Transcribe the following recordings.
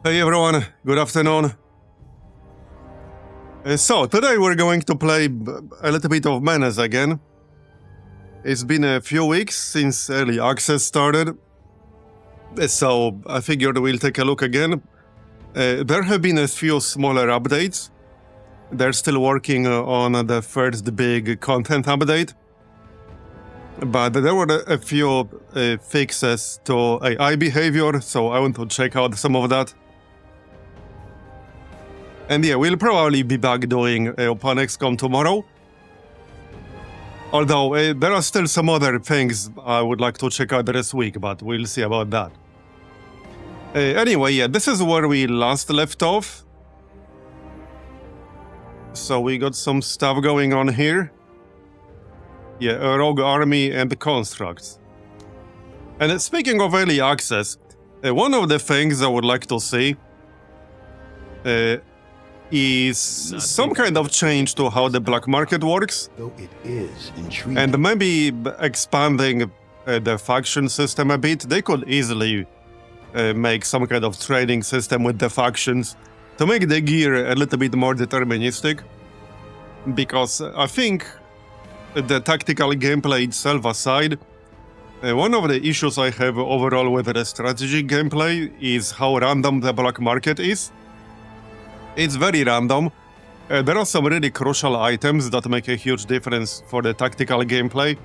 Hey everyone, good afternoon. So, today we're going to play a little bit of Menace again. It's been a few weeks since early access started, so I figured we'll take a look again. There have been a few smaller updates. They're still working on the first big content update, but there were a few fixes to AI behavior, so I want to check out some of that. And yeah, we'll probably be back doing Open XCOM tomorrow. Although, there are still some other things I would like to check out this week, but we'll see about that. Anyway, yeah, this is where we last left off. So we got some stuff going on here. Yeah, a rogue army and constructs. And speaking of early access, one of the things I would like to see is some kind of change to how the black market works. Though it is intriguing. And maybe expanding the faction system a bit. They could easily make some kind of trading system with the factions to make the gear a little bit more deterministic. Because I think the tactical gameplay itself aside, one of the issues I have overall with the strategy gameplay is how random the black market is. It's very random. There are some really crucial items that make a huge difference for the tactical gameplay,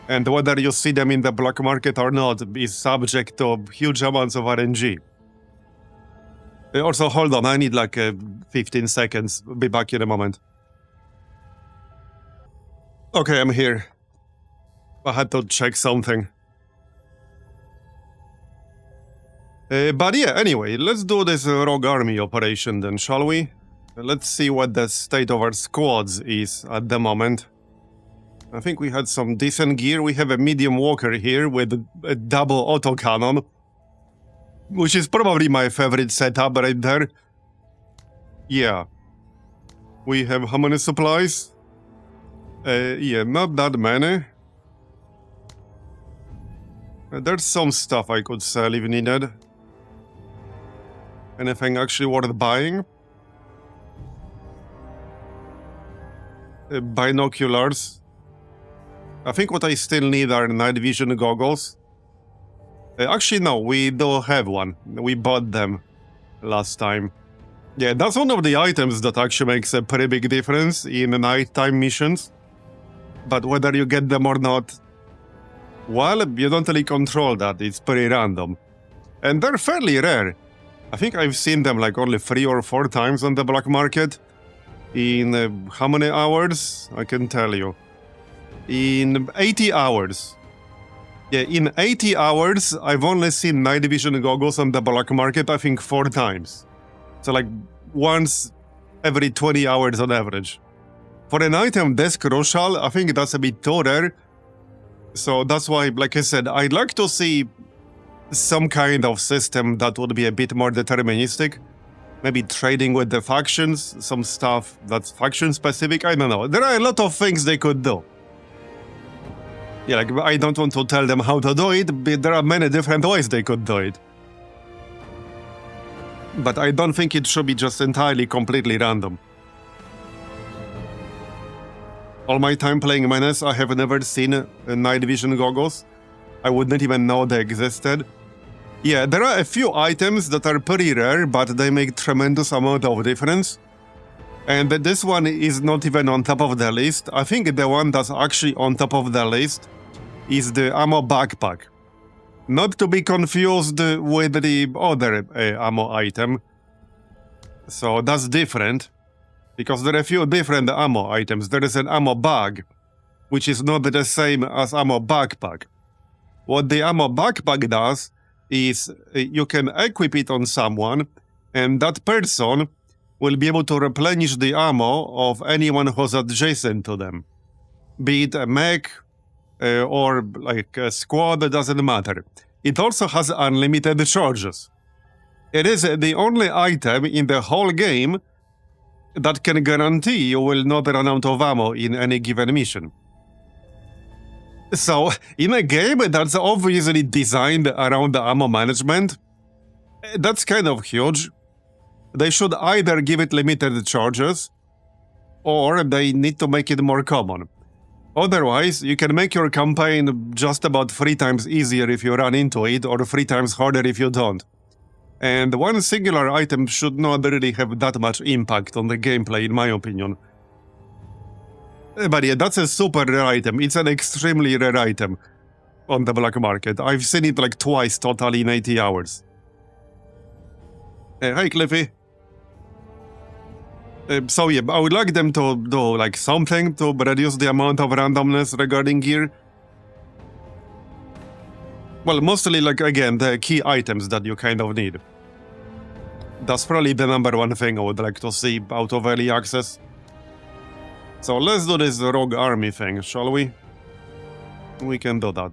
and whether you see them in the black market or not is subject to huge amounts of RNG. Also, hold on, I need like 15 seconds. Be back in a moment. Okay, I'm here. I had to check something. But yeah, anyway, let's do this rogue army operation then, shall we? Let's see what the state of our squads is at the moment. I think we had some decent gear. We have a medium walker here with a double autocannon, which is probably my favorite setup right there. Yeah. We have how many supplies? Yeah, not that many. There's some stuff I could sell if needed. Anything actually worth buying? Binoculars. I think what I still need are night vision goggles. Actually, no, we do have one. We bought them last time. Yeah, that's one of the items that actually makes a pretty big difference in nighttime missions. But whether you get them or not, well, you don't really control that. It's pretty random. And they're fairly rare. I think I've seen them like only 3 or 4 times on the black market. In how many hours? I can tell you. In 80 hours. Yeah, in 80 hours, I've only seen night vision goggles on the black market, I think 4 times. So like once every 20 hours on average. For an item this crucial, I think that's a bit too rare. So that's why, like I said, I'd like to see some kind of system that would be a bit more deterministic. Maybe trading with the factions, some stuff that's faction specific, I don't know. There are a lot of things they could do. Yeah, like I don't want to tell them how to do it, but there are many different ways they could do it. But I don't think it should be just entirely completely random. All my time playing Menace, I have never seen night vision goggles. I wouldn't even know they existed. Yeah, there are a few items that are pretty rare, but they make tremendous amount of difference. And this one is not even on top of the list. I think the one that's actually on top of the list is the ammo backpack. Not to be confused with the other ammo item. So that's different, because there are a few different ammo items. There is an ammo bag, which is not the same as ammo backpack. What the ammo backpack does is you can equip it on someone, and that person will be able to replenish the ammo of anyone who's adjacent to them. Be it a mech or like a squad, it doesn't matter. It also has unlimited charges. It is the only item in the whole game that can guarantee you will not run out of ammo in any given mission. So, in a game that's obviously designed around the ammo management, that's kind of huge. They should either give it limited charges, or they need to make it more common. Otherwise, you can make your campaign just about 3 times easier if you run into it, or 3 times harder if you don't. And one singular item should not really have that much impact on the gameplay, in my opinion. But yeah, that's a super rare item. It's an extremely rare item on the black market. I've seen it like twice total in 80 hours. Hey, Cliffy. So yeah, I would like them to do like something to reduce the amount of randomness regarding gear. Well, mostly like, again, the key items that you kind of need. That's probably the number one thing I would like to see out of early access. So let's do this rogue army thing, shall we? We can do that.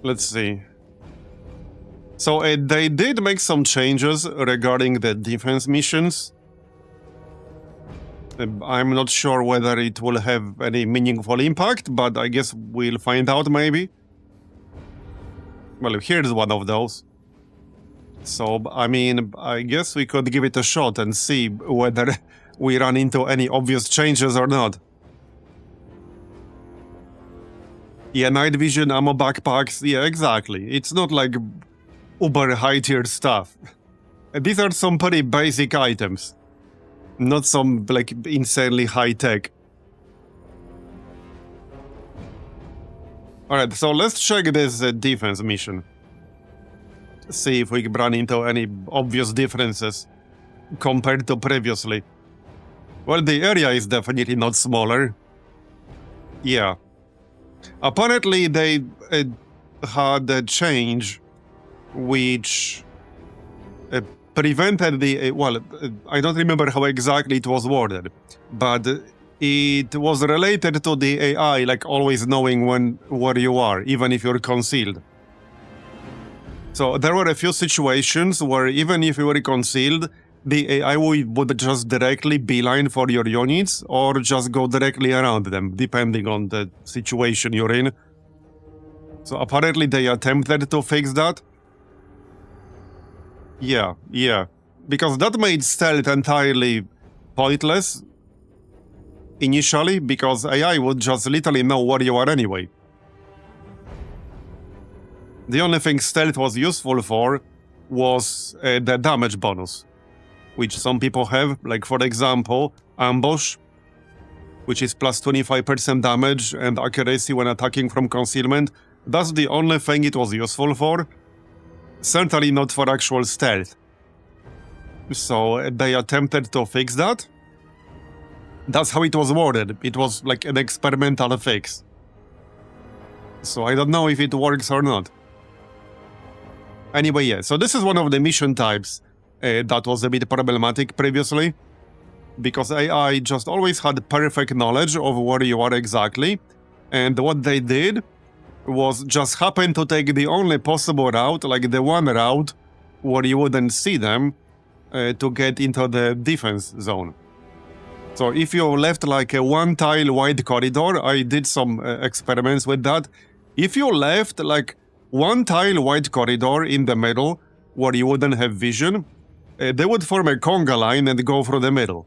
Let's see. So they did make some changes regarding the defense missions. I'm not sure whether it will have any meaningful impact, but I guess we'll find out maybe. Well, here's one of those. So, I mean, I guess we could give it a shot and see whether we run into any obvious changes or not. Yeah, night vision, ammo backpacks, yeah, exactly. It's not like uber high-tier stuff. These are some pretty basic items. Not some, like, insanely high-tech. Alright, so let's check this defense mission. See if we can run into any obvious differences compared to previously. Well, the area is definitely not smaller. Yeah. Apparently, they had a change which prevented the... I don't remember how exactly it was worded, but it was related to the AI, like always knowing where you are, even if you're concealed. So there were a few situations where even if you were concealed, the AI would just directly beeline for your units or just go directly around them, depending on the situation you're in. So apparently they attempted to fix that. Yeah. Because that made stealth entirely pointless initially, because AI would just literally know where you are anyway. The only thing stealth was useful for was the damage bonus, which some people have, like for example, ambush, which is plus 25% damage and accuracy when attacking from concealment. That's the only thing it was useful for. Certainly not for actual stealth. So they attempted to fix that. That's how it was worded. It was like an experimental fix. So I don't know if it works or not. Anyway, yeah, so this is one of the mission types that was a bit problematic previously, because AI just always had perfect knowledge of where you are exactly, and what they did was just happen to take the only possible route, like the one route where you wouldn't see them, to get into the defense zone. So if you left like a one-tile wide corridor, I did some experiments with that. If you left like one tile wide corridor in the middle, where you wouldn't have vision, they would form a conga line and go through the middle.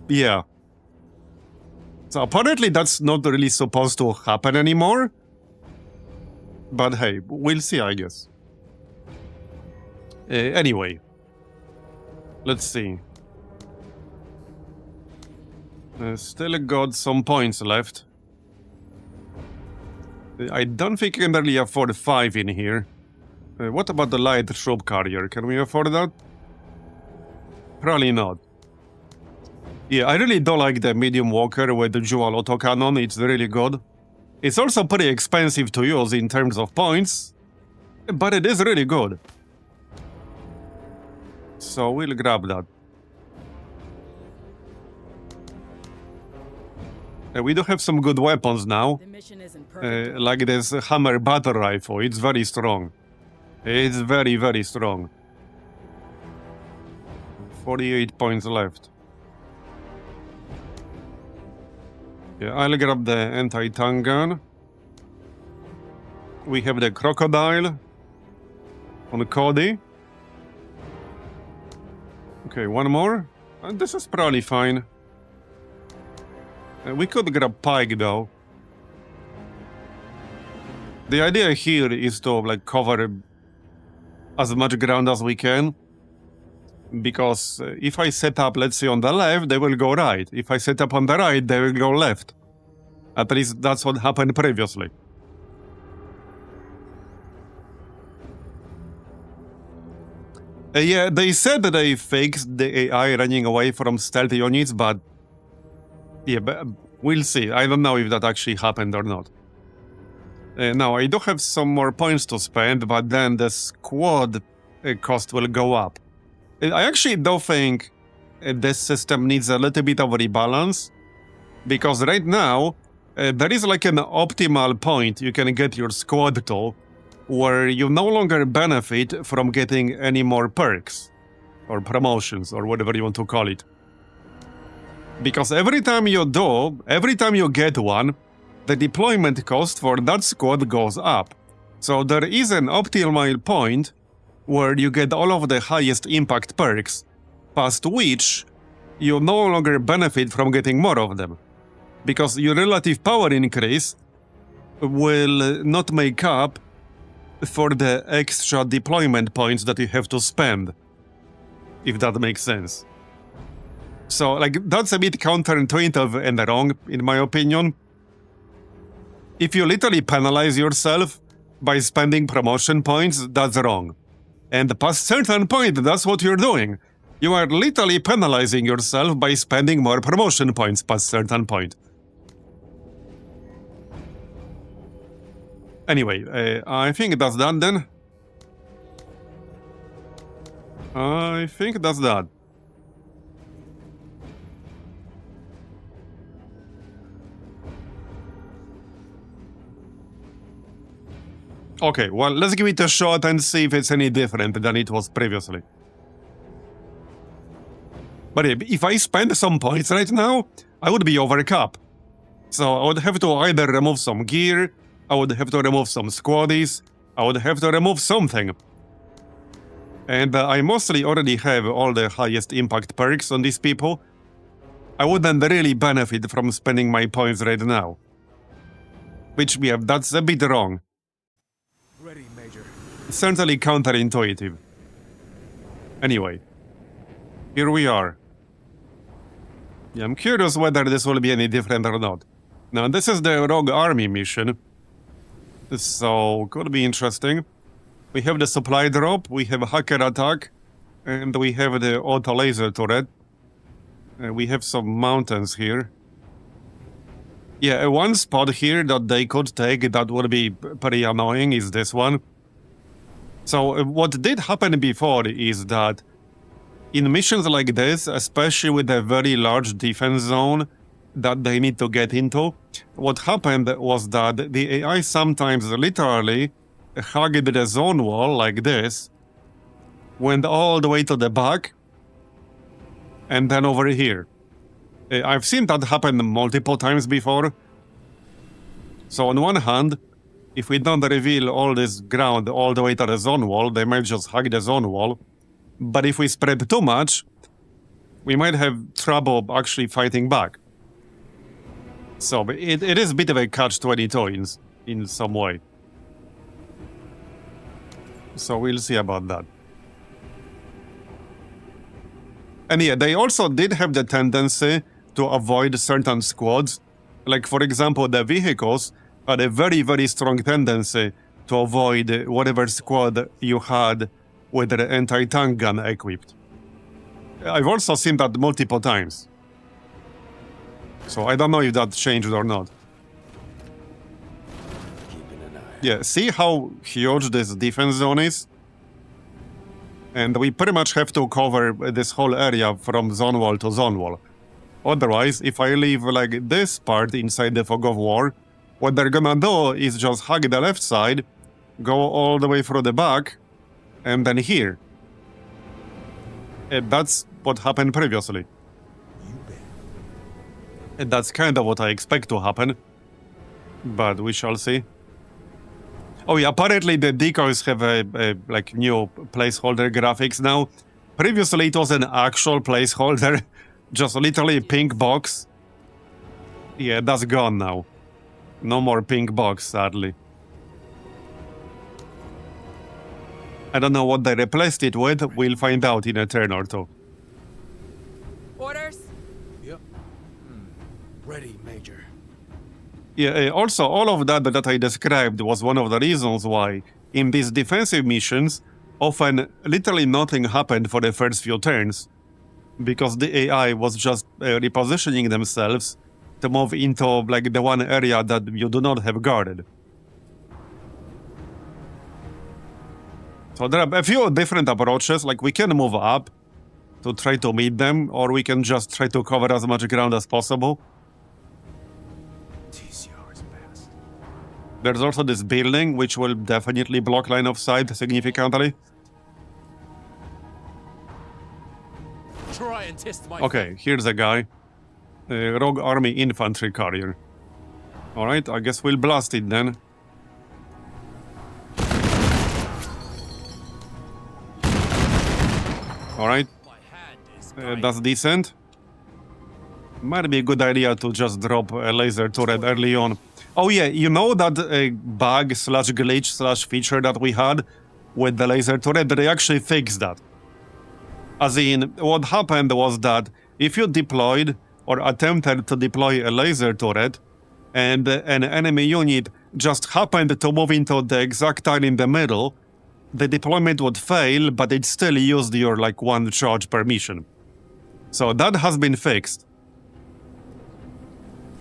Yeah. So apparently that's not really supposed to happen anymore. But hey, we'll see, I guess. Anyway. Let's see. Still got some points left. I don't think I can really afford 5 in here. What about the light troop carrier? Can we afford that? Probably not. Yeah, I really don't like the medium walker with the dual autocannon. It's really good. It's also pretty expensive to use in terms of points, but it is really good. So we'll grab that. We do have some good weapons now, like this hammer battle rifle. It's very strong. It's very, very strong. 48 points left. Yeah, I'll grab the anti-tank gun. We have the crocodile on Cody. Okay, one more. And this is probably fine. We could grab Pike though. The idea here is to like cover as much ground as we can. Because if I set up, let's say on the left, they will go right. If I set up on the right, they will go left. At least that's what happened previously. Yeah, they said that they fixed the AI running away from stealth units, but... yeah, but we'll see. I don't know if that actually happened or not. Now, I do have some more points to spend, but then the squad cost will go up. I actually do think this system needs a little bit of a rebalance, because right now, there is like an optimal point you can get your squad to, where you no longer benefit from getting any more perks, or promotions, or whatever you want to call it. Because every time you get one, the deployment cost for that squad goes up. So there is an optimal point where you get all of the highest impact perks, past which you no longer benefit from getting more of them. Because your relative power increase will not make up for the extra deployment points that you have to spend, if that makes sense. So, like, that's a bit counterintuitive and wrong, in my opinion. If you literally penalize yourself by spending promotion points, that's wrong. And past certain point, that's what you're doing. You are literally penalizing yourself by spending more promotion points past certain point. Anyway, I think that's that then. I think that's that. Okay, well, let's give it a shot and see if it's any different than it was previously. But if I spend some points right now, I would be over cap. So I would have to either remove some gear, I would have to remove some squaddies, I would have to remove something. And I mostly already have all the highest impact perks on these people. I wouldn't really benefit from spending my points right now. Which, yeah, that's a bit wrong. Ready, Major. Certainly counterintuitive. Anyway, here we are. Yeah, I'm curious whether this will be any different or not. Now, this is the Rogue Army mission. So, could be interesting. We have the supply drop, we have hacker attack, and we have the auto laser turret. We have some mountains here. Yeah, one spot here that they could take that would be pretty annoying is this one. So what did happen before is that in missions like this, especially with a very large defense zone that they need to get into, what happened was that the AI sometimes literally hugged the zone wall like this, went all the way to the back, and then over here. I've seen that happen multiple times before. So on one hand, if we don't reveal all this ground all the way to the zone wall, they might just hug the zone wall. But if we spread too much, we might have trouble actually fighting back. So it is a bit of a catch-22 in some way. So we'll see about that. And yeah, they also did have the tendency to avoid certain squads. Like, for example, the vehicles had a very, very strong tendency to avoid whatever squad you had with the anti-tank gun equipped. I've also seen that multiple times. So I don't know if that changed or not. Keeping an eye. Yeah, see how huge this defense zone is? And we pretty much have to cover this whole area from zone wall to zone wall. Otherwise, if I leave like this part inside the fog of war, what they're gonna do is just hug the left side, go all the way through the back, and then here. And that's what happened previously. You bet. And that's kind of what I expect to happen. But we shall see. Oh yeah, apparently the decoys have a like new placeholder graphics now. Previously it was an actual placeholder, just literally a pink box. Yeah, that's gone now. No more pink box, sadly. I don't know what they replaced it with. We'll find out in a turn or two. Orders? Yep. Ready, Major. Yeah, also, all of that I described was one of the reasons why, in these defensive missions, often literally nothing happened for the first few turns. Because the AI was just repositioning themselves to move into like the one area that you do not have guarded. So there are a few different approaches, like we can move up to try to meet them, or we can just try to cover as much ground as possible. TCR is fast. There's also this building, which will definitely block line of sight significantly. Try and test my Okay, here's a guy. Rogue Army Infantry Carrier. Alright, I guess we'll blast it then. Alright, My hand is that's decent. Might be a good idea to just drop a laser turret early on. Oh yeah, you know that bug slash glitch slash feature that we had with the laser turret? They actually fixed that. As in, what happened was that if you deployed or attempted to deploy a laser turret and an enemy unit just happened to move into the exact tile in the middle, the deployment would fail, but it still used your like one charge per mission. So that has been fixed.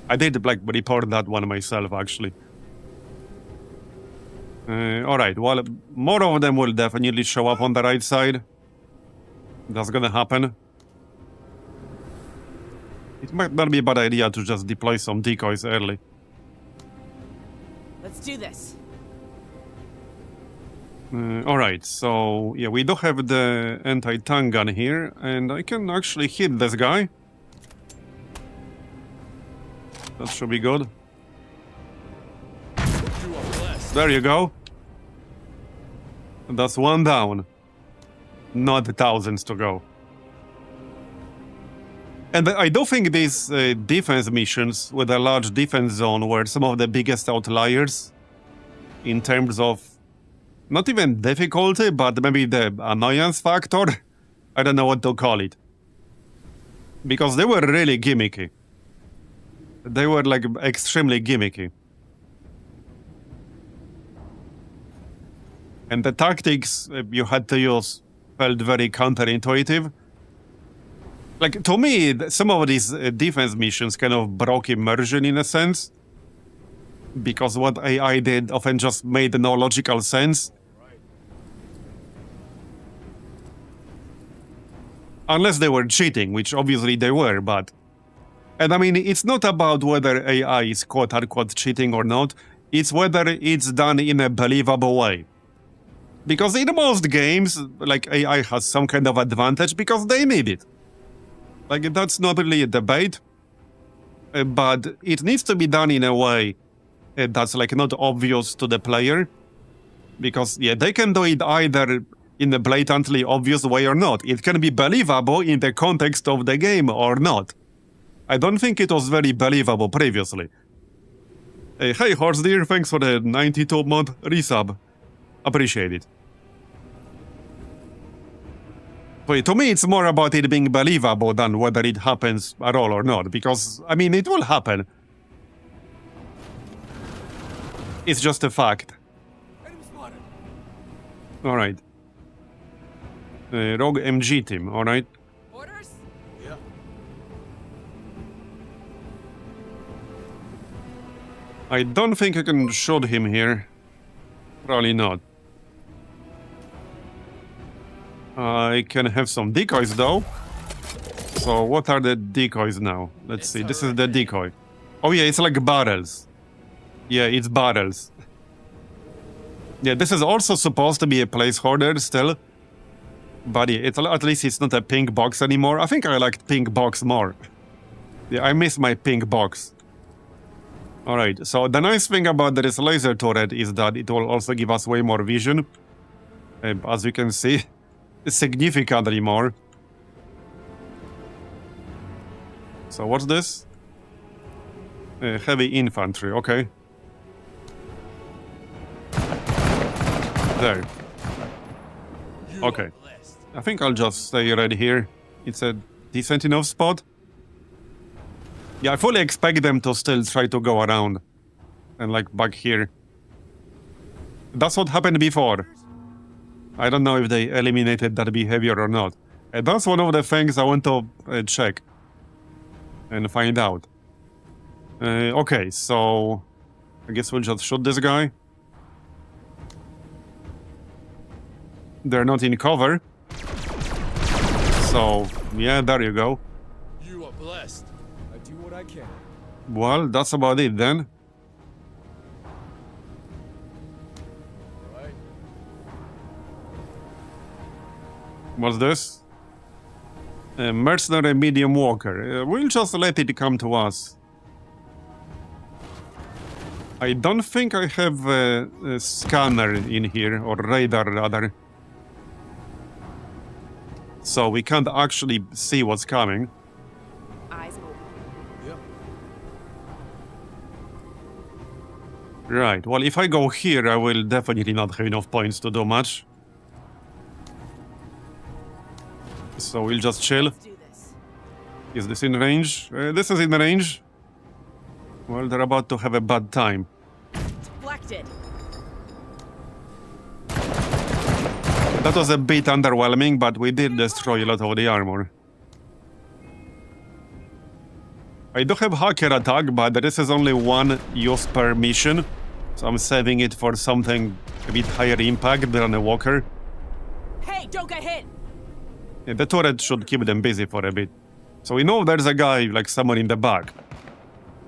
I did like report that one myself actually. Alright, well, more of them will definitely show up on the right side. That's gonna happen. It might not be a bad idea to just deploy some decoys early. Let's do this. Alright, so yeah, we do have the anti-tank gun here, and I can actually hit this guy. That should be good. You are blessed. There you go. That's one down. Not thousands to go. And I do think these defense missions with a large defense zone were some of the biggest outliers in terms of not even difficulty, but maybe the annoyance factor. I don't know what to call it. Because they were really gimmicky. They were like extremely gimmicky. And the tactics you had to use felt very counterintuitive. Like, to me, some of these defense missions kind of broke immersion in a sense. Because what AI did often just made no logical sense. Unless they were cheating, which obviously they were, but... And I mean, it's not about whether AI is quote-unquote cheating or not, it's whether it's done in a believable way. Because in most games, like, AI has some kind of advantage because they need it. Like, that's not really a debate, but it needs to be done in a way that's, like, not obvious to the player. Because, yeah, they can do it either in a blatantly obvious way or not. It can be believable in the context of the game or not. I don't think it was very believable previously. Hey, Horse Deer, thanks for the 92-month resub. Appreciate it. But to me, it's more about it being believable than whether it happens at all or not, because, I mean, it will happen. It's just a fact. Enemy spotted. Alright. Rogue MG team, alright. Orders? Yeah. I don't think I can shoot him here. Probably not. I can have some decoys though. So what are the decoys now? Let's see, this is the decoy. Oh yeah, it's like barrels. Yeah, it's barrels. Yeah, this is also supposed to be a placeholder still. But yeah, at least it's not a pink box anymore. I think I liked pink box more. Yeah, I miss my pink box. Alright, so the nice thing about this laser turret is that it will also give us way more vision. As you can see, significantly more. So what's this? Heavy infantry, okay. There. You Okay. are blessed. I think I'll just stay right here. It's a decent enough spot. Yeah, I fully expect them to still try to go around. And like back here. That's what happened before. I don't know if they eliminated that behavior or not. That's one of the things I want to check. And find out. Okay, so... I guess we'll just shoot this guy. They're not in cover. So, yeah, there you go. You are blessed. I do what I can. Well, that's about it then. All right. What's this? A mercenary medium walker. We'll just let it come to us. I don't think I have a scanner in here, or radar rather. So we can't actually see what's coming. Eyes open. Yep. Right, well if I go here I will definitely not have enough points to do much. So we'll just chill. Let's do this. Is this in range? This is in range. Well, they're about to have a bad time. Deflected. That was a bit underwhelming, but we did destroy a lot of the armor. I do have hacker attack, but this is only one use per mission. So I'm saving it for something a bit higher impact than a walker. Hey, don't get hit. Yeah, the turret should keep them busy for a bit. So we know there's a guy, like someone in the back.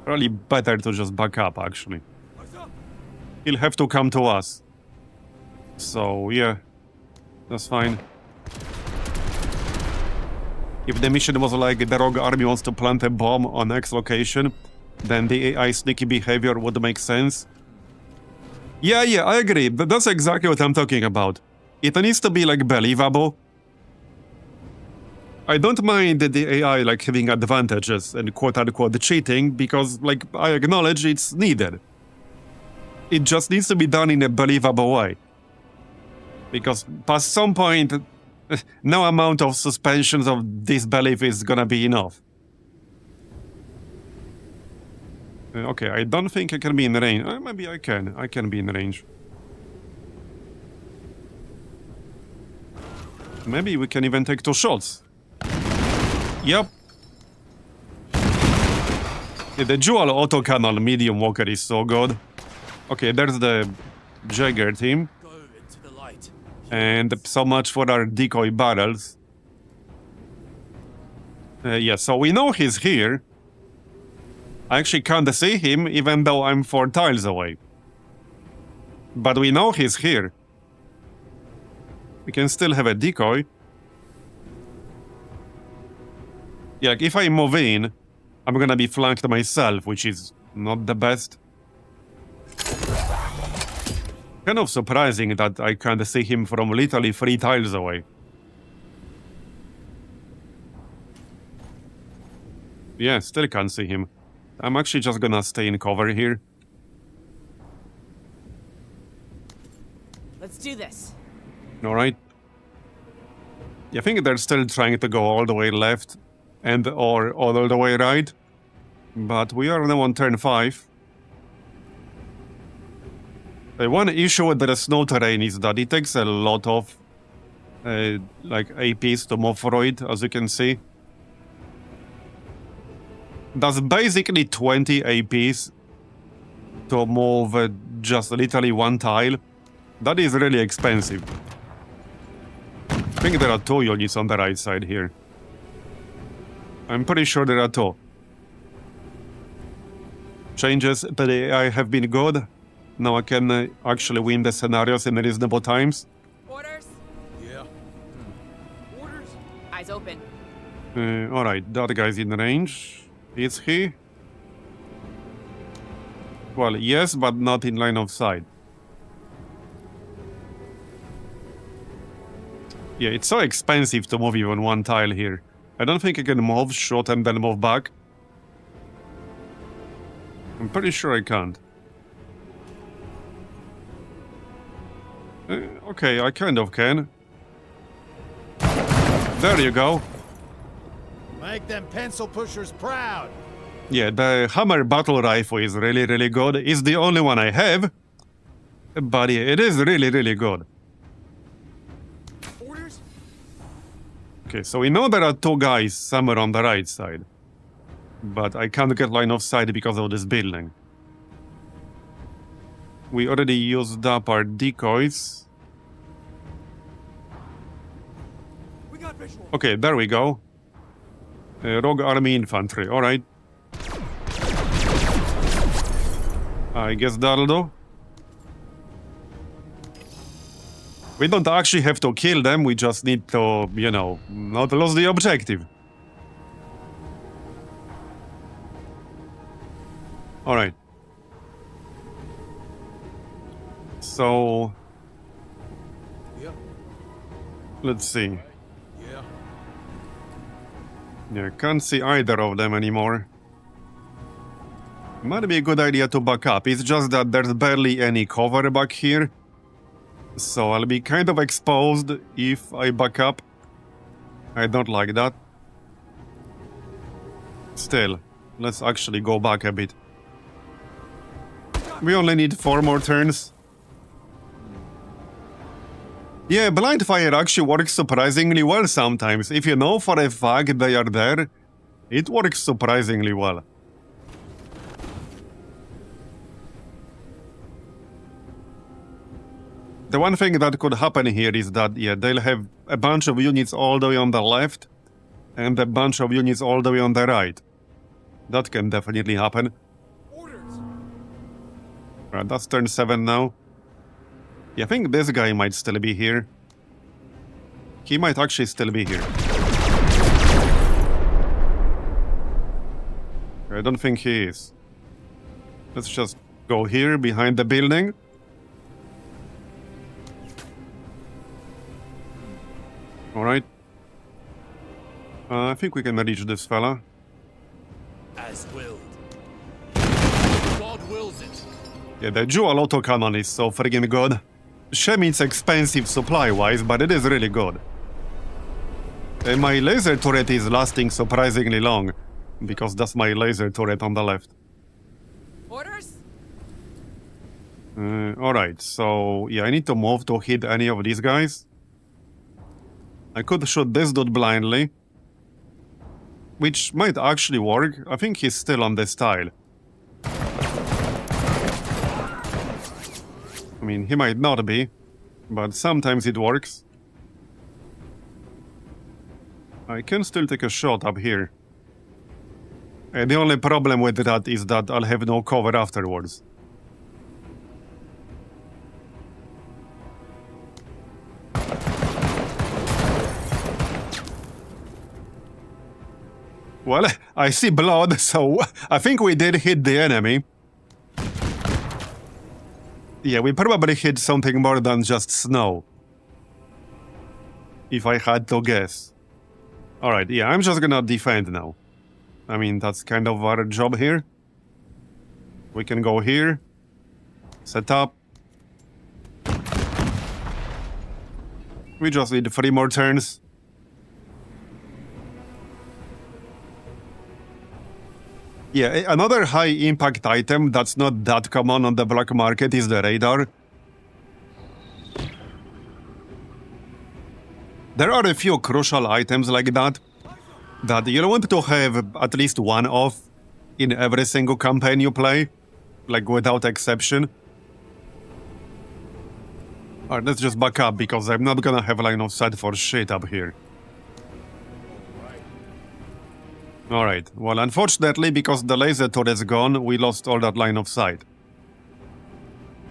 Probably better to just back up, actually. What's up? He'll have to come to us. So, yeah. That's fine. If the mission was like the rogue army wants to plant a bomb on X location, then the AI sneaky behavior would make sense. Yeah, I agree. That's exactly what I'm talking about. It needs to be like believable. I don't mind the AI like having advantages and quote-unquote cheating because like I acknowledge it's needed. It just needs to be done in a believable way. Because past some point, no amount of suspensions of disbelief is gonna be enough. Okay, I don't think I can be in range. Maybe I can. I can be in range. Maybe we can even take 2 shots. Yep. Yeah, the dual auto-cannon medium walker is so good. Okay, there's the Jagger team. Go into the light. And so much for our decoy barrels. Yeah, so we know he's here. I actually can't see him even though I'm 4 tiles away. But we know he's here. We can still have a decoy. Yeah, like if I move in, I'm gonna be flanked myself, which is not the best. Kind of surprising that I can't see him from literally 3 tiles away. Yeah, still can't see him. I'm actually just gonna stay in cover here. Let's do this. Alright. I think they're still trying to go all the way left and or all the way right. But we are now on turn 5. The one issue with the snow terrain is that it takes a lot of like APs to move through it, as you can see. That's basically 20 APs to move just literally 1 tile. That is really expensive. I think there are 2 units on the right side here. I'm pretty sure there are 2. Changes to the AI have been good. Now I can actually win the scenarios in reasonable times. Orders. Yeah. Orders? Eyes open. Alright, that guy's in range. Is he? Well, yes, but not in line of sight. Yeah, it's so expensive to move even one tile here. I don't think I can move, shoot, and then move back. I'm pretty sure I can't. Okay, I kind of can. There you go. Make them pencil pushers proud. Yeah, the hammer battle rifle is really, really good. It's the only one I have. But yeah, it is really, really good. Orders? Okay, so we know there are two guys somewhere on the right side. But I can't get line of sight because of this building. We already used up our decoys. We got visual. Okay, there we go. Rogue Army Infantry, alright. I guess that'll do. We don't actually have to kill them, we just need to, you know, not lose the objective. Alright. So... Yep. let's see. Yeah. Yeah, can't see either of them anymore. Might be a good idea to back up. It's just that there's barely any cover back here. So I'll be kind of exposed if I back up. I don't like that. Still, let's actually go back a bit. We only need 4 more turns. Yeah, blind fire actually works surprisingly well sometimes. If you know for a fact they are there, it works surprisingly well. The one thing that could happen here is that, yeah, they'll have a bunch of units all the way on the left and a bunch of units all the way on the right. That can definitely happen. Orders! Right, that's turn 7 now. Yeah, I think this guy might still be here. He might actually still be here. I don't think he is. Let's just go here behind the building. Alright. I think we can reach this fella. As willed. God wills it. Yeah, the dual autocannon is so friggin' good. Shame it's expensive supply-wise, but it is really good. And my laser turret is lasting surprisingly long, because that's my laser turret on the left. Orders? Alright, so yeah, I need to move to hit any of these guys. I could shoot this dude blindly, which might actually work. I think he's still on this tile. I mean, he might not be, but sometimes it works. I can still take a shot up here. The only problem with that is that I'll have no cover afterwards. Well, I see blood, so I think we did hit the enemy. Yeah, we probably hit something more than just snow. If I had to guess. Alright, yeah, I'm just gonna defend now. I mean, that's kind of our job here. We can go here. Set up. We just need 3 more turns. Yeah, another high-impact item that's not that common on the black market is the radar. There are a few crucial items like that you want to have at least one of in every single campaign you play, like without exception. Alright, let's just back up because I'm not gonna have line of sight for shit up here. Alright, well, unfortunately, because the laser turret is gone, we lost all that line of sight.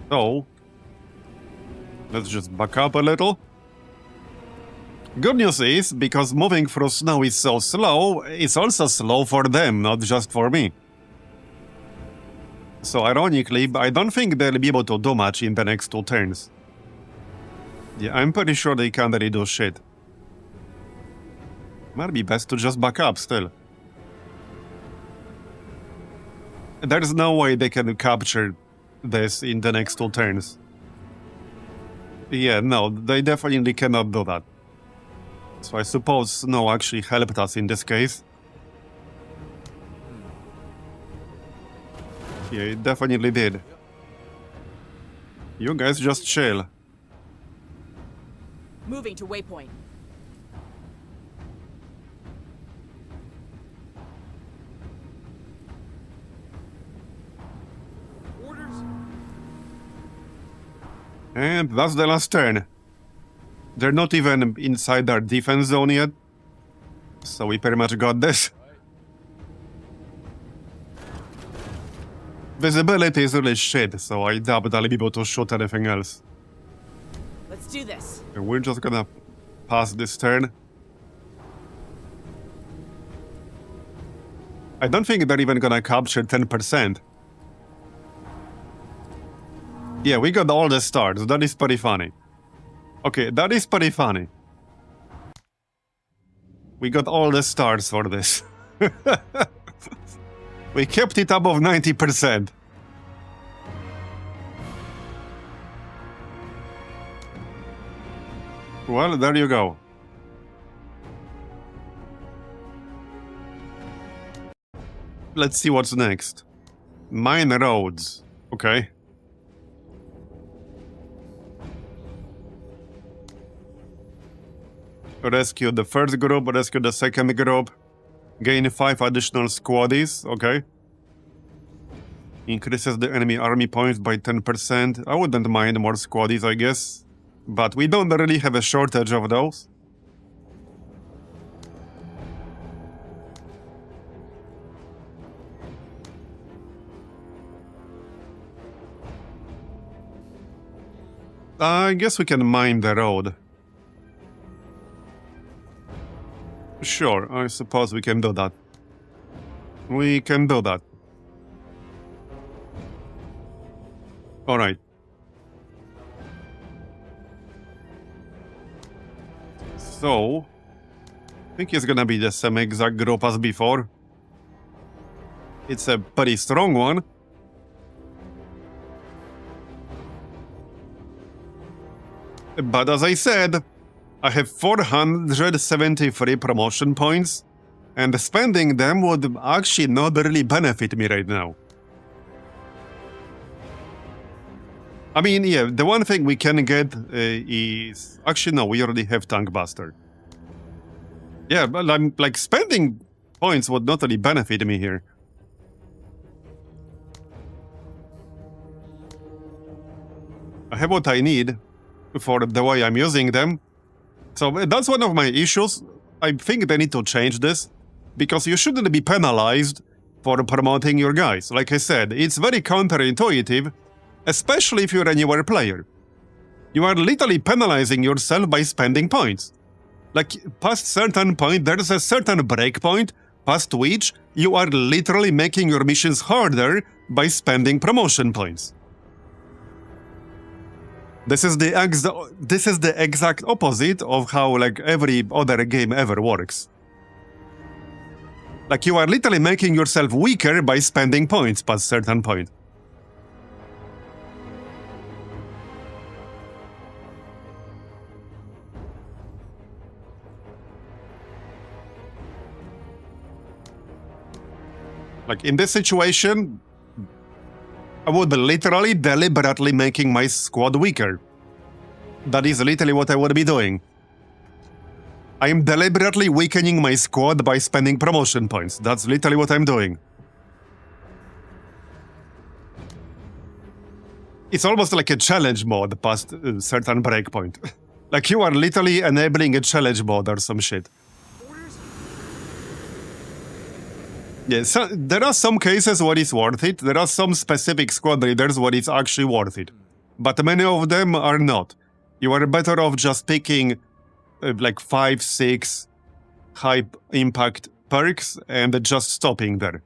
So, let's just back up a little. Good news is, because moving through snow is so slow, it's also slow for them, not just for me. So ironically, I don't think they'll be able to do much in the next 2 turns. Yeah, I'm pretty sure they can't really do shit. Might be best to just back up still. There's no way they can capture this in the next 2 turns. Yeah, no, they definitely cannot do that. So I suppose Snow actually helped us in this case. Yeah, it definitely did. You guys just chill. Moving to waypoint. Orders. And that's the last turn. They're not even inside our defense zone yet. So we pretty much got this. Visibility is really shit, so I doubt I'll be able to shoot anything else. Let's do this. And we're just gonna pass this turn. I don't think they're even gonna capture 10%. Yeah, we got all the stars. That is pretty funny. Okay, that is pretty funny. We got all the stars for this. We kept it above 90%. Well, there you go. Let's see what's next. Mine roads. Okay. Rescue the first group, rescue the second group. Gain 5 additional squaddies, okay. Increases the enemy army points by 10%. I wouldn't mind more squaddies, I guess. But we don't really have a shortage of those. I guess we can mine the road. Sure, I suppose we can do that. We can do that. Alright. So, I think it's gonna be the same exact group as before. It's a pretty strong one. But as I said, I have 473 promotion points, and spending them would actually not really benefit me right now. I mean, yeah, the one thing we can get is... Actually, no, we already have Tank Buster. Yeah, but I'm like, spending points would not really benefit me here. I have what I need for the way I'm using them. So that's one of my issues. I think they need to change this, because you shouldn't be penalized for promoting your guys. Like I said, it's very counterintuitive, especially if you're a newer player. You are literally penalizing yourself by spending points. Like, past certain point, there's a certain breakpoint, past which you are literally making your missions harder by spending promotion points. This is the exact opposite of how, like, every other game ever works. Like, you are literally making yourself weaker by spending points past certain point. Like, in this situation, I would be literally deliberately making my squad weaker. That is literally what I would be doing. I am deliberately weakening my squad by spending promotion points. That's literally what I'm doing. It's almost like a challenge mode past a certain breakpoint. Like, you are literally enabling a challenge mode or some shit. Yeah, so there are some cases where it's worth it. There are some specific squad leaders where it's actually worth it. But many of them are not. You are better off just picking like 5, 6 high impact perks and just stopping there.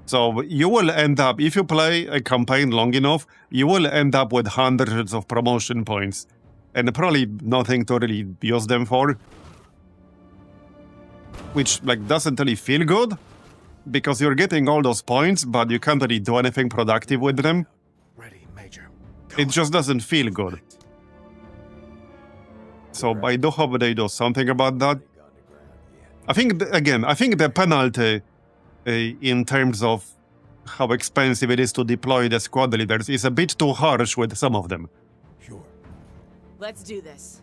So you will end up, if you play a campaign long enough, you will end up with hundreds of promotion points. And probably nothing to really use them for. Which, like, doesn't really feel good. Because you're getting all those points, but you can't really do anything productive with them. Ready, Major. It just doesn't feel good. So I do hope they do something about that. I think, again, I think the penalty in terms of how expensive it is to deploy the squad leaders is a bit too harsh with some of them. Sure. Let's do this.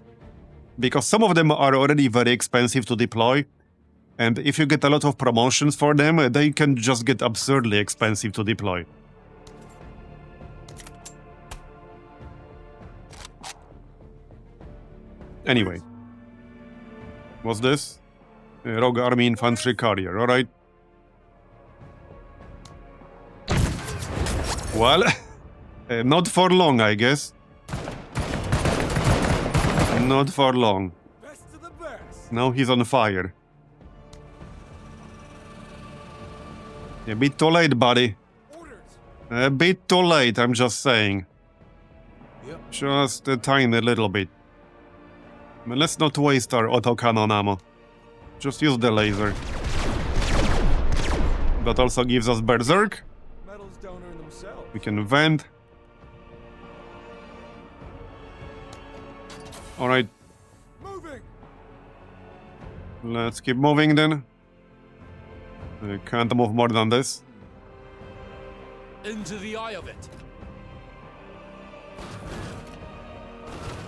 Because some of them are already very expensive to deploy. And if you get a lot of promotions for them, they can just get absurdly expensive to deploy. Anyway. What's this? Rogue Army Infantry Carrier, alright. Well, not for long, I guess. Not for long. Best of the best. Now he's on fire. A bit too late, buddy. Orders. A bit too late, I'm just saying. Yep. Just a tiny little bit. But let's not waste our autocannon ammo. Just use the laser. That also gives us Berserk. Medals don't earn themselves. We can vent. Alright, Moving. let's keep moving then. I can't move more than this. Into the eye of it.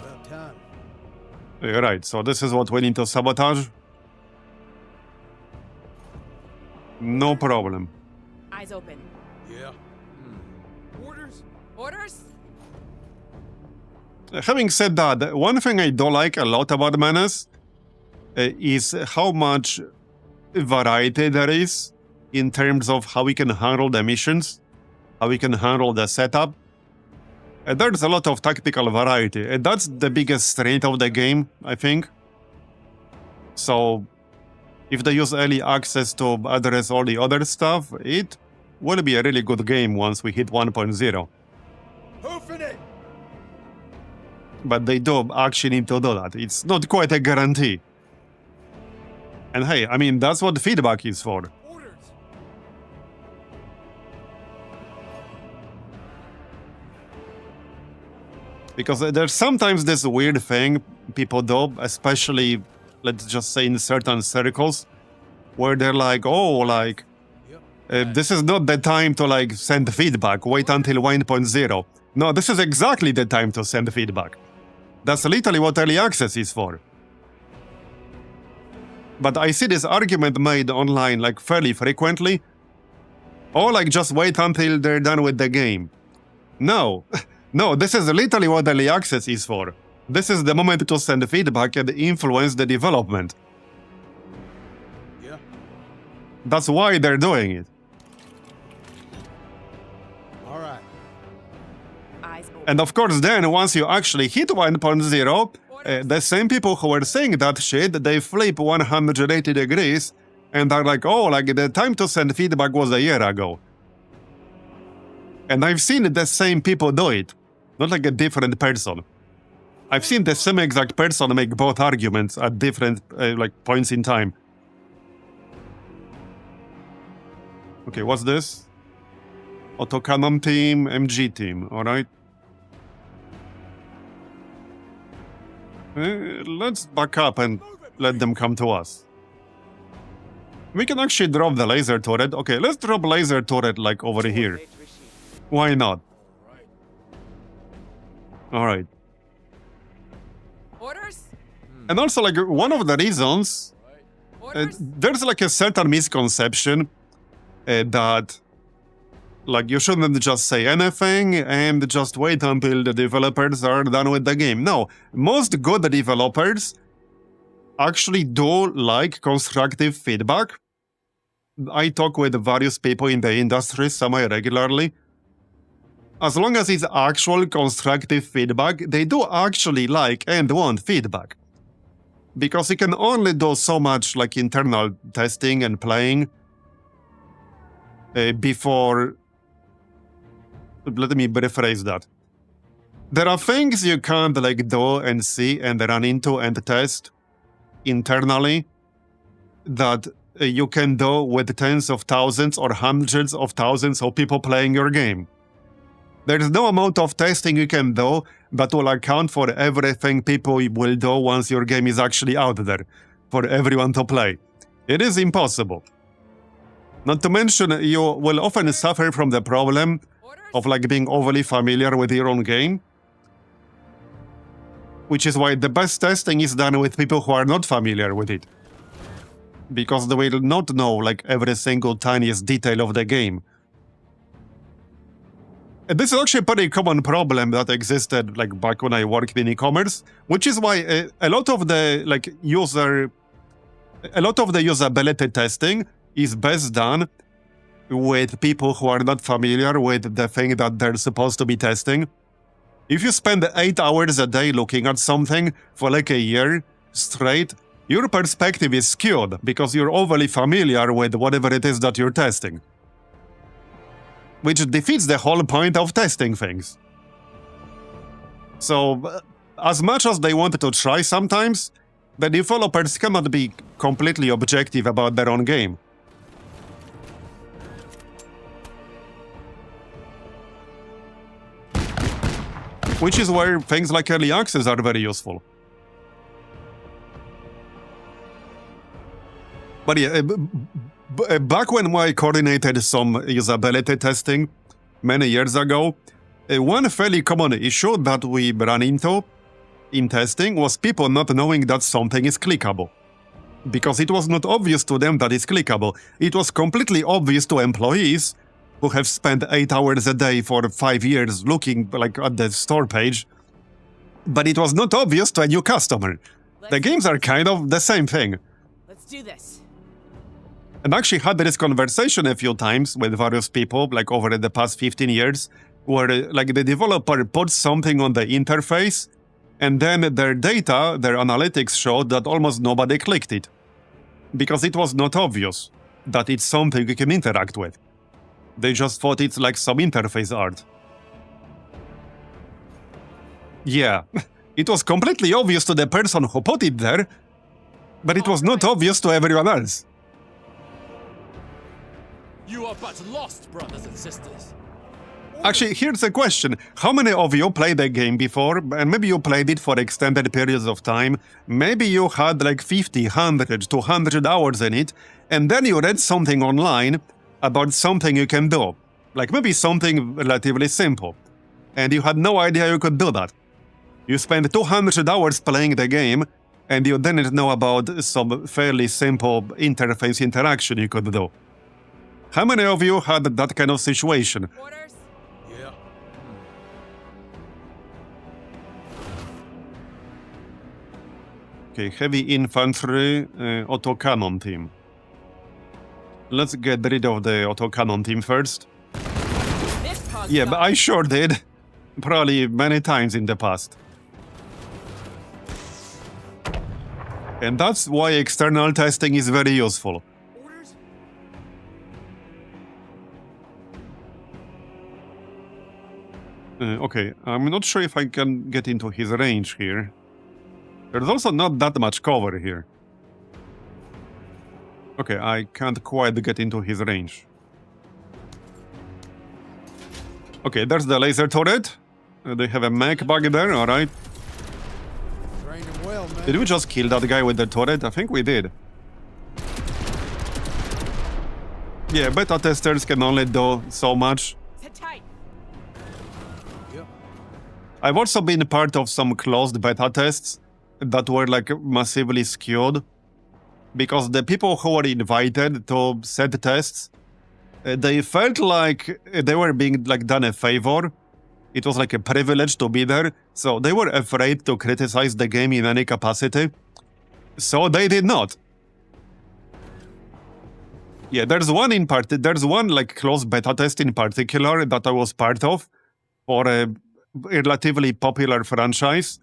About time. Right, so this is what we need to sabotage. No problem. Eyes open. Yeah. Orders. Orders? Having said that, one thing I do like a lot about Menace is how much variety there is in terms of how we can handle the missions, how we can handle the setup. There's a lot of tactical variety, and that's the biggest strength of the game, I think. So, if they use early access to address all the other stuff, it will be a really good game once we hit 1.0. Hoofing it. But they do actually need to do that. It's not quite a guarantee. And hey, I mean, that's what feedback is for. Orders. Because there's sometimes this weird thing people do, especially, let's just say in certain circles, where they're like, oh, like, this is not the time to, like, send feedback. Wait until 1.0. No, this is exactly the time to send feedback. That's literally what early access is for. But I see this argument made online, like, fairly frequently. Oh, like, just wait until they're done with the game. No. No, this is literally what early access is for. This is the moment to send feedback and influence the development. Yeah. That's why they're doing it. All right. Eyes open. And of course, then, once you actually hit 1.0, the same people who were saying that shit, they flip 180 degrees and are like, oh, like, the time to send feedback was a year ago. And I've seen the same people do it. Not like a different person. I've seen the same exact person make both arguments at different like points in time. Okay, what's this? Autocannon team, MG team, alright. Let's back up and let them come to us. We can actually drop the laser turret. Okay, let's drop laser turret like over here. Why not? Alright. Orders? And also, like, one of the reasons, Orders? there's like a certain misconception that, like, you shouldn't just say anything and just wait until the developers are done with the game. No, most good developers actually do like constructive feedback. I talk with various people in the industry semi-regularly. As long as it's actual constructive feedback, they do actually like and want feedback. Because you can only do so much like internal testing and playing. before... Let me rephrase that. There are things you can't like do and see and run into and test internally that you can do with tens of thousands or hundreds of thousands of people playing your game. There is no amount of testing you can do that will account for everything people will do once your game is actually out there for everyone to play. It is impossible. Not to mention, you will often suffer from the problem Orders? of like being overly familiar with your own game, which is why the best testing is done with people who are not familiar with it, because they will not know like every single tiniest detail of the game. And this is actually a pretty common problem that existed like back when I worked in e-commerce, which is why a lot of the usability testing is best done with people who are not familiar with the thing that they're supposed to be testing. If you spend 8 hours a day looking at something for like a year straight, your perspective is skewed because you're overly familiar with whatever it is that you're testing, which defeats the whole point of testing things. So, as much as they wanted to try sometimes, the developers cannot be completely objective about their own game. Which is where things like early access are very useful. But yeah, back when I coordinated some usability testing many years ago, one fairly common issue that we ran into in testing was people not knowing that something is clickable. Because it was not obvious to them that it's clickable. It was completely obvious to employees who have spent 8 hours a day for 5 years looking like at the store page, but it was not obvious to a new customer. The games are kind of the same thing. Let's do this. And actually had this conversation a few times with various people, like over the past 15 years, where like the developer put something on the interface, and then their data, their analytics showed that almost nobody clicked it. Because it was not obvious that it's something you can interact with. They just thought it's like some interface art. Yeah, it was completely obvious to the person who put it there, but it was not obvious to everyone else. You are but lost, brothers and sisters. Actually, here's a question. How many of you played the game before, and maybe you played it for extended periods of time, maybe you had like 50, 100, 200 hours in it, and then you read something online about something you can do, like maybe something relatively simple, and you had no idea you could do that. You spent 200 hours playing the game, and you didn't know about some fairly simple interface interaction you could do. How many of you had that kind of situation? Orders? Yeah. Okay, heavy infantry, autocannon team. Let's get rid of the autocannon team first. This caused Yeah, but trouble. I sure did. Probably many times in the past. And that's why external testing is very useful. Orders? Okay, I'm not sure if I can get into his range here. There's also not that much cover here. Okay, I can't quite get into his range. Okay, there's the laser turret. They have a mech back there, alright. Trained him well, man. Did we just kill that guy with the turret? I think we did. Yeah, beta testers can only do so much. Sit tight. Yep. I've also been part of some closed beta tests that were like massively skewed, because the people who were invited to set tests, they felt like they were being like done a favor. It was like a privilege to be there, so they were afraid to criticize the game in any capacity. So they did not. Yeah, there's one like closed beta test in particular that I was part of for a relatively popular franchise,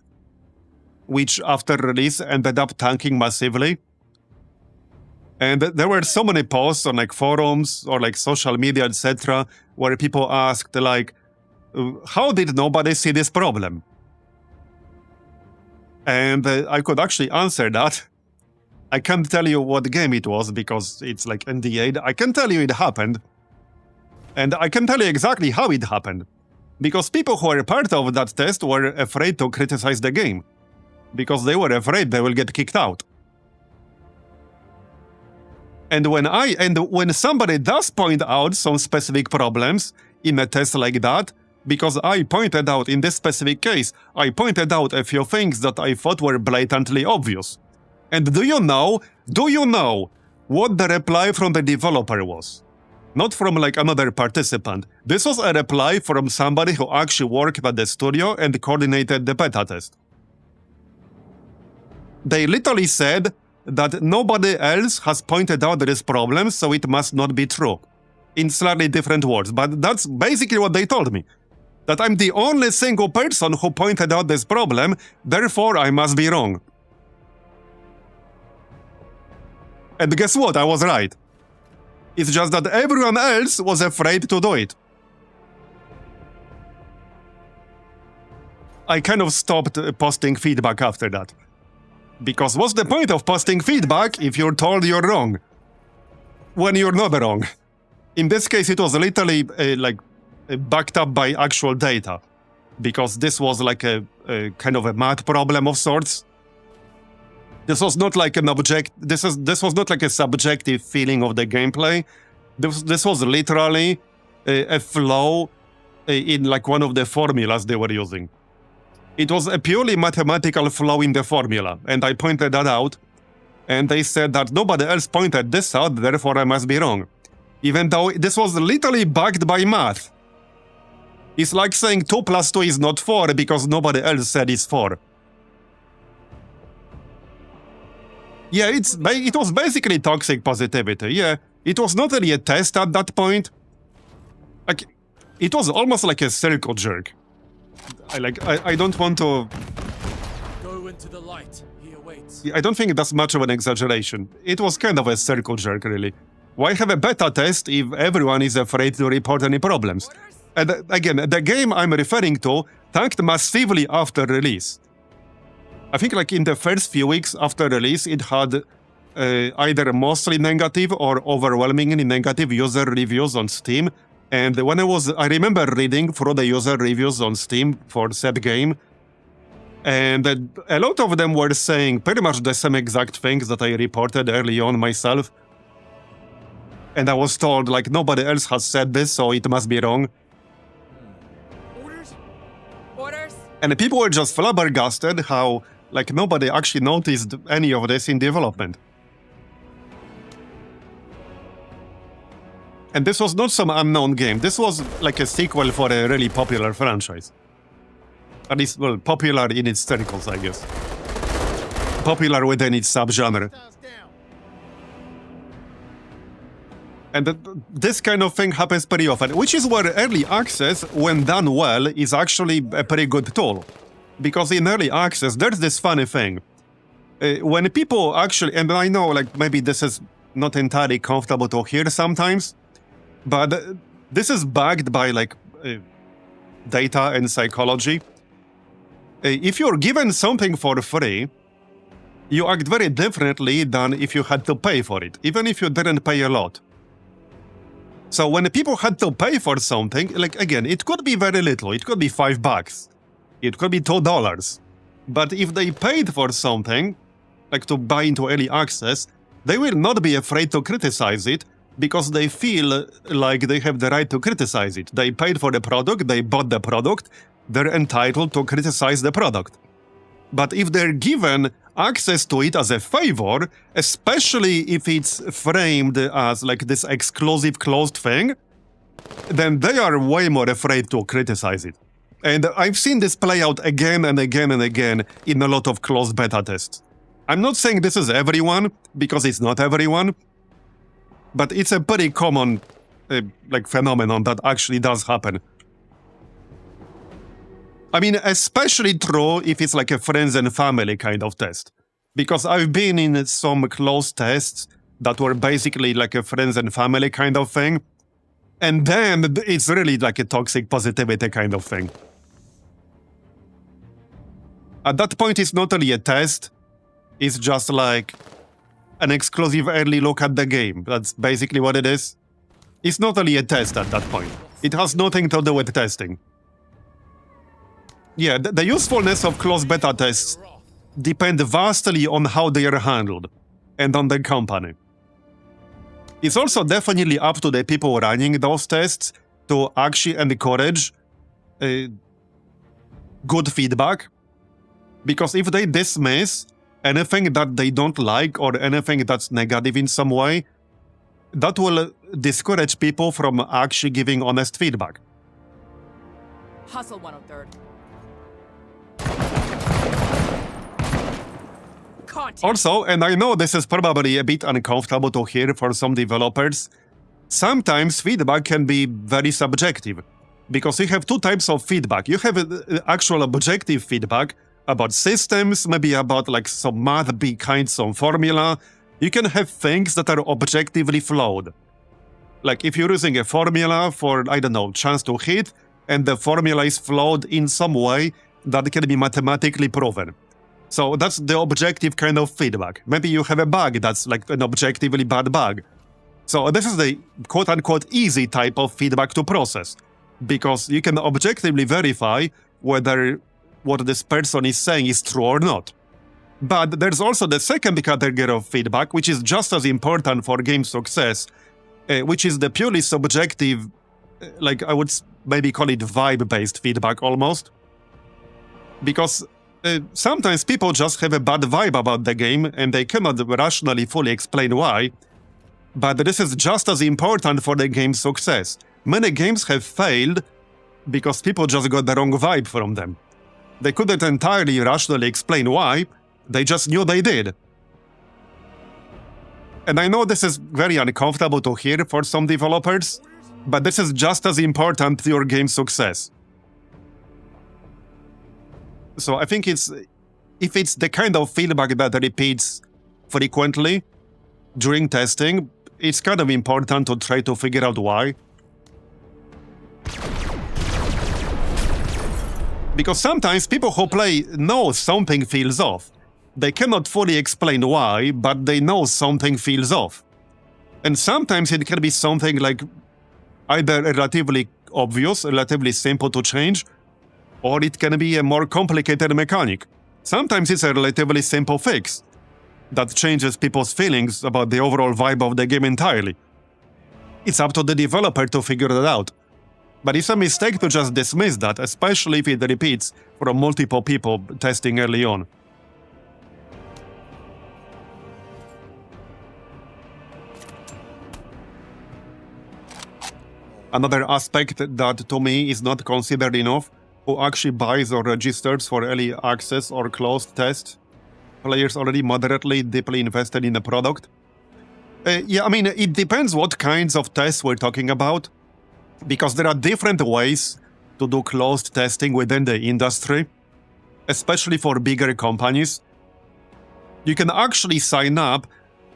which after release ended up tanking massively. And there were so many posts on like forums or like social media, etc., where people asked like, how did nobody see this problem? And I could actually answer that. I can't tell you what game it was because it's like NDA. I can tell you it happened. And I can tell you exactly how it happened. Because people who were part of that test were afraid to criticize the game. Because they were afraid they will get kicked out. And when somebody does point out some specific problems in a test like that, because I pointed out in this specific case, I pointed out a few things that I thought were blatantly obvious. And do you know what the reply from the developer was? Not from like another participant. This was a reply from somebody who actually worked at the studio and coordinated the beta test. They literally said that nobody else has pointed out this problem, so it must not be true. In slightly different words, but that's basically what they told me. That I'm the only single person who pointed out this problem, therefore I must be wrong. And guess what? I was right. It's just that everyone else was afraid to do it. I kind of stopped posting feedback after that. Because what's the point of posting feedback if you're told you're wrong? When you're not wrong. In this case, it was literally backed up by actual data. Because this was like a kind of a math problem of sorts. This was not like this was not like a subjective feeling of the gameplay. This was literally a flaw in like one of the formulas they were using. It was a purely mathematical flaw in the formula, and I pointed that out, and they said that nobody else pointed this out, therefore I must be wrong. Even though this was literally backed by math. It's like saying 2 + 2 is not 4 because nobody else said it's 4. Yeah, it was basically toxic positivity, yeah. It was not really a test at that point. Like, it was almost like a circle jerk. I don't want to... Go into the light. He awaits. I don't think that's much of an exaggeration. It was kind of a circle jerk, really. Why have a beta test if everyone is afraid to report any problems? And again, the game I'm referring to tanked massively after release. I think like in the first few weeks after release, it had either mostly negative or overwhelmingly negative user reviews on Steam. And when I remember reading through the user reviews on Steam for said game, and a lot of them were saying pretty much the same exact things that I reported early on myself. And I was told, like, nobody else has said this, so it must be wrong. Orders? Orders? And people were just flabbergasted how, like, nobody actually noticed any of this in development. And this was not some unknown game. This was like a sequel for a really popular franchise. At least, well, popular in its circles, I guess. Popular within its subgenre. And this kind of thing happens pretty often, which is where early access, when done well, is actually a pretty good tool. Because in early access, there's this funny thing. When people actually, and I know, like, maybe this is not entirely comfortable to hear sometimes, but this is backed by, like, data and psychology. If you're given something for free, you act very differently than if you had to pay for it, even if you didn't pay a lot. So when people had to pay for something, like, again, it could be very little, it could be $5, it could be $2. But if they paid for something, like to buy into early access, they will not be afraid to criticize it, because they feel like they have the right to criticize it. They paid for the product, they bought the product, they're entitled to criticize the product. But if they're given access to it as a favor, especially if it's framed as like this exclusive closed thing, then they are way more afraid to criticize it. And I've seen this play out again and again and again in a lot of closed beta tests. I'm not saying this is everyone, because it's not everyone, but it's a pretty common like phenomenon that actually does happen. I mean, especially true if it's like a friends and family kind of test. Because I've been in some closed tests that were basically like a friends and family kind of thing. And then it's really like a toxic positivity kind of thing. At that point, it's not really a test. It's just like an exclusive early look at the game. That's basically what it is. It's not really a test at that point. It has nothing to do with testing. Yeah, the usefulness of closed beta tests depend vastly on how they are handled and on the company. It's also definitely up to the people running those tests to actually encourage good feedback. Because if they dismiss anything that they don't like or anything that's negative in some way, that will discourage people from actually giving honest feedback. Hustle 103rd. Contact. Also, and I know this is probably a bit uncomfortable to hear for some developers, sometimes feedback can be very subjective. Because you have two types of feedback. You have actual objective feedback about systems, maybe about like some math behind some formula. You can have things that are objectively flawed. Like if you're using a formula for, I don't know, chance to hit, and the formula is flawed in some way that can be mathematically proven. So that's the objective kind of feedback. Maybe you have a bug that's like an objectively bad bug. So this is the quote-unquote easy type of feedback to process, because you can objectively verify whether what this person is saying is true or not. But there's also the second category of feedback, which is just as important for game success, which is the purely subjective, like I would maybe call it vibe-based feedback almost. Because sometimes people just have a bad vibe about the game and they cannot rationally fully explain why. But this is just as important for the game's success. Many games have failed because people just got the wrong vibe from them. They couldn't entirely rationally explain why, they just knew they did. And I know this is very uncomfortable to hear for some developers, but this is just as important to your game's success. So I think if it's the kind of feedback that repeats frequently during testing, it's kind of important to try to figure out why. Because sometimes people who play know something feels off. They cannot fully explain why, but they know something feels off. And sometimes it can be something like either relatively obvious, relatively simple to change, or it can be a more complicated mechanic. Sometimes it's a relatively simple fix that changes people's feelings about the overall vibe of the game entirely. It's up to the developer to figure that out. But it's a mistake to just dismiss that, especially if it repeats from multiple people testing early on. Another aspect that to me is not considered enough: who actually buys or registers for early access or closed tests. Players already moderately deeply invested in the product. Yeah, I mean, it depends what kinds of tests we're talking about, because there are different ways to do closed testing within the industry, especially for bigger companies. You can actually sign up,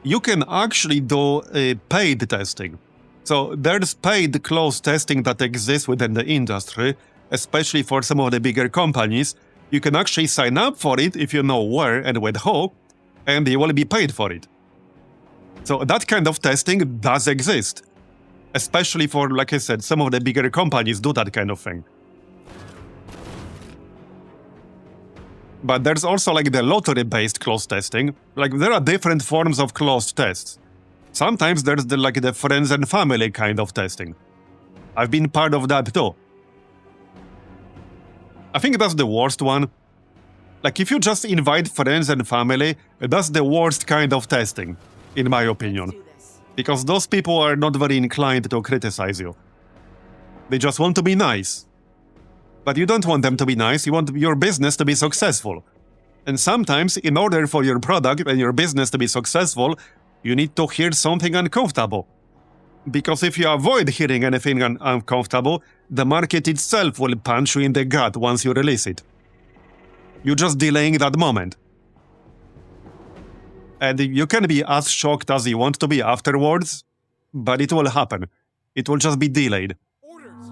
you can actually do paid testing. So there's paid closed testing that exists within the industry, especially for some of the bigger companies. You can actually sign up for it if you know where and with who, and you will be paid for it. So that kind of testing does exist. Especially for, like I said, some of the bigger companies do that kind of thing. But there's also like the lottery-based closed testing. Like there are different forms of closed tests. Sometimes there's the friends and family kind of testing. I've been part of that too. I think that's the worst one. Like if you just invite friends and family, that's the worst kind of testing, in my opinion. Because those people are not very inclined to criticize you. They just want to be nice. But you don't want them to be nice, you want your business to be successful. And sometimes, in order for your product and your business to be successful, you need to hear something uncomfortable. Because if you avoid hearing anything uncomfortable, the market itself will punch you in the gut once you release it. You're just delaying that moment. And you can be as shocked as you want to be afterwards, but it will happen. It will just be delayed. Orders.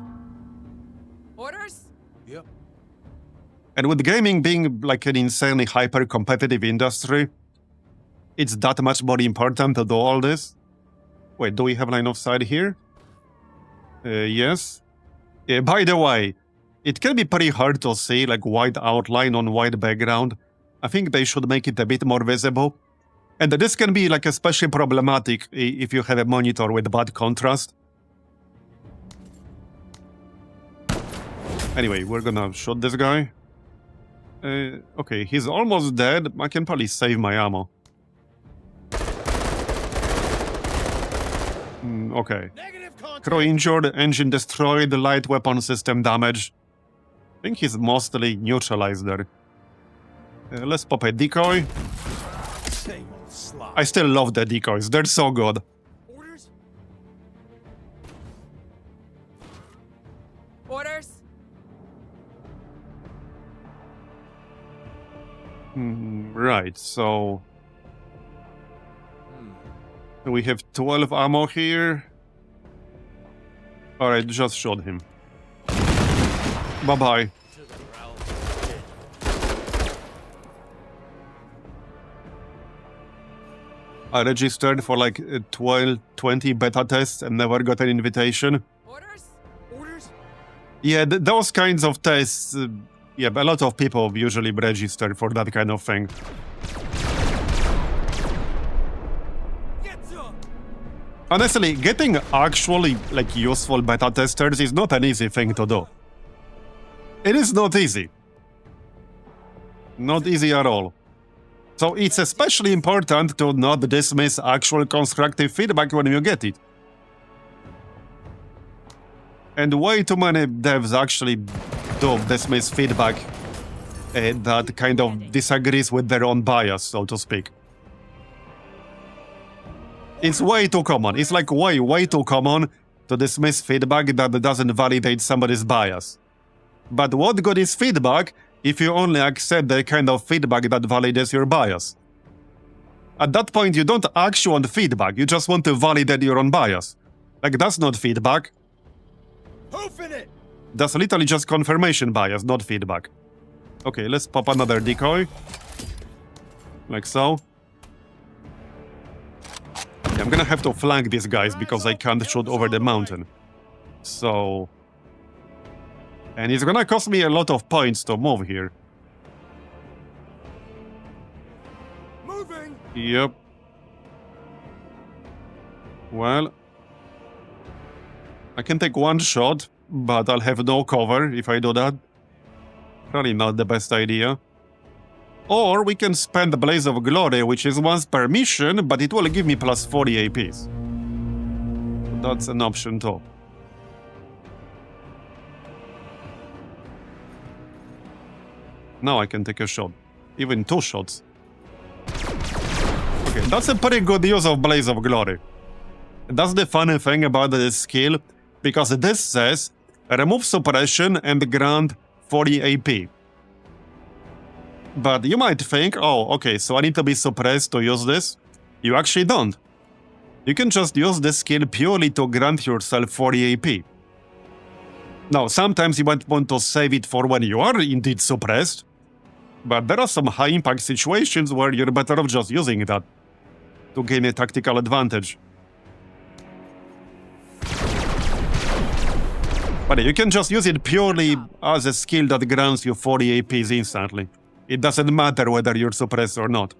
Orders? Yep. And with gaming being like an insanely hyper-competitive industry, it's that much more important to do all this. Wait, do we have line of sight here? Yes. By the way, it can be pretty hard to see, like white outline on white background. I think they should make it a bit more visible. And this can be like especially problematic if you have a monitor with bad contrast. Anyway, we're gonna shoot this guy. Okay, he's almost dead. I can probably save my ammo. Okay. Negative contact. Crew injured, engine destroyed, light weapon system damage. I think he's mostly neutralized there. Let's pop a decoy. Same old slop. I still love the decoys, they're so good. Orders. Orders? Right, so... We have 12 ammo here. Alright, just shot him. Bye-bye. To the realm. I registered for like 20 beta tests and never got an invitation. Orders? Orders. Yeah, those kinds of tests... yeah, a lot of people usually register for that kind of thing. Get some. Honestly, getting actually like useful beta testers is not an easy thing to do. It is not easy. Not easy at all. So it's especially important to not dismiss actual constructive feedback when you get it. And way too many devs actually do dismiss feedback that kind of disagrees with their own bias, so to speak. It's way too common. It's like way too common to dismiss feedback that doesn't validate somebody's bias. But what good is feedback if you only accept the kind of feedback that validates your bias? At that point, you don't actually want feedback, you just want to validate your own bias. Like, that's not feedback. Hoofing it. That's literally just confirmation bias, not feedback. Okay, let's pop another decoy. Like so. Yeah, I'm gonna have to flank these guys because I can't shoot over the mountain. So... And it's gonna cost me a lot of points to move here. Moving. Yep. Well... I can take one shot, but I'll have no cover if I do that. Probably not the best idea. Or we can spend the Blaze of Glory, which is once per mission, but it will give me plus 40 APs. That's an option too. Now I can take a shot. Even 2 shots. Okay, that's a pretty good use of Blaze of Glory. That's the funny thing about this skill, because this says remove suppression and grant 40 AP. But you might think, oh, okay, so I need to be suppressed to use this. You actually don't. You can just use this skill purely to grant yourself 40 AP. Now, sometimes you might want to save it for when you are indeed suppressed, but there are some high-impact situations where you're better off just using that to gain a tactical advantage. But you can just use it purely as a skill that grants you 40 APs instantly. It doesn't matter whether you're suppressed or not.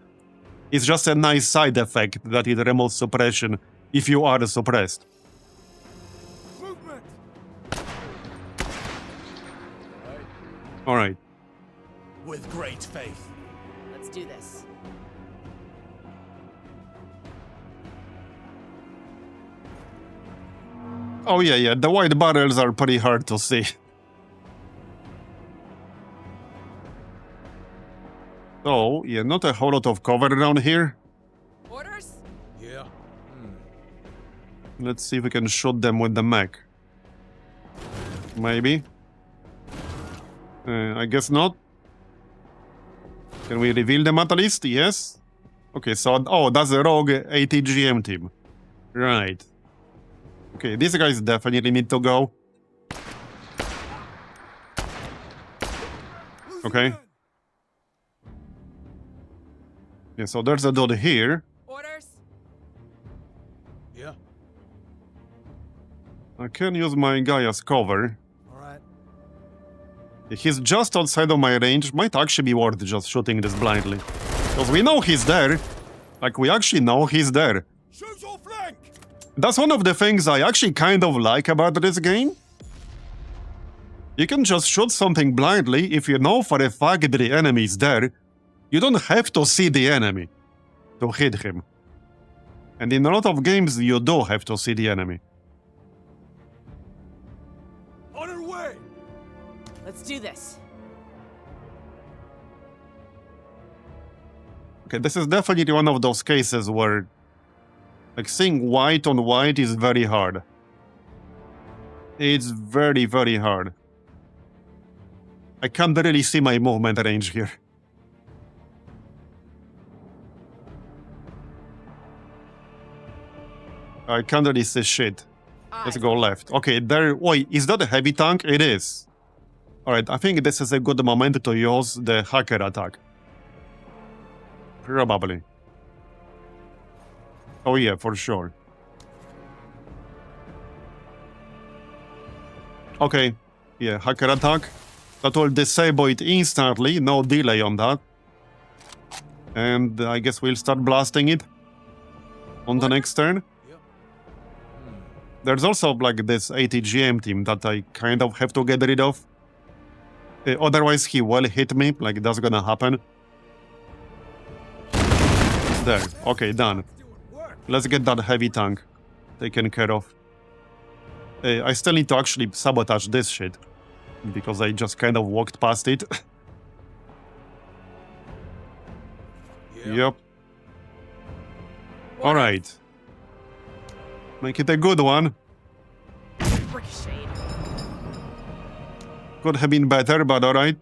It's just a nice side effect that it removes suppression if you are suppressed. Movement. Alright. With great faith. Let's do this. Oh yeah, the white barrels are pretty hard to see. So, yeah, not a whole lot of cover around here. Orders? Yeah. Let's see if we can shoot them with the mech. Maybe. I guess not. Can we reveal them at least? Yes. Okay, so... Oh, that's a rogue ATGM team. Right. Okay, these guys definitely need to go. Okay. Yeah, so there's a dude here. Orders? Yeah. I can use my guy as cover. All right. He's just outside of my range. Might actually be worth just shooting this blindly. Because we know he's there. Like, we actually know he's there. Shoot your flank! That's one of the things I actually kind of like about this game. You can just shoot something blindly if you know for a fact that the enemy is there. You don't have to see the enemy to hit him. And in a lot of games, you do have to see the enemy. On our way! Let's do this. Okay, this is definitely one of those cases where, like, seeing white on white is very hard. It's very, very hard. I can't really see my movement range here. I can't really see shit. Let's go left. Okay, there... Wait, is that a heavy tank? It is. Alright, I think this is a good moment to use the hacker attack. Probably. Oh yeah, for sure. Okay, yeah, hacker attack. That will disable it instantly, no delay on that. And I guess we'll start blasting it on the next turn. There's also like this ATGM team that I kind of have to get rid of. Otherwise he will hit me, like that's gonna happen. There, okay, done. Let's get that heavy tank taken care of. I still need to actually sabotage this shit. Because I just kind of walked past it. Yep. Alright. Make it a good one. Ricocheted. Could have been better, but alright.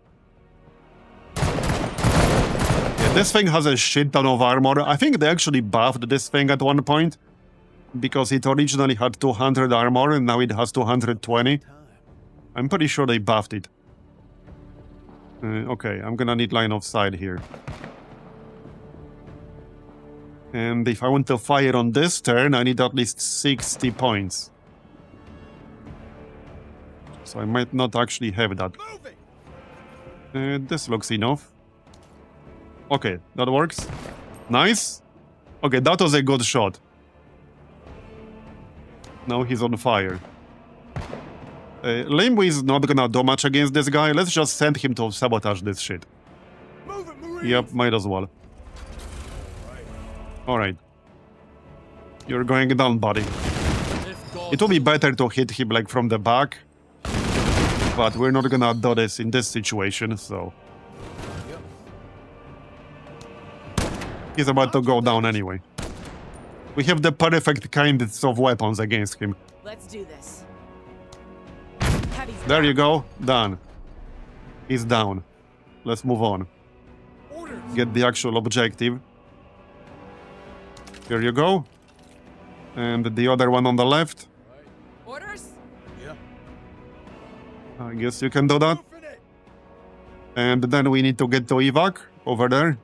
Yeah, this thing has a shit ton of armor. I think they actually buffed this thing at one point. Because it originally had 200 armor and now it has 220. I'm pretty sure they buffed it. Okay, I'm gonna need line of sight here. And if I want to fire on this turn, I need at least 60 points. So I might not actually have that. This looks enough. Okay, that works. Nice. Okay, that was a good shot. Now he's on fire. Limbo is not gonna do much against this guy. Let's just send him to sabotage this shit. Yep, might as well. Alright. You're going down, buddy. It would be better to hit him like from the back. But we're not gonna do this in this situation, so... He's about to go down anyway. We have the perfect kinds of weapons against him. Let's do this. There you go. Done. He's down. Let's move on. Get the actual objective. Here you go. And the other one on the left. Orders? Yeah. I guess you can do that. And then we need to get to evac over there.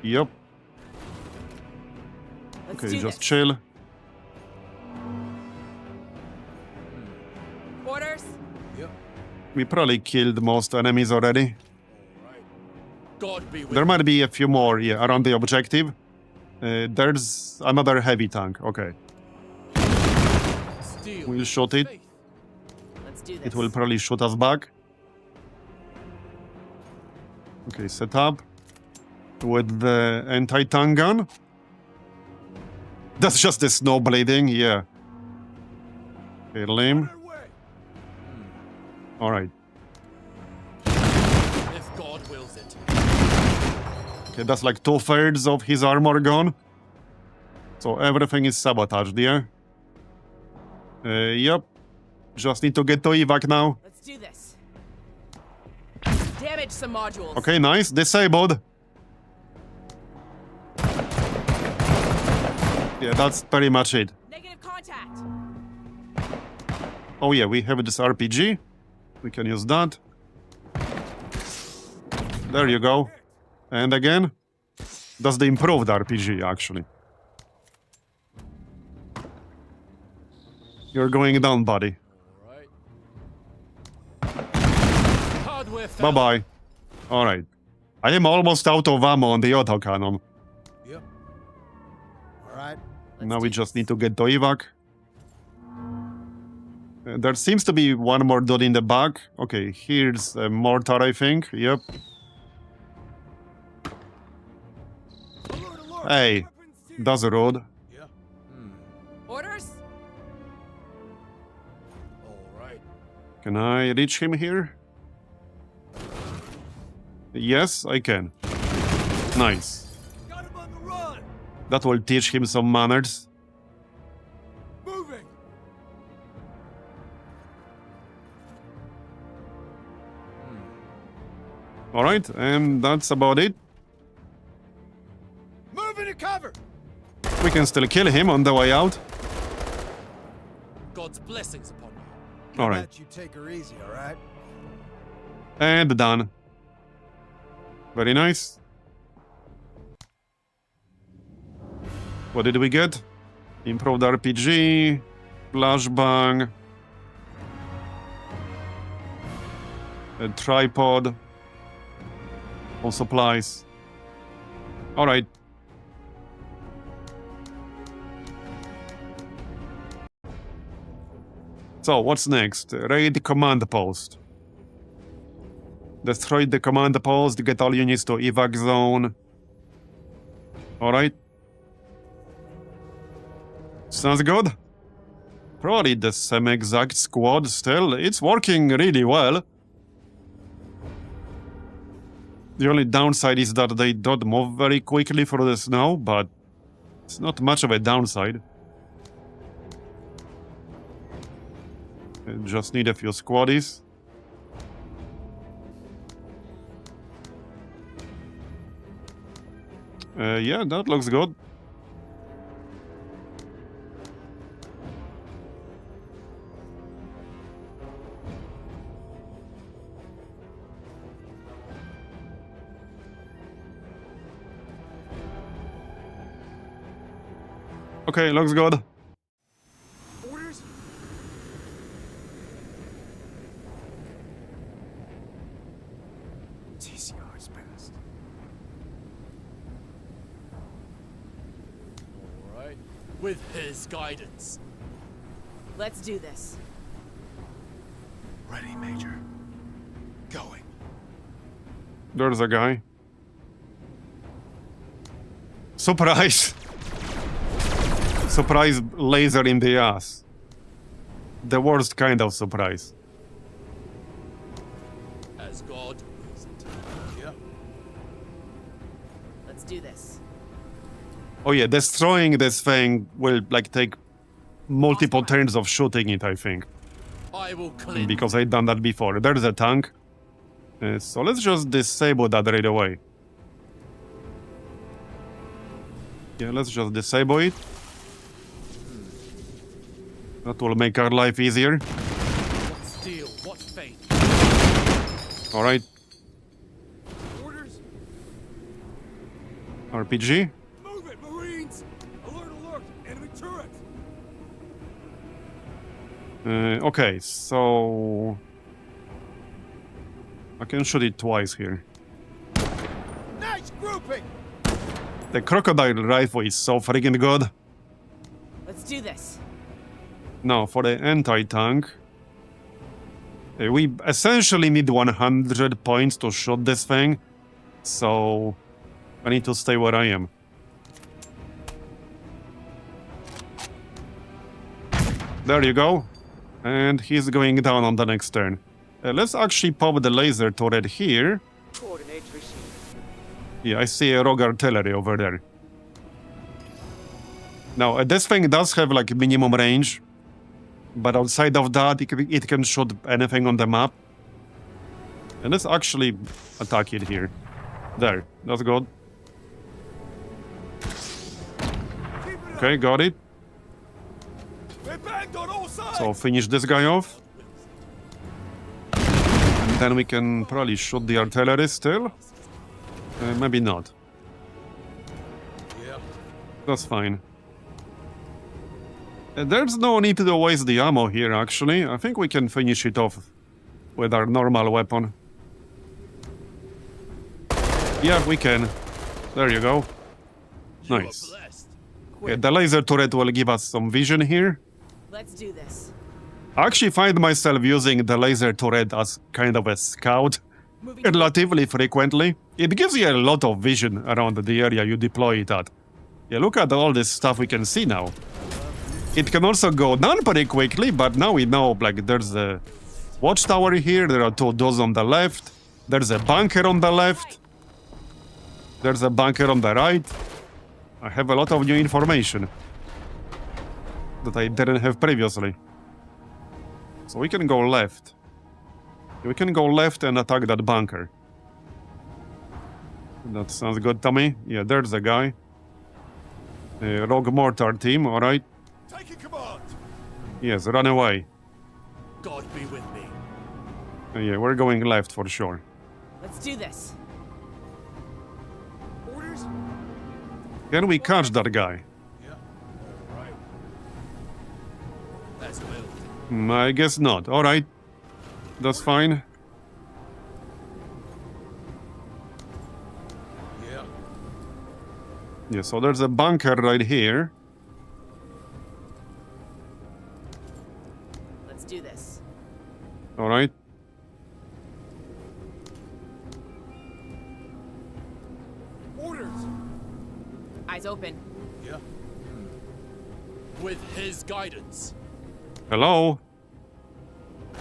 Yep. Let's Okay, do just this. chill. Orders? Yep. We probably killed most enemies already. God be with There might be a few more, yeah, around the objective. There's another heavy tank. Okay, Steel. we'll shoot it. Faith. Let's do this. It will probably shoot us back. Okay, set up. With the anti-tank gun. That's just the snow bleeding, yeah. Okay, lame. Alright. If God wills it. Okay, that's like 2/3 of his armor gone. So everything is sabotaged, yeah? Yep. Just need to get to evac now. Let's do this. Damage some modules. Okay, nice. Disabled. Yeah, that's pretty much it. Negative contact. Oh yeah, we have this RPG. We can use that. There you go. And again. That's the improved RPG, actually. You're going down, buddy. All right. Hardware found. Bye-bye. Alright. I am almost out of ammo on the autocannon. Yep. All right. Now we just need to get to evac. There seems to be one more dude in the back. Okay, here's a mortar, I think. Yep. Alert, alert. Hey, Weapons here. that's a road. Yeah. Orders? All right. Can I reach him here? Yes, I can. Nice. Got him on the run. That will teach him some manners. Moving. Alright, and that's about it. Moving to cover. We can still kill him on the way out. God's blessings upon you. How Alright, about you take her easy, all right? and done. Very nice. What did we get? Improved RPG, flashbang, a tripod, all supplies. Alright. So, what's next? Raid the command post. Destroy the command post, get all units to evac zone. Alright. Sounds good. Probably the same exact squad still. It's working really well. The only downside is that they don't move very quickly for the snow, but it's not much of a downside. Just need a few squaddies. Yeah, that looks good. Okay, looks good. Orders. TCR's passed. All right. With his guidance. Let's do this. Ready, Major. Going. There's a guy. Surprise! Surprise laser in the ass. The worst kind of surprise. As God wills it. Yeah. Let's do this. Oh yeah, destroying this thing will like take multiple turns of shooting it, I think. I will cleanse. Because I've done that before. There's a tank. So let's just disable that right away. Yeah, let's just disable it. That will make our life easier. What steel, what faith. Alright, Orders. RPG. Move it, Marines. Alert, alert. Enemy turret. Okay, so... I can shoot it twice here. Nice grouping. The crocodile rifle is so freaking good. Let's do this. Now, for the anti-tank... we essentially need 100 points to shoot this thing. So... I need to stay where I am. There you go. And he's going down on the next turn. Let's actually pop the laser turret here. Coordinates received. Yeah, I see a rogue artillery over there. Now, this thing does have like minimum range. But outside of that, it can shoot anything on the map. And let's actually attack it here. There, that's good. Keep it Okay, got it. We're bagged on all sides. So finish this guy off. And then we can probably shoot the artillery still. Maybe not. Yeah. That's fine. There's no need to waste the ammo here, actually. I think we can finish it off with our normal weapon. Yeah, we can. There you go. You are Nice. blessed. Okay, the laser turret will give us some vision here. Let's do this. I actually find myself using the laser turret as kind of a scout Moving. relatively frequently. It gives you a lot of vision around the area you deploy it at. Yeah, look at all this stuff we can see now. It can also go down pretty quickly, but now we know, like, there's a watchtower here, there are two doors on the left, there's a bunker on the left, there's a bunker on the right. I have a lot of new information that I didn't have previously. So we can go left. We can go left and attack that bunker. That sounds good to me. Yeah, there's a guy. Rogue mortar team, alright. Taking command. Yes, run away. God be with me. Yeah, we're going left for sure. Let's do this. Orders. Can we catch that guy? Yeah. All right. As willed. I guess not. Alright. That's fine. Yeah. Yeah, so there's a bunker right here. Let's do this. Alright. Orders. Eyes open. Yeah. With his guidance. Hello?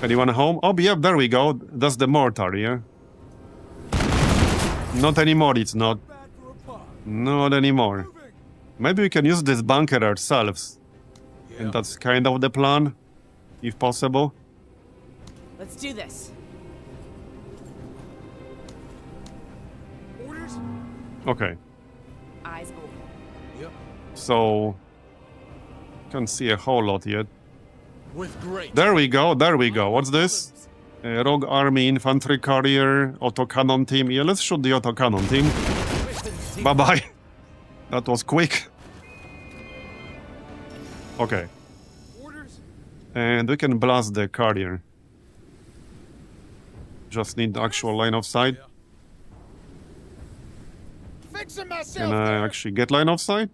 Anyone home? Oh, yeah, there we go. That's the mortar, yeah? Not anymore, it's not. Bad for a bomb. Not anymore. Moving. Maybe we can use this bunker ourselves. Yeah. And that's kind of the plan, if possible. Let's do this. Orders. Okay, Eyes open. Yep. so... Can't see a whole lot yet. With great. There we go, there we go. What's this? Rogue Army Infantry Carrier, Autocannon Team. Yeah, let's shoot the Autocannon Team. Bye-bye. That was quick. Okay. Orders. And we can blast the carrier. Just need the actual line of sight. Yeah. Fixing Can myself. I there. actually get line of sight?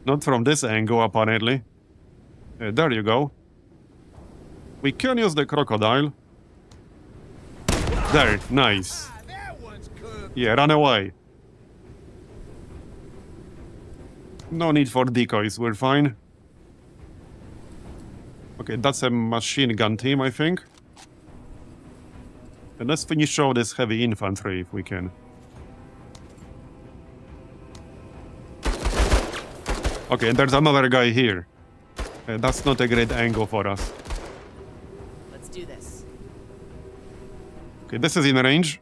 Not from this angle, apparently. There you go. We can use the crocodile. There, nice. Ah, that one's good. Yeah, run away. No need for decoys, we're fine. Okay, that's a machine gun team, I think. And let's finish off this heavy infantry if we can. Okay, and there's another guy here. That's not a great angle for us. Let's do this. Okay, this is in range.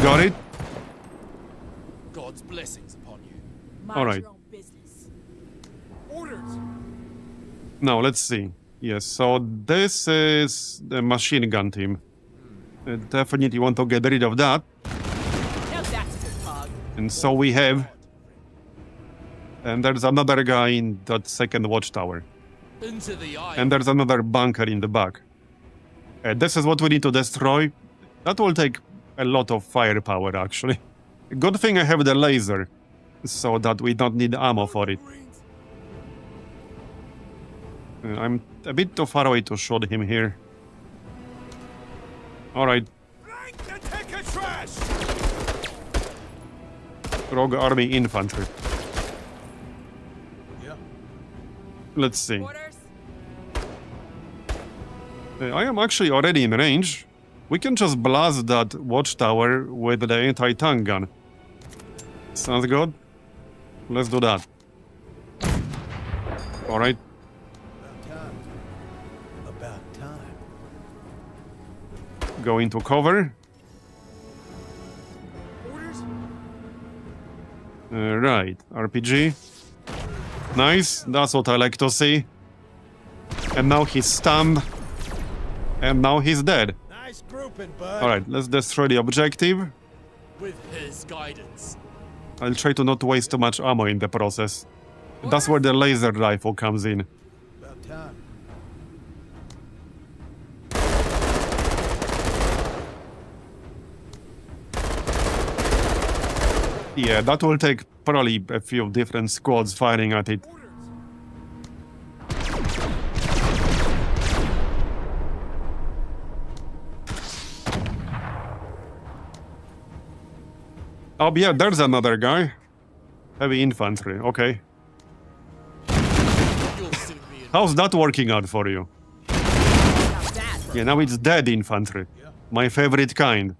Got it? God's blessings upon you. Mind All right. your own business. Orders. Now, let's see. Yes, so this is the machine gun team. Definitely want to get rid of that. Now that's a good pog. And so we have... And there's another guy in that second watchtower. Into the eye. And there's another bunker in the back. This is what we need to destroy. That will take a lot of firepower, actually. Good thing I have the laser, so that we don't need ammo for it. Marines. I'm a bit too far away to shoot him here. Alright, Flank the ticker trash. Rogue Army Infantry. Yeah. Let's see. Orders. I am actually already in range. We can just blast that watchtower with the anti-tank gun. Sounds good? Let's do that. Alright. About time. About time. Go into cover. Orders? Right, RPG. Nice, that's what I like to see. And now he's stunned. And now he's dead. Nice grouping, bud. Alright, let's destroy the objective. With his guidance. I'll try to not waste too much ammo in the process. That's where the laser rifle comes in. About time. Yeah, that will take probably a few different squads firing at it. Oh yeah, there's another guy. Heavy infantry, okay. You'll soon be in. How's that working out for you? Not bad. Yeah, now it's dead infantry. My favorite kind.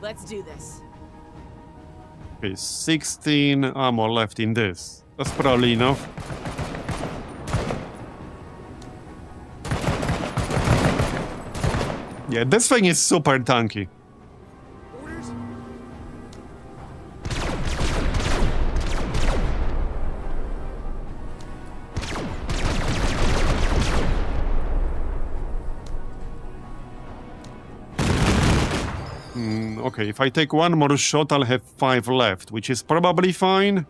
Let's do this. Okay, 16 ammo left in this. That's probably enough. Yeah, this thing is super tanky. Orders? Okay, if I take one more shot, I'll have 5 left, which is probably fine.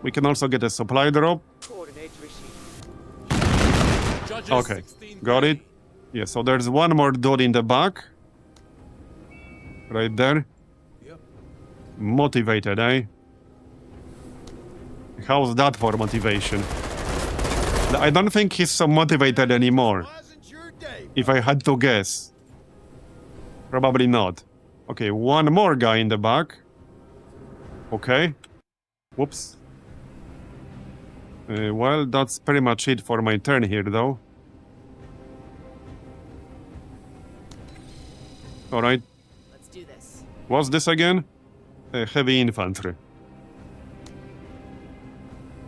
We can also get a supply drop. Coordinates received. Judges Okay, 16 got it. Yeah, so there's one more dude in the back. Right there. Yep. Motivated, eh? How's that for motivation? I don't think he's so motivated anymore, Wasn't your day. if I had to guess. Probably not. Okay, one more guy in the back. Okay. Whoops. Well, that's pretty much it for my turn here, though. Alright, Let's do this. what's this again? Heavy infantry.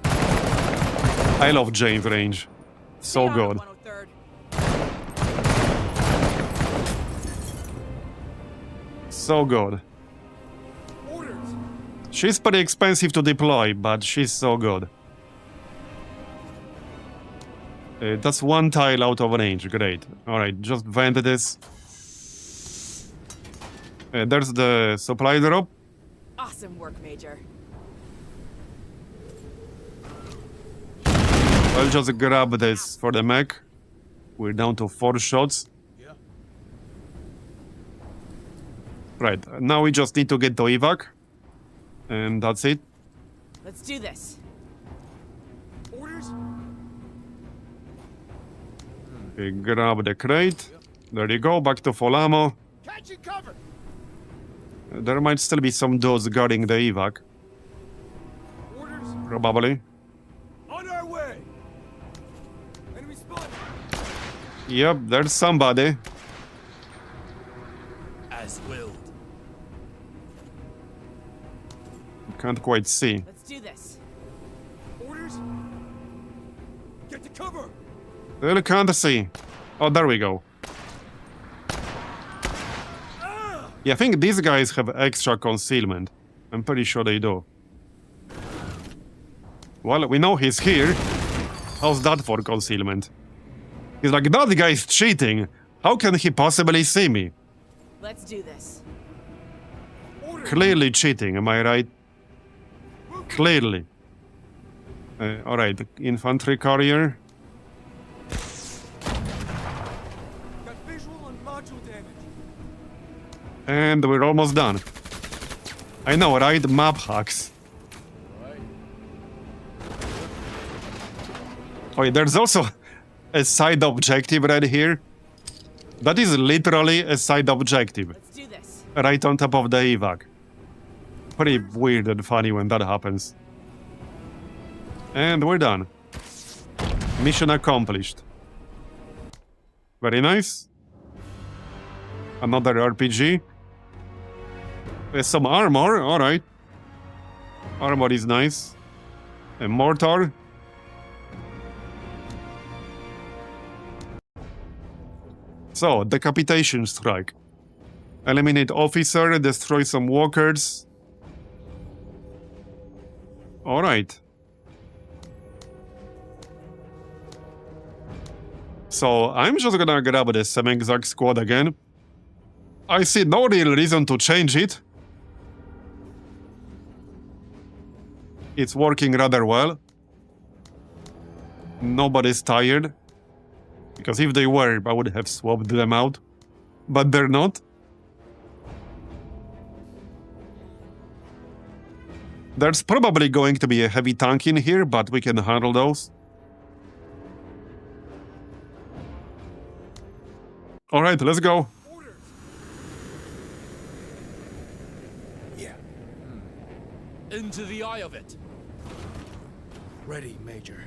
I love Jane's range. So Stay on good. 103rd. So good. Orders. She's pretty expensive to deploy, but she's so good. That's one tile out of range. Great. Alright, just vent this. There's the supply drop. Awesome work, Major. I'll just grab this for the mech. We're down to 4 shots. Yeah. Right, now we just need to get to evac. And that's it. Let's do this. Orders. Okay, grab the crate. There you go, back to full ammo. Catch and cover. There might still be some dudes guarding the evac. Orders. Probably. On our way. Enemy spotted. Yep, there's somebody. As willed. Can't quite see. Let's do this. Orders. Get to cover. Still can't see. Oh, there we go. Yeah, I think these guys have extra concealment. I'm pretty sure they do. Well, we know he's here. How's that for concealment? He's like, that guy's cheating. How can he possibly see me? Let's do this. Orders. Clearly cheating, am I right? Clearly. Alright, infantry carrier. Got visual on module damage. And we're almost done. I know, right? Map hacks. Oh, yeah, there's also a side objective right here. That is literally a side objective. Let's do this. Right on top of the evac. Pretty weird and funny when that happens. And we're done. Mission accomplished. Very nice. Another RPG. Some armor, alright. Armor is nice. A mortar. So, decapitation strike. Eliminate officer, destroy some walkers. Alright. So, I'm just gonna grab the same exact squad again. I see no real reason to change it. It's working rather well. Nobody's tired. Because if they were, I would have swapped them out. But they're not. There's probably going to be a heavy tank in here, but we can handle those. Alright, let's go. Yeah. Into the eye of it. Ready, Major.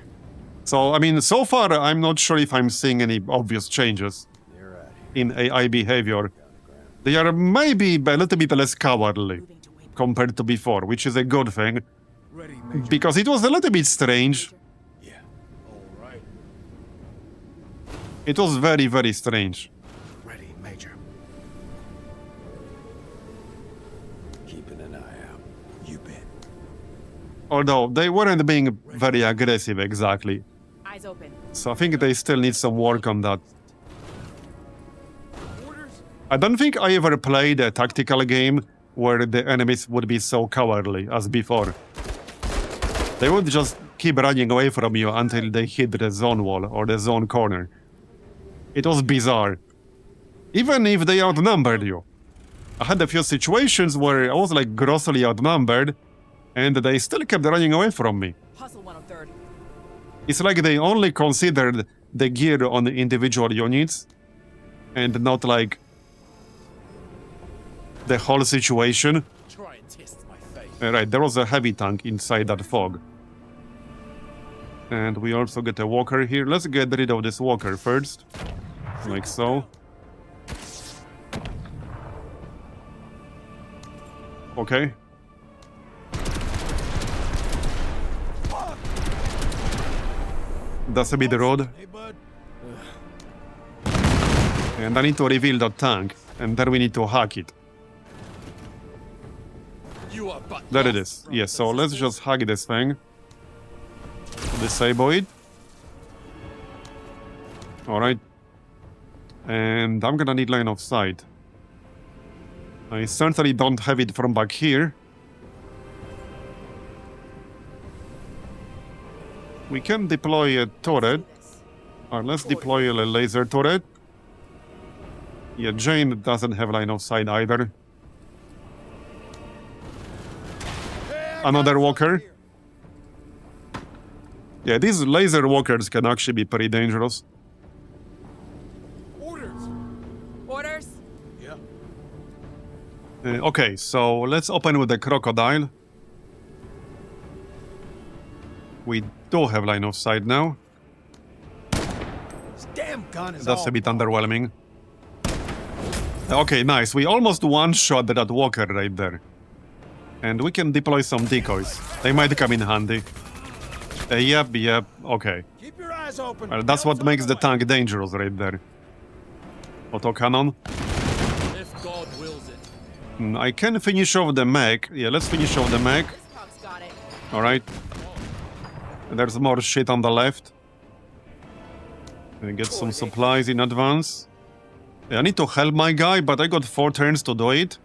So, I mean, so far, I'm not sure if I'm seeing any obvious changes They're out here. in AI behavior. They are maybe a little bit less cowardly Moving to waypoint. compared to before, which is a good thing. Ready, Major. Because it was a little bit strange. Yeah. All right. It was very, very strange. Ready, Major. Keeping an eye out. You bet. Although they weren't being very aggressive exactly. Eyes open. So I think they still need some work on that. Orders. I don't think I ever played a tactical game where the enemies would be so cowardly as before. They would just keep running away from you until they hit the zone wall or the zone corner. It was bizarre. Even if they outnumbered you. I had a few situations where I was like grossly outnumbered and they still kept running away from me. Hustle 103rd. It's like they only considered the gear on the individual units and not like the whole situation. Try and test my faith. Right, there was a heavy tank inside that fog. And we also get a walker here. Let's get rid of this walker first. Like so. Okay. That's a bit rude. Hey, bud. And I need to reveal that tank. And then we need to hack it. You are but There it lost, is. brothers Yes, so and let's sisters. just hack this thing. Disable it. Alright. And I'm gonna need line of sight. I certainly don't have it from back here. We can deploy a turret. Do this. Or let's deploy a laser turret. Yeah, Jane doesn't have line of sight either. Another walker. Yeah, these laser walkers can actually be pretty dangerous. Orders. Orders. Yeah. Okay, so let's open with the crocodile. We do have line of sight now. This damn gun is That's all a bit wrong. underwhelming. Okay, nice. We almost one-shot that walker right there. And we can deploy some decoys. They might come in handy. Yep, okay. Keep your eyes open. Well, that's what makes the tank dangerous right there. Autocannon. If God wills it. I can finish off the mech. Yeah, let's finish off the mech. This pug's got it. Alright. There's more shit on the left. Get some supplies in advance. Yeah, I need to help my guy, but I got 4 turns to do it.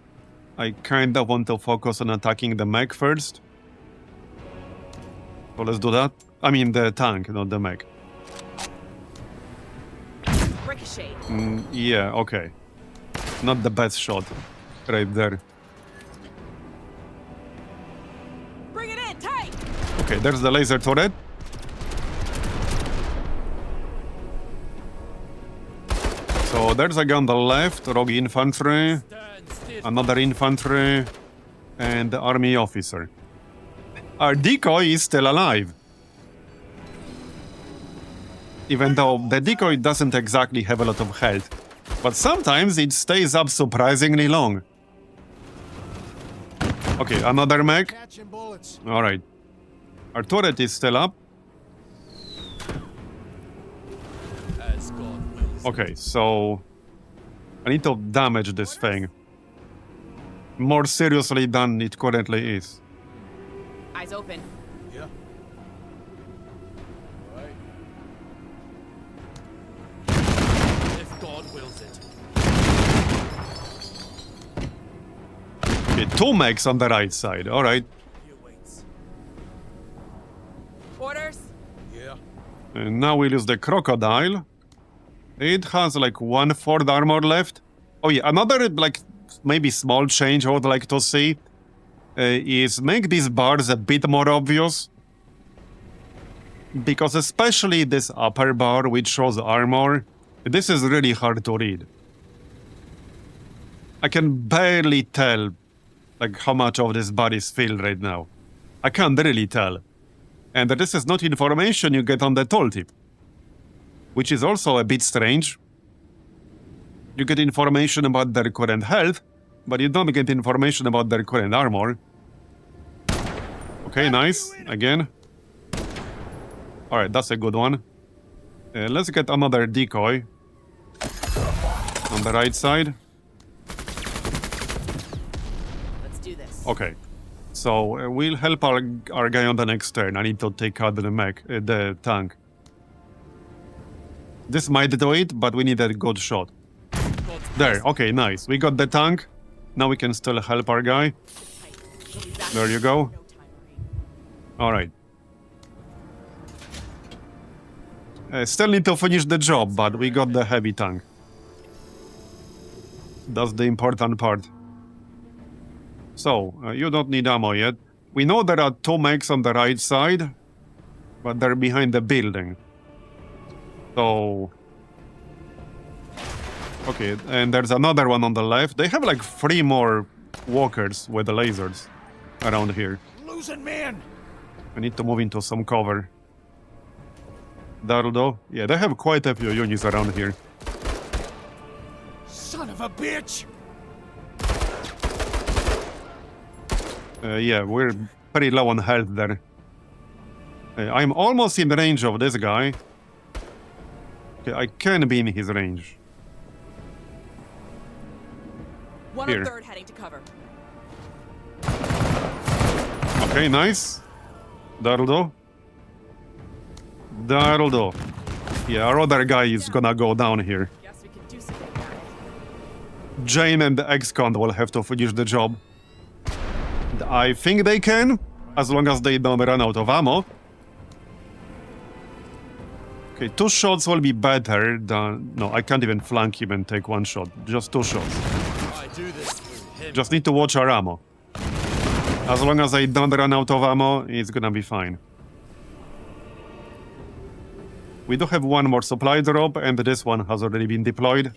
I kinda want to focus on attacking the mech first. So let's do that. I mean the tank, not the mech. Ricochet. Yeah, okay. Not the best shot. Right there. Bring it in, tight. Okay, there's the laser turret. So there's a guy on the left, rogue infantry, Stand stiff. another infantry, and the army officer. Our decoy is still alive. Even though the decoy doesn't exactly have a lot of health. But sometimes it stays up surprisingly long. Okay, another mech. Catching bullets. Alright. Our turret is still up. As God wills. Okay, so I need to damage this thing more seriously than it currently is. Eyes open. Yeah. Right. If God wills it. Okay, 2 mechs on the right side. Alright. He awaits. Orders. Yeah. And now we'll use the crocodile. It has like 1/4 armor left. Oh yeah, another like maybe small change I would like to see is make these bars a bit more obvious. Because especially this upper bar which shows armor, this is really hard to read. I can barely tell like how much of this bar is filled right now. I can't really tell. And this is not information you get on the tooltip. Which is also a bit strange. You get information about their current health, but you don't get information about their current armor. Okay, nice. Again. Alright, that's a good one. Let's get another decoy. On the right side. Let's do this. Okay. So, we'll help our guy on the next turn. I need to take out the mech, the tank. This might do it, but we need a good shot. God's There, okay, nice. We got the tank. Now we can still help our guy. She'll be back There you in go. no time, Marine. Alright. Still need to finish the job, but we got the heavy tank. That's the important part. So, you don't need ammo yet. We know there are 2 mechs on the right side, but they're behind the building. So... Okay, and there's another one on the left. They have like 3 more walkers with the lasers around here. Losing men. I need to move into some cover. That'll do. Yeah, they have quite a few units around here. Son of a bitch. Yeah, we're pretty low on health there. I'm almost in range of this guy. Okay, I can be in his range. One Here. on third heading to cover. Okay, nice. That'll do. That'll do. Yeah, our other guy is gonna go down here. Guess we could do something about it. Jane and the ex-con will have to finish the job. I think they can, as long as they don't run out of ammo. Okay, 2 shots will be better than... No, I can't even flank him and take 1 shot. Just 2 shots. I do this through him. Just need to watch our ammo. As long as I don't run out of ammo, it's gonna be fine. We do have 1 more supply drop, and this one has already been deployed.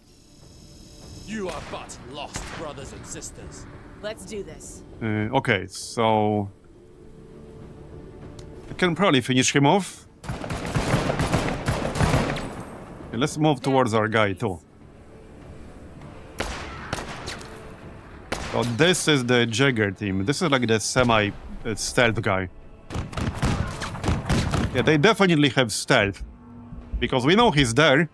You are but lost brothers and sisters. Let's do this. Okay, so... I can probably finish him off. Okay, let's move towards our guy, too. So this is the Jagger team. This is like the semi-stealth guy. Yeah, they definitely have stealth. Because we know he's there.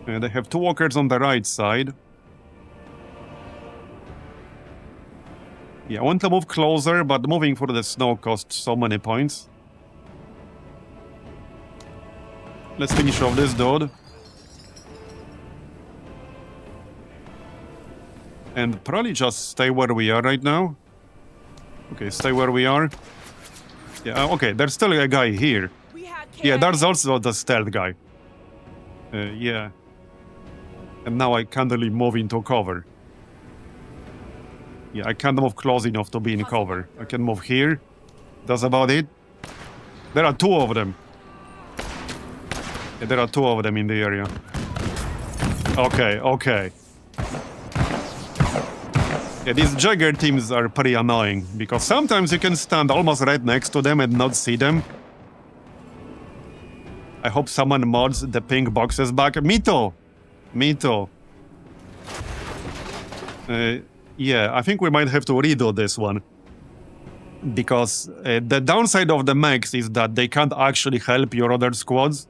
They have 2 walkers on the right side. Yeah, I want to move closer, but moving for the snow costs so many points. Let's finish off this dude. And probably just stay where we are right now. Okay, stay where we are. Yeah, okay, there's still a guy here. We had Yeah, Karen. there's also the stealth guy. Yeah. And now I can't really move into cover. Yeah, I can't move close enough to be in cover. I can move here. That's about it. There are 2 of them. Yeah, there are 2 of them in the area. Okay, okay. Yeah, these Jagger teams are pretty annoying, because sometimes you can stand almost right next to them and not see them. I hope someone mods the pink boxes back. Me too! Me too. Yeah, I think we might have to redo this one. Because the downside of the mechs is that they can't actually help your other squads.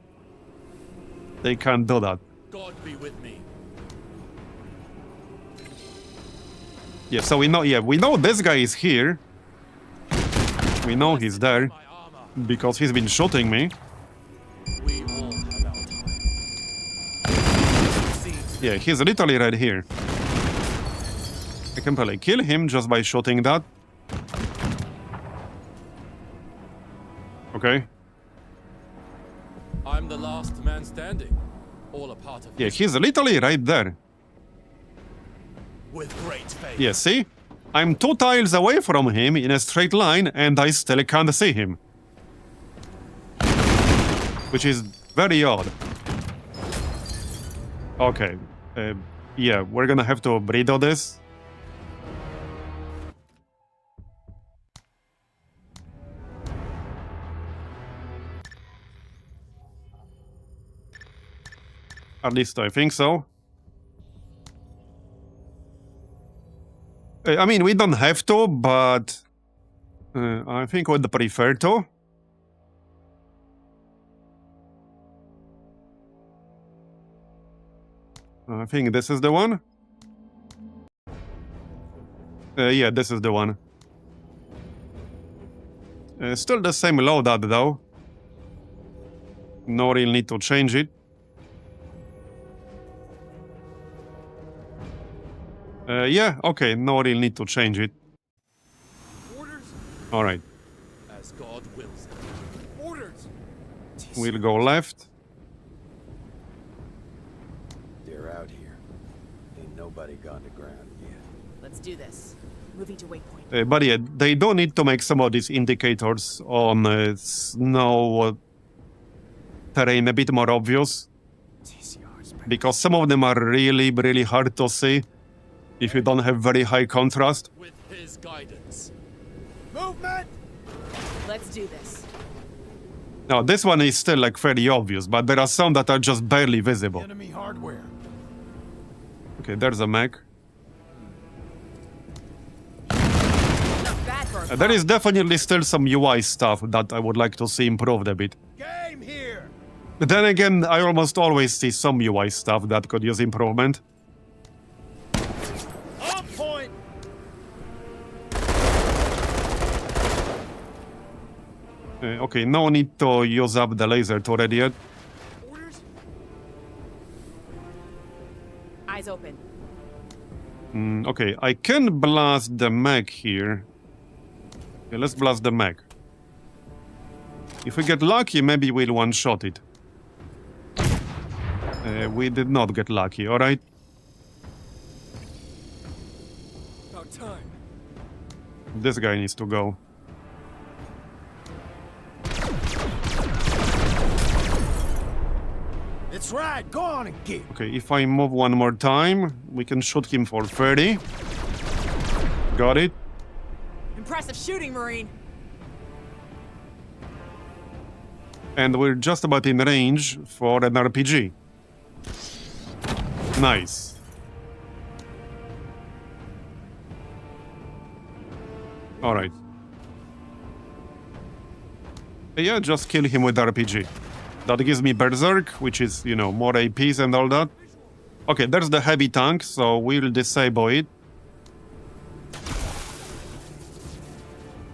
They can't do that. God be with me. Yeah, so we know this guy is here. We know he's there My armor. because he's been shooting me. We all have our time. Seems Yeah, he's literally right here. I can probably kill him just by shooting that. Okay. I'm the last man standing. All a part of Yeah, history. he's literally right there. With great faith. Yeah, see? I'm 2 tiles away from him in a straight line and I still can't see him. Which is very odd. Okay. Yeah, we're gonna have to redo this. At least I think so. I mean, we don't have to, but I think we'd prefer to. I think this is the one. Yeah, this is the one. Still the same loadout though. No real need to change it. Yeah, okay, no real need to change it. Orders Alright, as God wills it. Orders. we'll go left. They're out here. Ain't nobody gone to ground yet. Let's do this. Moving to waypoint. But yeah, they do need to make some of these indicators on snow terrain a bit more obvious. Because some of them are really, really hard to see if you don't have very high contrast. With his guidance. Movement! Let's do this. Now, this one is still like fairly obvious, but there are some that are just barely visible. Enemy hardware. Okay, there's a mech. Not bad for a There is definitely still some UI stuff that I would like to see improved a bit. Game here! But then again, I almost always see some UI stuff that could use improvement. On point! Okay, no need to use up the laser turret yet. Orders. Eyes open. Okay, I can blast the mech here. Okay, let's blast the mech. If we get lucky, maybe we'll one-shot it. We did not get lucky, alright? About time. This guy needs to go. It's right, go on and get. Okay, if I move one more time, we can shoot him for 30. Got it. Impressive shooting, Marine. And we're just about in range for an RPG. Nice. Alright. Yeah, just kill him with RPG. That gives me Berserk, which is, you know, more APs and all that. Okay, there's the heavy tank, so we'll disable it.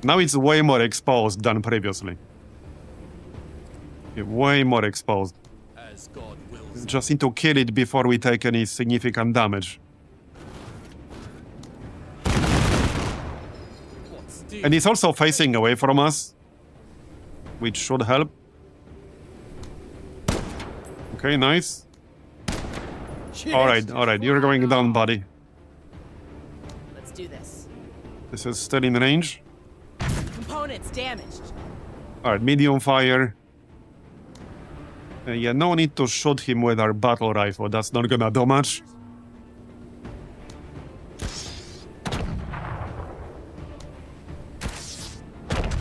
Now it's way more exposed than previously. Yeah, way more exposed. As God wills. Just need to kill it before we take any significant damage. What steel? And it's also facing away from us, which should help. Okay, nice. Alright, you're going down, buddy. Let's do this. This is still in range. Components damaged. Alright, medium fire. Yeah, no need to shoot him with our battle rifle, that's not gonna do much.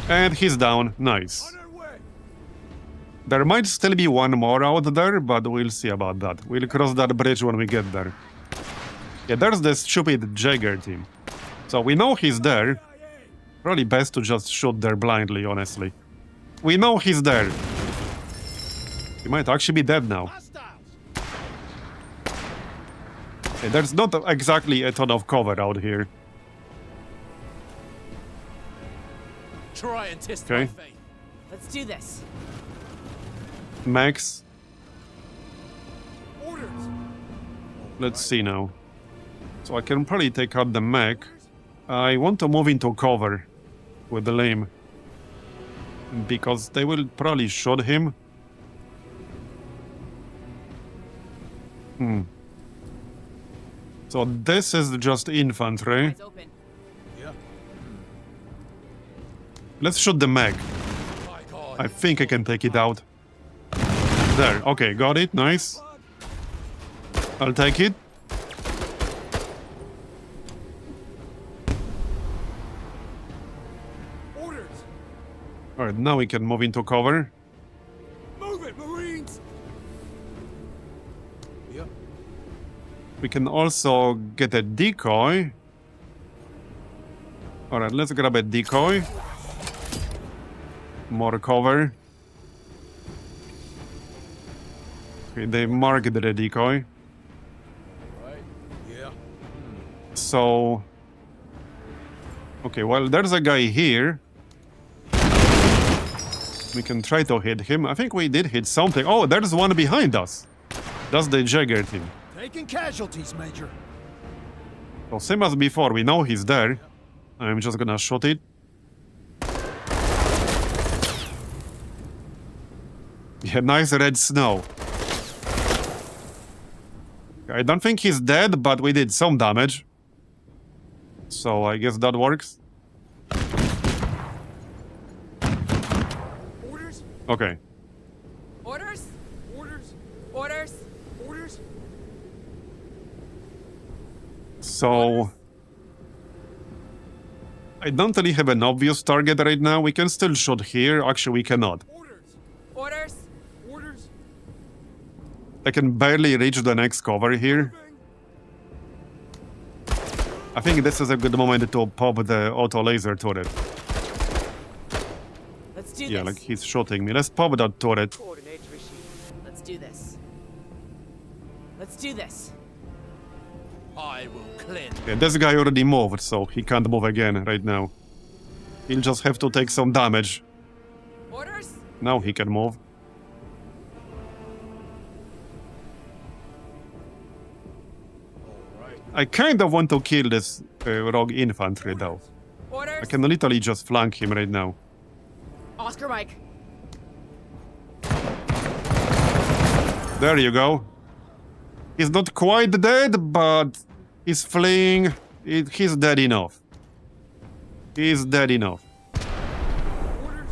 And he's down, nice. On our way! There might still be one more out there, but we'll see about that. We'll cross that bridge when we get there. Yeah, there's the stupid Jagger team. So we know he's there. Probably best to just shoot there blindly, honestly. We know he's there. He might actually be dead now. Okay, there's not exactly a ton of cover out here. Try and test Okay. my faith. Let's do this. Max, Orders. let's see now. So I can probably take out the mech. I want to move into cover with the lame. Because they will probably shoot him. So this is just infantry. Eyes open. Yeah. Let's shoot the mech. My God. I think I can take it out. There, okay, got it, nice. I'll take it. Orders. Alright, now we can move into cover. Move it, Marines. Yeah. We can also get a decoy. Alright, let's grab a decoy. More cover. Okay, they marked the decoy. Right. Yeah. So... Okay, well, there's a guy here. We can try to hit him. I think we did hit something. Oh, there's one behind us. That's the Jagger team. Taking casualties, Major. So same as before, we know he's there. I'm just gonna shoot it. Yeah, nice red snow. I don't think he's dead, but we did some damage. So I guess that works. Orders. Okay. Orders? Orders. Orders? Orders. So... I don't really have an obvious target right now. We can still shoot here. Actually, we cannot. Orders. Orders? Orders. I can barely reach the next cover here. I think this is a good moment to pop the auto laser turret. Let's do Yeah, this. like he's shooting me. Let's pop that turret. Coordinates received. Let's do this. Let's do this. I will cleanse. Yeah, this guy already moved, so he can't move again right now. He'll just have to take some damage. Orders? Now he can move. All right. I kind of want to kill this rogue infantry, though. Orders? I can literally just flank him right now. Oscar Mike. There you go. He's not quite dead, but he's fleeing. He's dead enough. He's dead enough. Orders.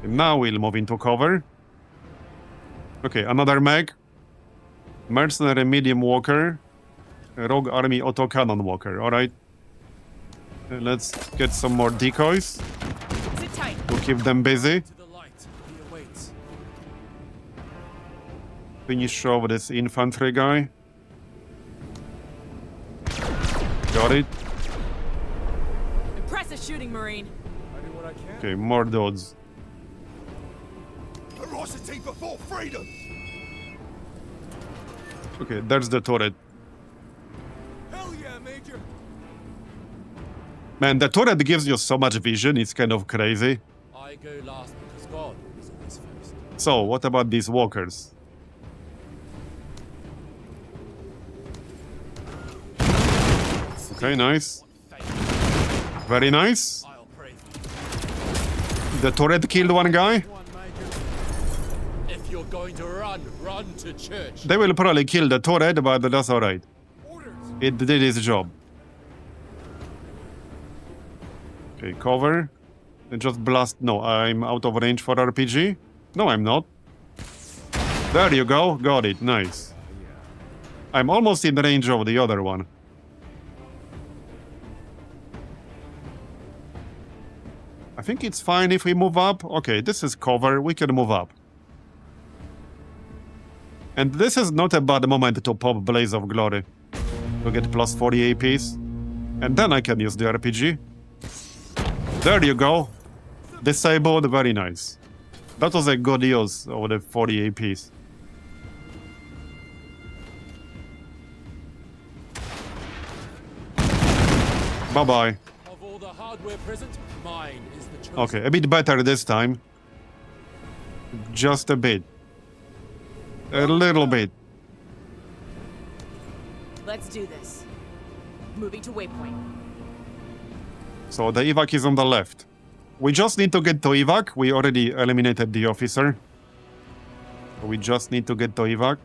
And now we'll move into cover. Okay, another mech. Mercenary medium walker. A rogue army autocannon walker, alright. Let's get some more decoys Sit tight. to keep them busy. To the light. He awaits. Finish off this infantry guy. Got it. Impressive shooting, Marine. I do what I can. Okay, more dudes. Ferocity before freedom. Okay, there's the turret. Hell yeah, Major. Man, the turret gives you so much vision, it's kind of crazy. I go last because God is always first. So, what about these walkers? Okay, nice. Very nice. I'll pray. The turret killed one guy. One, Major. If you're going to run, run to church. They will probably kill the turret, but that's alright. Orders. It did its job. Okay, cover. And just blast. No, I'm out of range for RPG. No, I'm not. There you go. Got it. Nice. I'm almost in range of the other one. I think it's fine if we move up. Okay, this is cover. We can move up. And this is not a bad moment to pop Blaze of Glory. To get plus 40 APs. And then I can use the RPG. There you go. Disabled, very nice. That was a good use of the 40 APs. Bye-bye. Of all the hardware present, mine is the chosen. Okay, a bit better this time. Just a bit. A little bit. Let's do this. Moving to waypoint. So the evac is on the left. We just need to get to evac. We already eliminated the officer. We just need to get to evac.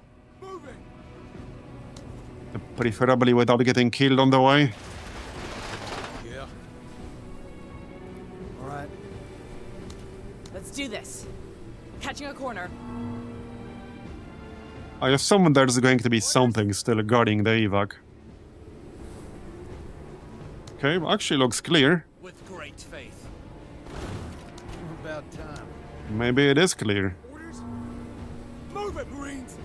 Moving. Preferably without getting killed on the way. Yeah. All right. Let's do this. Catching a corner. I assume there's going to be something still guarding the evac. Okay, actually looks clear. With great faith. About time. Maybe it is clear. Orders. Move it, Marines.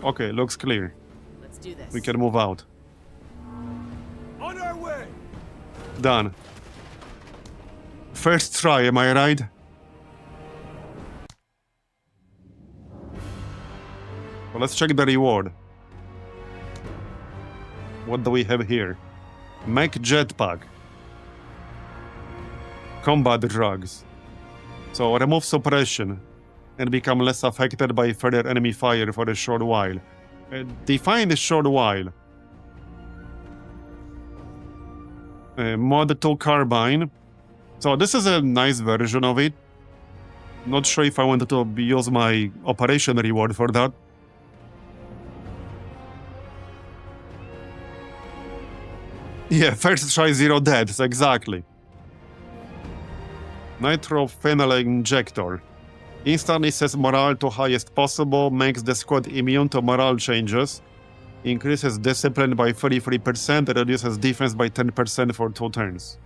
Okay, looks clear. Let's do this. We can move out. On our way. Done. First try, am I right? Well, let's check the reward. What do we have here? Mech jetpack. Combat drugs. So remove suppression and become less affected by further enemy fire for a short while. Define the short while. Mod 2 carbine. So this is a nice version of it. Not sure if I wanted to use my operation reward for that. Yeah, first try 0 deaths, exactly. Nitrophenol injector. Instantly sets morale to highest possible, makes the squad immune to morale changes, increases discipline by 33%, reduces defense by 10% for 2 turns.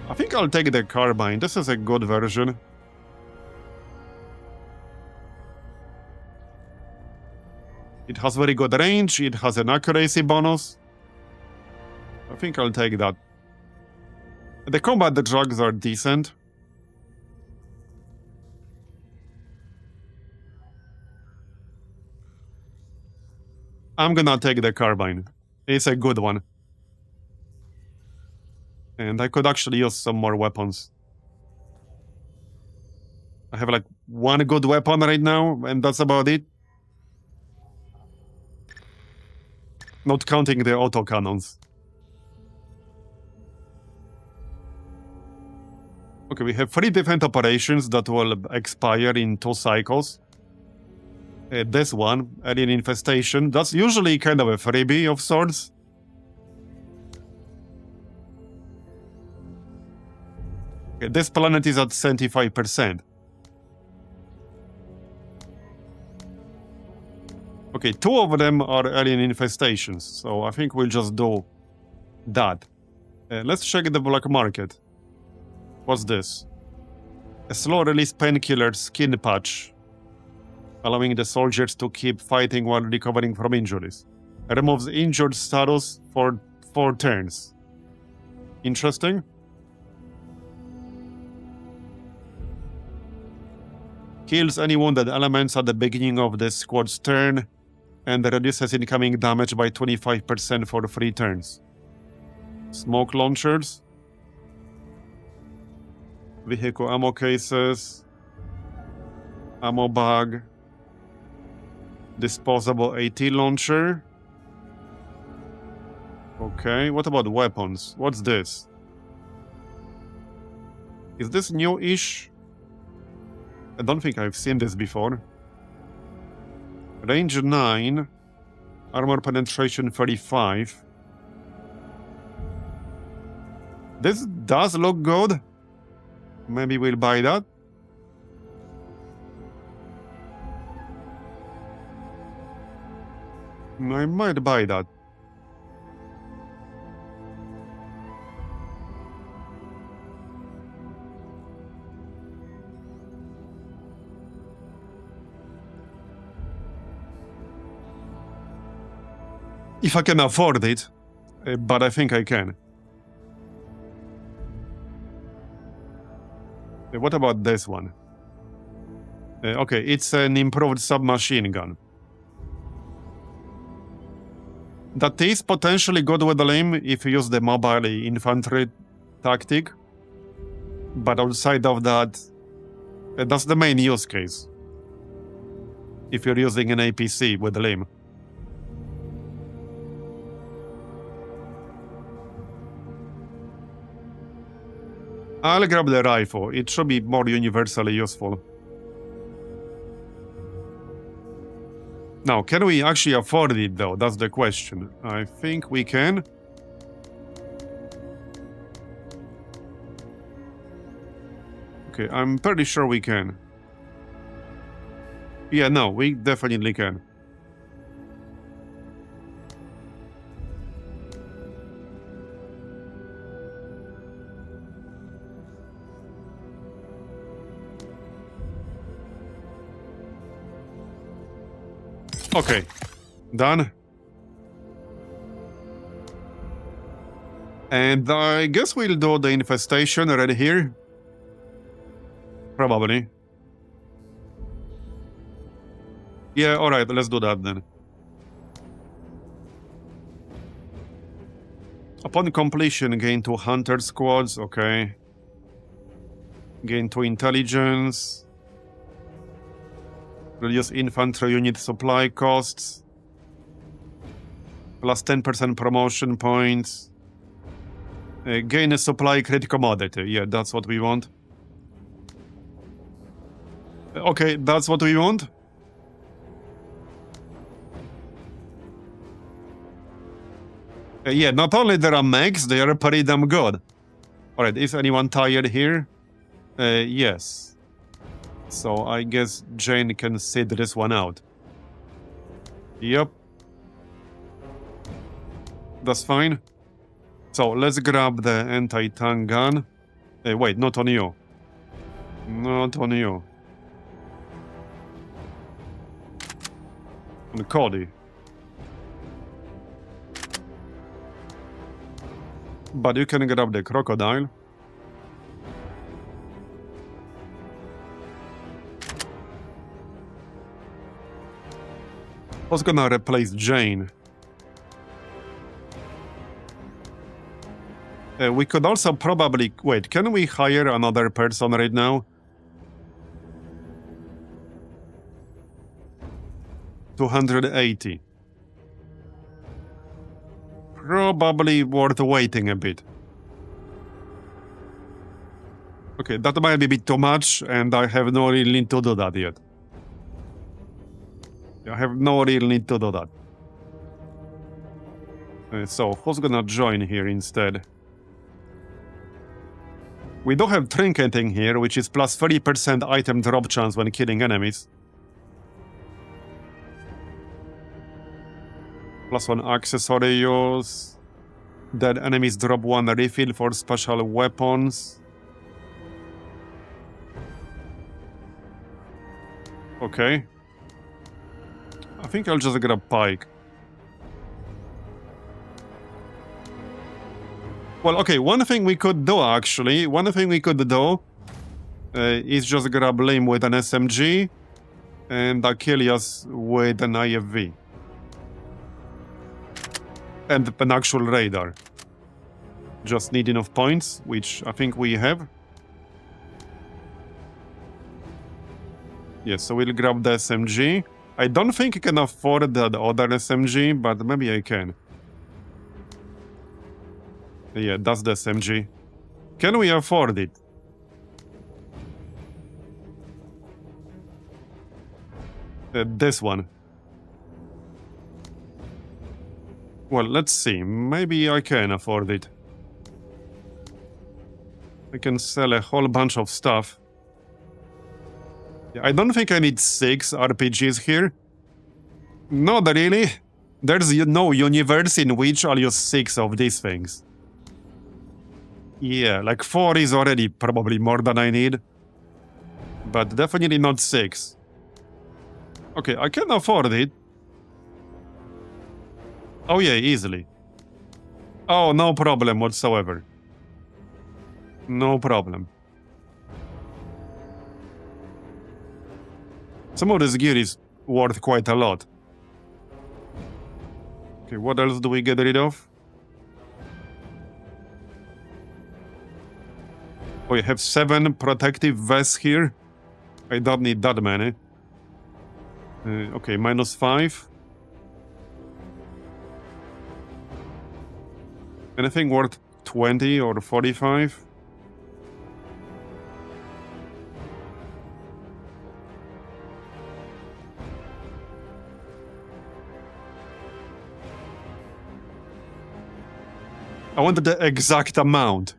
I think I'll take the carbine. This is a good version. It has very good range, it has an accuracy bonus. I think I'll take that. The combat drugs are decent. I'm gonna take the carbine. It's a good one. And I could actually use some more weapons. I have like one good weapon right now, and that's about it. Not counting the autocannons. Okay, we have 3 different operations that will expire in 2 cycles. This one, Alien Infestation, that's usually kind of a freebie of sorts. Okay, this planet is at 75%. Okay, 2 of them are alien infestations, so I think we'll just do that. Let's check the black market. What's this? A slow-release painkiller skin patch, allowing the soldiers to keep fighting while recovering from injuries. Removes injured status for 4 turns. Interesting. Kills any wounded elements at the beginning of the squad's turn, and reduces incoming damage by 25% for 3 turns. Smoke launchers. Vehicle ammo cases. Ammo bag. Disposable AT launcher. Okay, what about weapons? What's this? Is this new-ish? I don't think I've seen this before. Range 9. Armor penetration 35. This does look good. Maybe we'll buy that. I might buy that. If I can afford it, but I think I can. What about this one? Okay, it's an improved submachine gun. That is potentially good with the limb if you use the mobile infantry tactic. But outside of that, that's the main use case. If you're using an APC with the limb. I'll grab the rifle. It should be more universally useful. Now, can we actually afford it though? That's the question. I think we can. Okay, I'm pretty sure we can. Yeah, no, we definitely can. Okay, done. And I guess we'll do the infestation right here. Probably. Yeah, alright, let's do that then. Upon completion, gain 2 hunter squads, okay. Gain 2 intelligence. Reduce infantry unit supply costs. Plus 10% promotion points. Gain a supply crit commodity. Yeah, that's what we want. Okay, that's what we want. Yeah, not only there are mechs, they are pretty damn good. Alright, is anyone tired here? Yes. So I guess Jane can sit this one out. Yep. That's fine. So let's grab the anti-tank gun. Wait, not on you. Not on you. On Cody. But you can grab the crocodile. Who's gonna replace Jane? We could also probably... Wait, can we hire another person right now? 280. Probably worth waiting a bit. Okay, that might be a bit too much, and I have no real need to do that yet. I have no real need to do that. So, who's gonna join here instead? We do have trinketing here, which is plus 30% item drop chance when killing enemies. Plus 1 accessory use. Dead enemies drop 1 refill for special weapons. Okay. I think I'll just grab Pike. Well, okay, one thing we could do actually, is just grab Lim with an SMG and Achilles with an IFV. And an actual radar. Just need enough points, which I think we have. Yes, so we'll grab the SMG. I don't think I can afford the other SMG, but maybe I can. Yeah, that's the SMG. Can we afford it? This one. Well, let's see. Maybe I can afford it. I can sell a whole bunch of stuff. I don't think I need 6 RPGs here. Not really. There's no universe in which I'll use 6 of these things. Yeah, like 4 is already probably more than I need. But definitely not 6. Okay, I can afford it. Oh yeah, easily. Oh, no problem whatsoever. No problem. Some of this gear is worth quite a lot. Okay, what else do we get rid of? We have 7 protective vests here. I don't need that many. Okay, -5. Anything worth 20 or 45? I wanted the exact amount.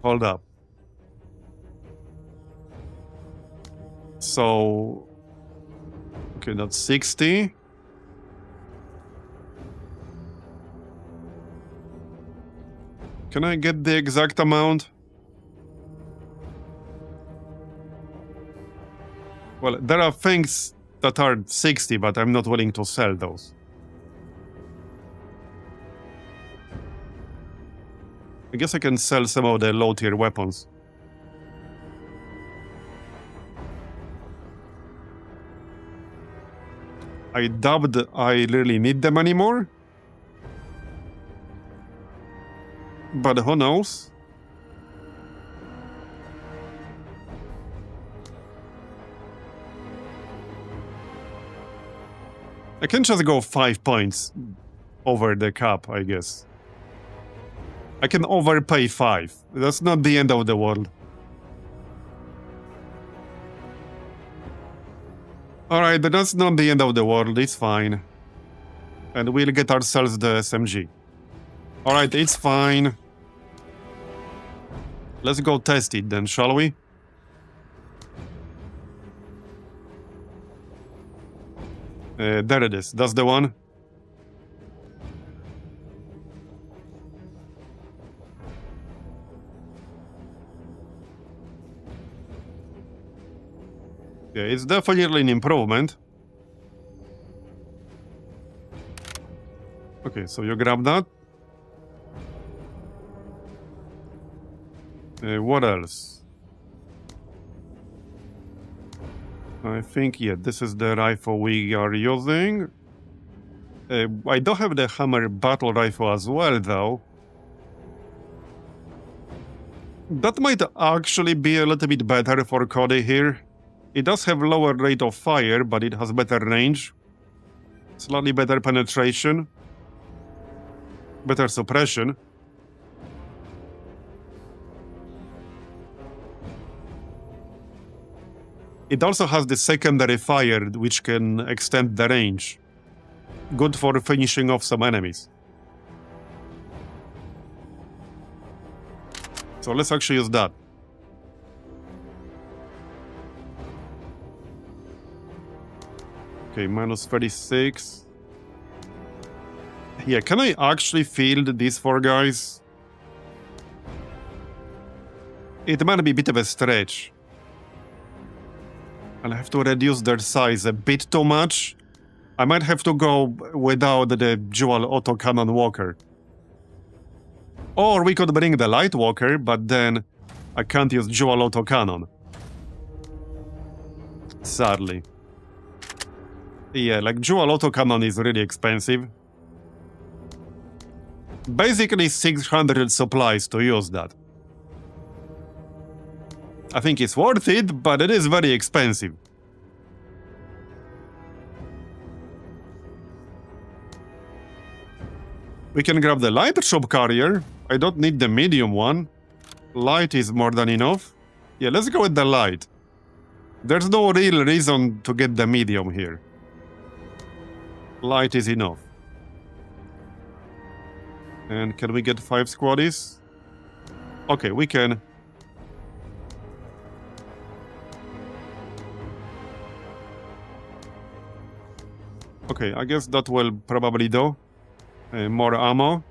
Hold up. So... Okay, that's 60. Can I get the exact amount? Well, there are things that are 60, but I'm not willing to sell those. I guess I can sell some of the low-tier weapons. I doubt I really need them anymore. But who knows? I can just go 5 points over the cap, I guess. I can overpay 5. That's not the end of the world. Alright, but that's not the end of the world, it's fine. And we'll get ourselves the SMG. Alright, it's fine. Let's go test it then, shall we? There it is, that's the one. Yeah, it's definitely an improvement. Okay, so you grab that. What else? I think, yeah, this is the rifle we are using. I don't have the hammer battle rifle as well, though. That might actually be a little bit better for Cody here. It does have lower rate of fire, but it has better range. Slightly better penetration. Better suppression. It also has the secondary fire, which can extend the range. Good for finishing off some enemies. So let's actually use that. Okay, -36. Yeah, can I actually field these 4 guys? It might be a bit of a stretch. I'll have to reduce their size a bit too much. I might have to go without the dual autocannon walker. Or we could bring the light walker, but then I can't use dual autocannon. Sadly. Yeah, like dual autocannon is really expensive. Basically 600 supplies to use that. I think it's worth it, but it is very expensive. We can grab the light troop carrier. I don't need the medium one. Light is more than enough. Yeah, let's go with the light. There's no real reason to get the medium here. Light is enough. And can we get 5 squaddies? Okay, we can. Okay, I guess that will probably do. More ammo.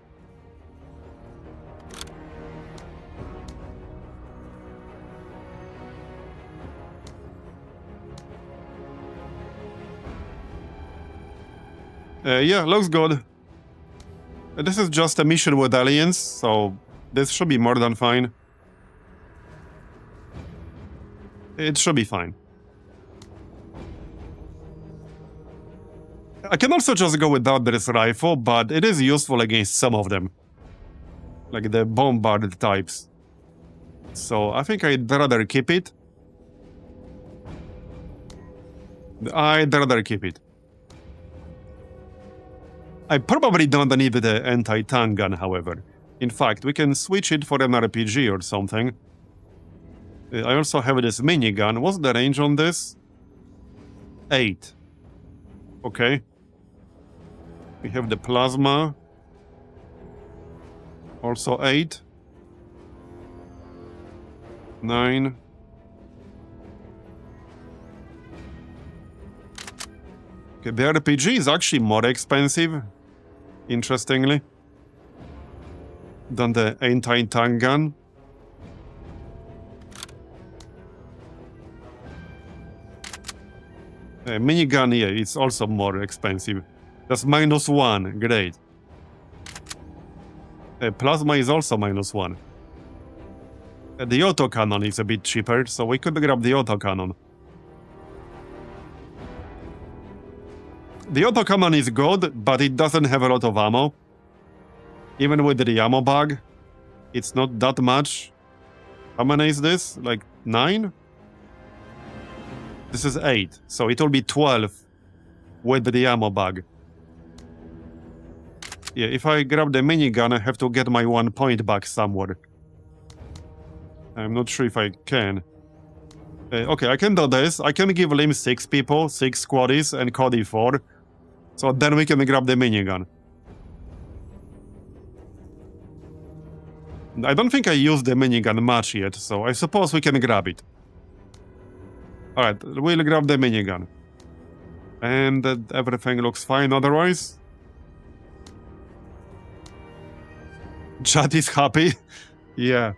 Yeah, looks good. This is just a mission with aliens, so this should be more than fine. It should be fine. I can also just go without this rifle, but it is useful against some of them. Like the bombarded types. So I think I'd rather keep it. I'd rather keep it. I probably don't need the anti-tank gun, however. In fact, we can switch it for an RPG or something. I also have this minigun. What's the range on this? 8. Okay. We have the plasma. Also 8. 9. Okay, the RPG is actually more expensive, interestingly, than the anti-tank gun. Minigun, yeah, it's also more expensive. That's -1, great. Plasma is also -1. The autocannon is a bit cheaper, so we could grab the autocannon. The autocannon is good, but it doesn't have a lot of ammo. Even with the ammo bag, it's not that much. How many is this? Like 9? This is 8, so it will be 12 with the ammo bag. Yeah, if I grab the minigun, I have to get my 1 point back somewhere. I'm not sure if I can. Okay, I can do this. I can give Lim 6 people, 6 squaddies, and Cody 4. So then we can grab the minigun. I don't think I used the minigun much yet, so I suppose we can grab it. Alright, we'll grab the minigun. And everything looks fine otherwise. Chad is happy. Yeah.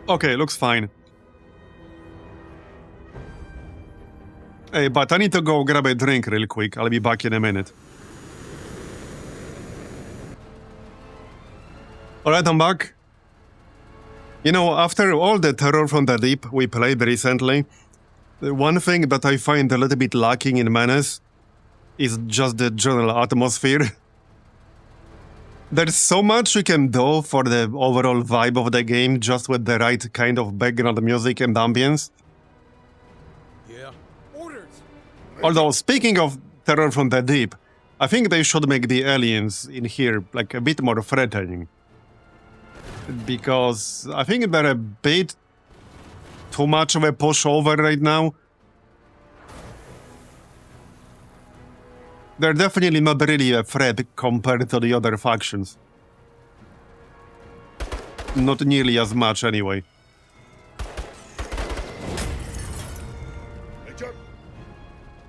Okay, looks fine. Hey, but I need to go grab a drink real quick. I'll be back in a minute. Alright, I'm back. You know, after all the Terror from the Deep we played recently, the one thing that I find a little bit lacking in Menace is just the general atmosphere. There's so much you can do for the overall vibe of the game just with the right kind of background music and ambience. Yeah. Orders. Although, speaking of Terror from the Deep, I think they should make the aliens in here like a bit more threatening. Because I think they're a bit too much of a pushover right now. They're definitely not really a threat compared to the other factions. Not nearly as much anyway.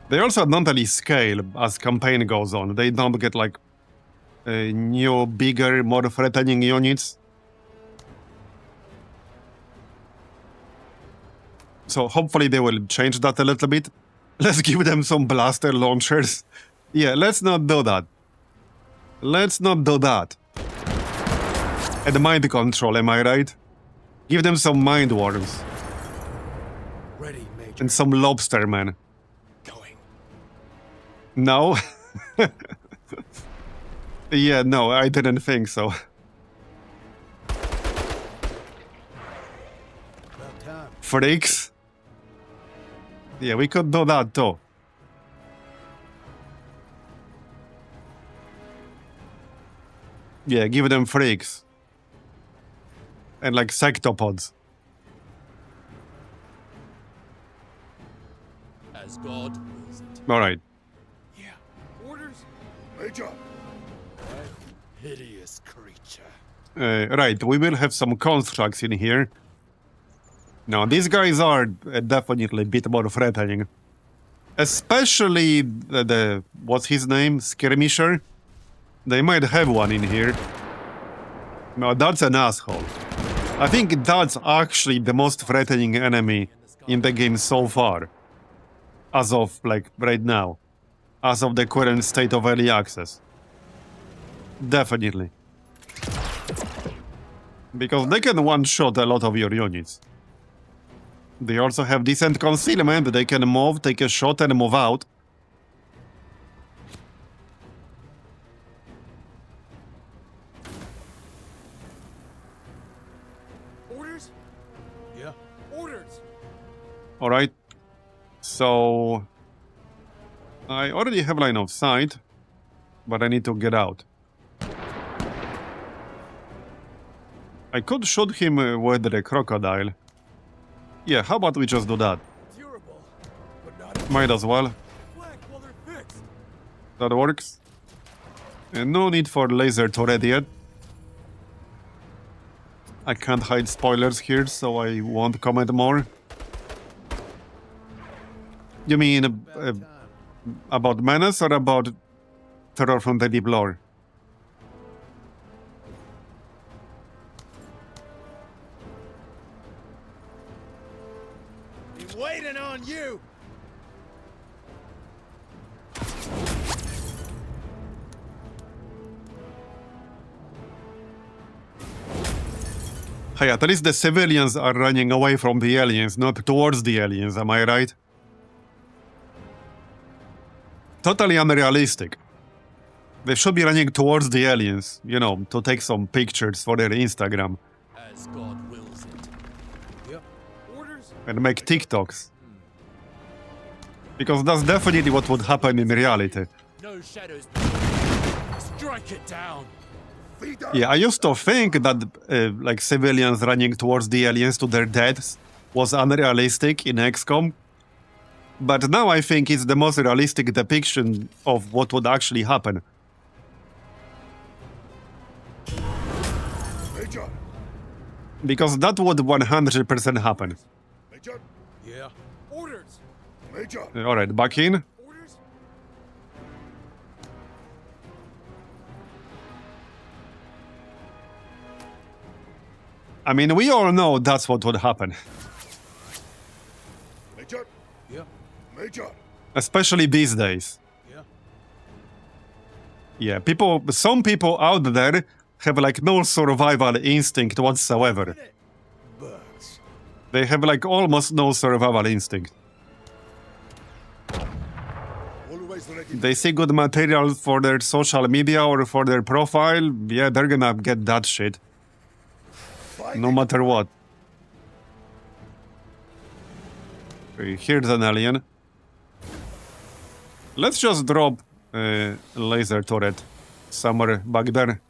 They also don't really scale as campaign goes on. They don't get like new, bigger, more threatening units. So hopefully they will change that a little bit. Let's give them some blaster launchers. Yeah, let's not do that. Let's not do that. And mind control, am I right? Give them some mind worms. Ready, Major. And some lobster men. Going. No? Yeah, no, I didn't think so. About time. Freaks? Yeah, we could do that too. Yeah, give them freaks. And like sectopods. As God wills it. Alright. Yeah. Orders. Major. That hideous creature. Right, we will have some constructs in here. Now, these guys are definitely a bit more threatening. Especially the what's his name? Skirmisher? They might have one in here. No, that's an asshole. I think that's actually the most threatening enemy in the game so far. As of, like, right now. As of the current state of early access. Definitely. Because they can one-shot a lot of your units. They also have decent concealment, they can move, take a shot and move out. Orders? Yeah. Orders! Alright. So... I already have line of sight, but I need to get out. I could shoot him with the crocodile. Yeah, how about we just do that? Durable, but not Might as well. flank while they're fixed. That works. And no need for laser turret yet. I can't hide spoilers here, so I won't comment more. You mean about Menace or about Terror from the Deep Lore? Been waiting on you. Hey, at least the civilians are running away from the aliens, not towards the aliens, am I right? Totally unrealistic. They should be running towards the aliens, you know, to take some pictures for their Instagram As God wills it. Yep. Orders? and make TikToks. Because that's definitely what would happen in reality. No shadows. Strike it down. Yeah, I used to think that like civilians running towards the aliens to their deaths was unrealistic in XCOM. But now I think it's the most realistic depiction of what would actually happen. Major, Because that would 100% happen. Major, Yeah. Orders! Major. Alright, back in. Orders? I mean, we all know that's what would happen. Major, Yeah. Major. Especially these days. Yeah. Yeah, some people out there have like no survival instinct whatsoever. Bugs. They have like almost no survival instinct. Always ready. They see good material for their social media or for their profile, yeah, they're gonna get that shit. No matter what. Okay, here's an alien. Let's just drop a laser turret somewhere back there.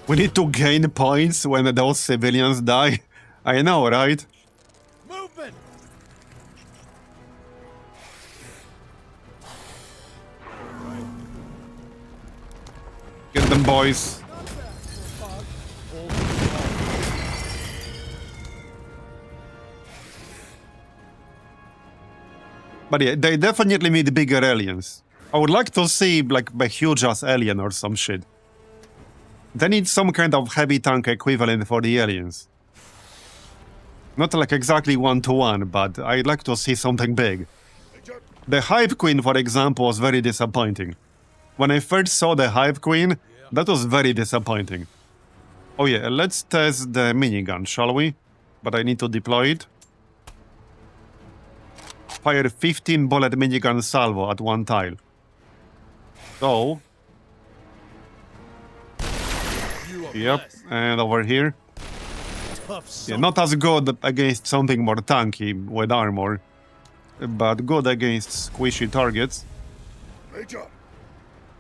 We need to gain points when those civilians die. I know, right? Movement. Get them, boys. But yeah, they definitely need bigger aliens. I would like to see like a huge-ass alien or some shit. They need some kind of heavy tank equivalent for the aliens. Not like exactly one-to-one, but I'd like to see something big. Major, The Hive Queen, for example, was very disappointing. When I first saw the Hive Queen, that was very disappointing. Oh yeah, let's test the minigun, shall we? But I need to deploy it. Fire 15 bullet minigun salvo at one tile. So, You are yep, blessed. and over here. Tough Yeah, son. not as good against something more tanky with armor, but good against squishy targets. Major.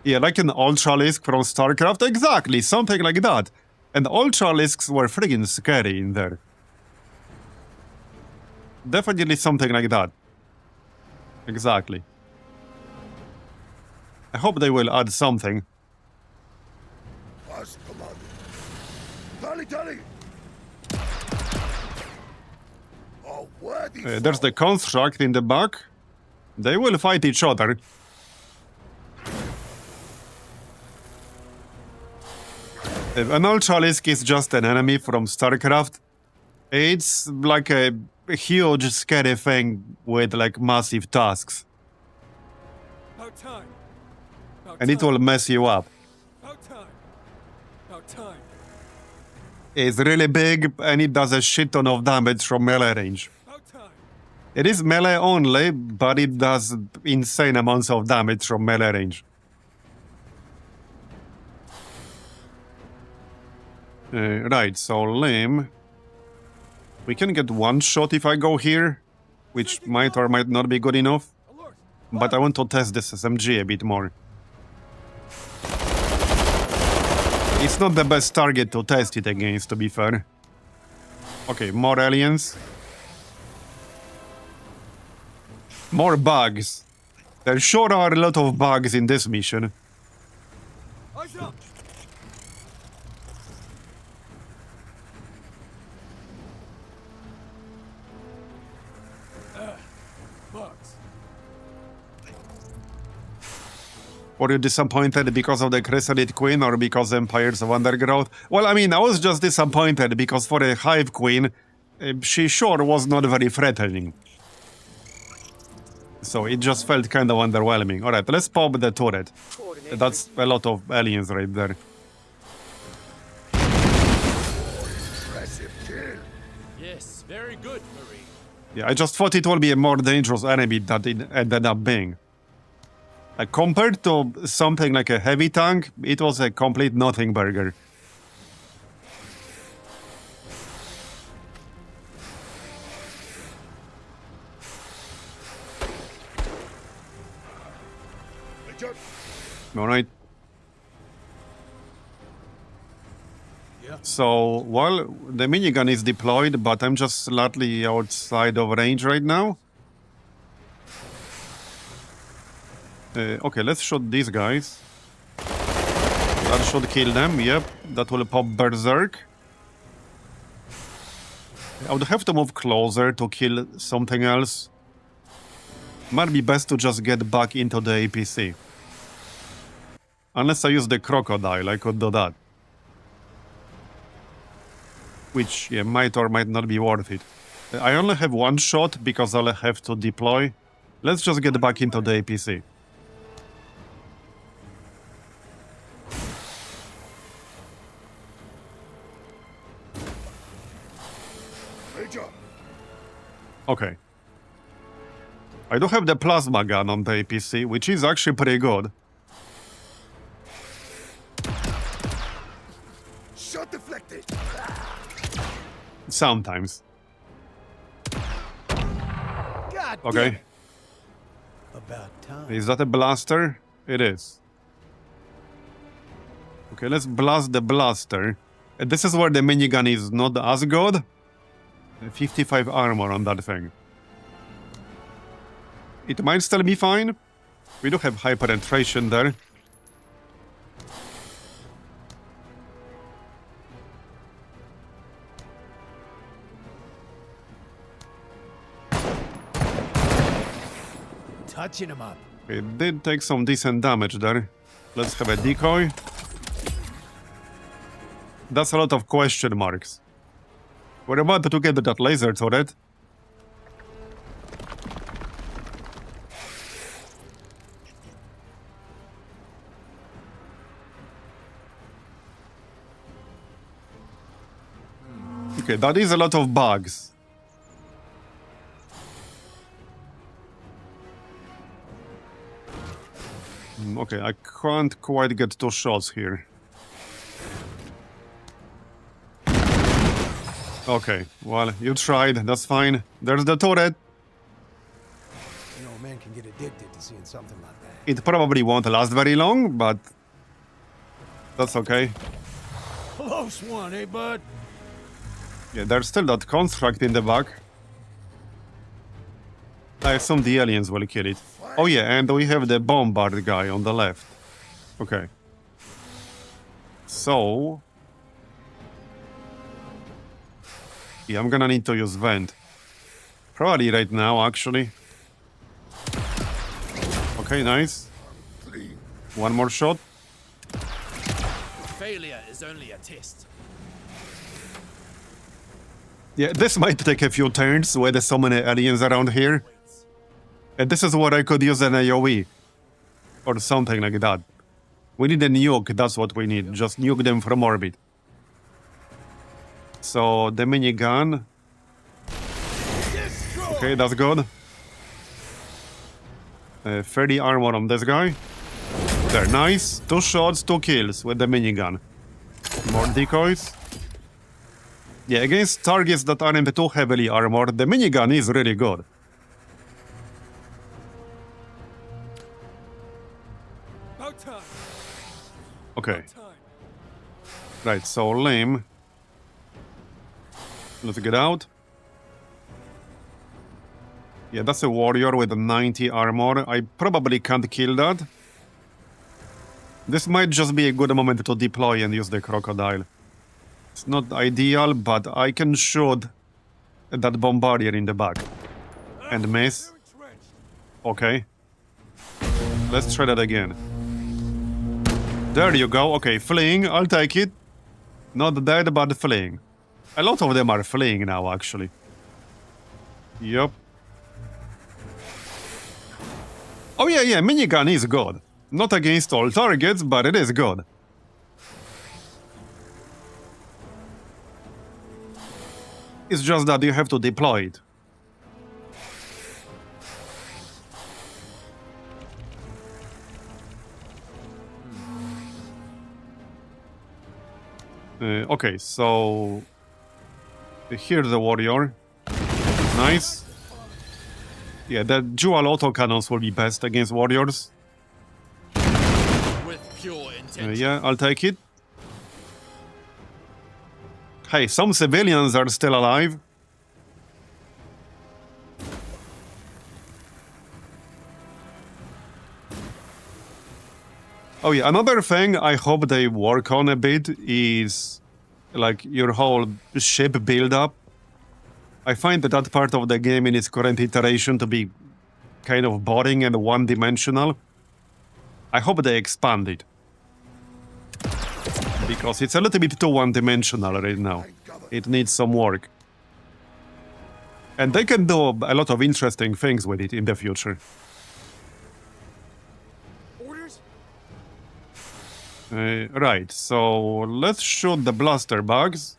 Yeah, like an Ultralisk from StarCraft, exactly, something like that. And Ultralisks were friggin' scary in there. Definitely something like that. Exactly. I hope they will add something. As commanded. Tally, tally. A worthy There's the foe. construct in the back. They will fight each other. An Ultralisk is just an enemy from StarCraft. It's like a huge, scary thing with like massive tasks. About time. About And it will mess you up. About time. About time. It's really big and it does a shit ton of damage from melee range. About time. It is melee only, but it does insane amounts of damage from melee range. Right, so Lim. We can get one shot if I go here, which might or might not be good enough. Alert. But I want to test this SMG a bit more. It's not the best target to test it against, to be fair. Okay, more aliens. More bugs. There sure are a lot of bugs in this mission. Eyes up. Bugs. Were you disappointed because of the Chrysalid Queen or because Empires of Undergrowth? Well, I mean, I was just disappointed because for a Hive Queen, she sure was not very threatening. So it just felt kind of underwhelming. Alright, let's pop the turret. That's a lot of aliens right there. Impressive kill. Yes, very good, Marine. Yeah, I just thought it would be a more dangerous enemy than it ended up being. Compared to something like a heavy tank, it was a complete nothing burger. Major, Alright. Yeah. So, well, the minigun is deployed, but I'm just slightly outside of range right now. Okay, let's shoot these guys. That should kill them, yep. That will pop Berserk. I would have to move closer to kill something else. Might be best to just get back into the APC. Unless I use the crocodile, I could do that. Which, yeah, might or might not be worth it. I only have one shot because I'll have to deploy. Let's just get back into the APC. Major, Okay. I do have the plasma gun on the APC, which is actually pretty good. shot deflected. Sometimes. God Okay. damn. About time. Is that a blaster? It is. Okay, let's blast the blaster. This is where the minigun is not as good. 55 armor on that thing. It might still be fine. We do have high penetration there. Touching him up. It did take some decent damage there. Let's have a decoy. That's a lot of question marks. We're about to get that laser turret. Okay, that is a lot of bugs. Okay, I can't quite get 2 shots here. Okay, well, you tried, that's fine. There's the turret. You know, a man can get addicted to seeing something like that. It probably won't last very long, but that's okay. Close one, eh, bud? Yeah, there's still that construct in the back. I assume the aliens will kill it. Oh yeah, and we have the bombard guy on the left. Okay. So... yeah, I'm gonna need to use vent. Probably right now, actually. Okay, nice. One more shot. failure is only a test. Yeah, this might take a few turns with so many aliens around here. And this is what I could use an AoE. Or something like that. We need a nuke, that's what we need. Just nuke them from orbit. So, the minigun. Okay, that's good. 30 armor on this guy. There, nice. 2 shots, 2 kills with the minigun. More decoys. Yeah, against targets that aren't too heavily armored, the minigun is really good. About time. Okay. Right, so lame. Let's get out. Yeah, that's a warrior with 90 armor. I probably can't kill that. This might just be a good moment to deploy and use the crocodile. It's not ideal, but I can shoot that bombardier in the back. And miss. Okay. Let's try that again. There you go. Okay, fleeing. I'll take it. Not dead, but fleeing. A lot of them are fleeing now, actually. Yup. Oh yeah, minigun is good. Not against all targets, but it is good. It's just that you have to deploy it. Okay, so... Here's the warrior. Nice. Yeah, the dual autocannons will be best against warriors. With pure intention. Yeah, I'll take it. Hey, some civilians are still alive. Oh yeah, another thing I hope they work on a bit is like your whole ship build-up. I find that part of the game in its current iteration to be kind of boring and one-dimensional. I hope they expand it. Because it's a little bit too one-dimensional right now. It needs some work. And they can do a lot of interesting things with it in the future. Orders? Right, so let's shoot the blaster bugs.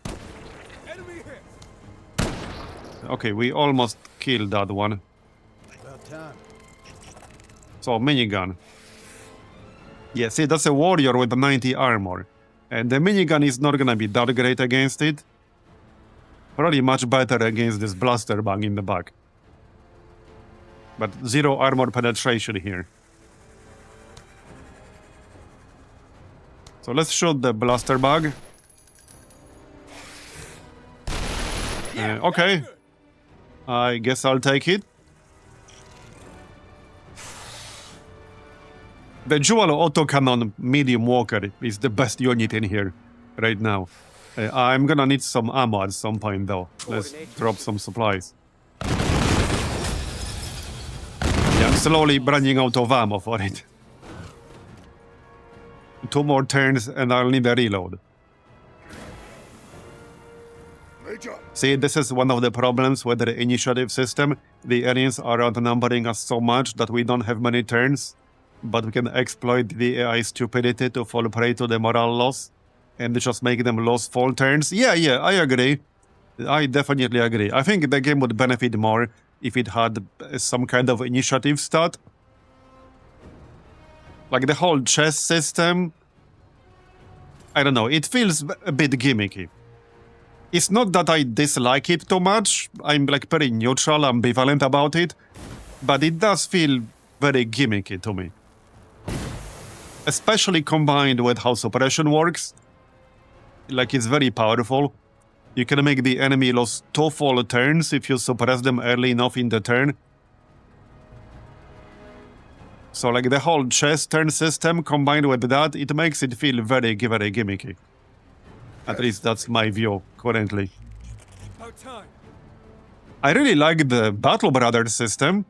Enemy hit. Okay, we almost killed that one. About time. So, minigun. Yeah, see, that's a warrior with 90 armor. And the minigun is not gonna be that great against it. Probably much better against this blaster bug in the back. But 0 armor penetration here. So let's shoot the blaster bug. Okay. I guess I'll take it. The dual autocannon medium walker is the best unit in here right now. I'm gonna need some ammo at some point though. Let's drop some supplies. Yeah, I'm slowly running out of ammo for it. 2 more turns and I'll need a reload. Major, See, this is one of the problems with the initiative system. The aliens are outnumbering us so much that we don't have many turns. But we can exploit the AI stupidity to fall prey to the morale loss. And just make them lose full turns. Yeah, I agree. I definitely agree. I think the game would benefit more if it had some kind of initiative stat. Like the whole chess system. I don't know, it feels a bit gimmicky. It's not that I dislike it too much. I'm like pretty neutral, ambivalent about it. But it does feel very gimmicky to me. Especially combined with how suppression works. Like, it's very powerful. You can make the enemy lose 2 full turns if you suppress them early enough in the turn. So, like, the whole chess turn system combined with that, it makes it feel very, very gimmicky. At least that's my view currently. About time. I really like the Battle Brothers system.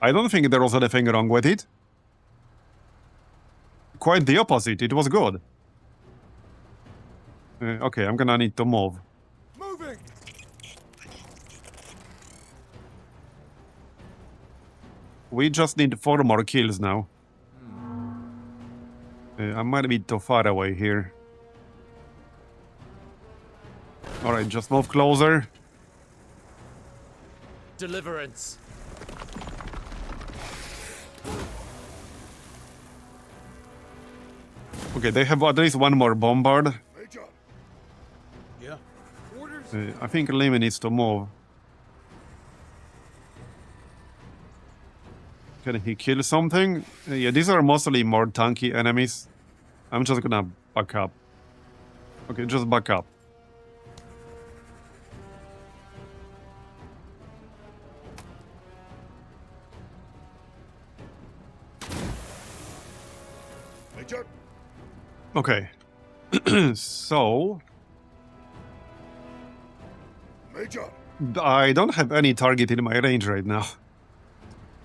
I don't think there was anything wrong with it. Quite the opposite, it was good. Okay, I'm gonna need to move. Moving! We just need 4 more kills now. I might be too far away here. Alright, just move closer. Deliverance. Okay, they have at least 1 more bombard. Major! Yeah? Orders? I think Lemmy needs to move. Can he kill something? Yeah, these are mostly more tanky enemies. I'm just gonna back up. Okay, just back up. Major! Okay. So, Major! I don't have any target in my range right now.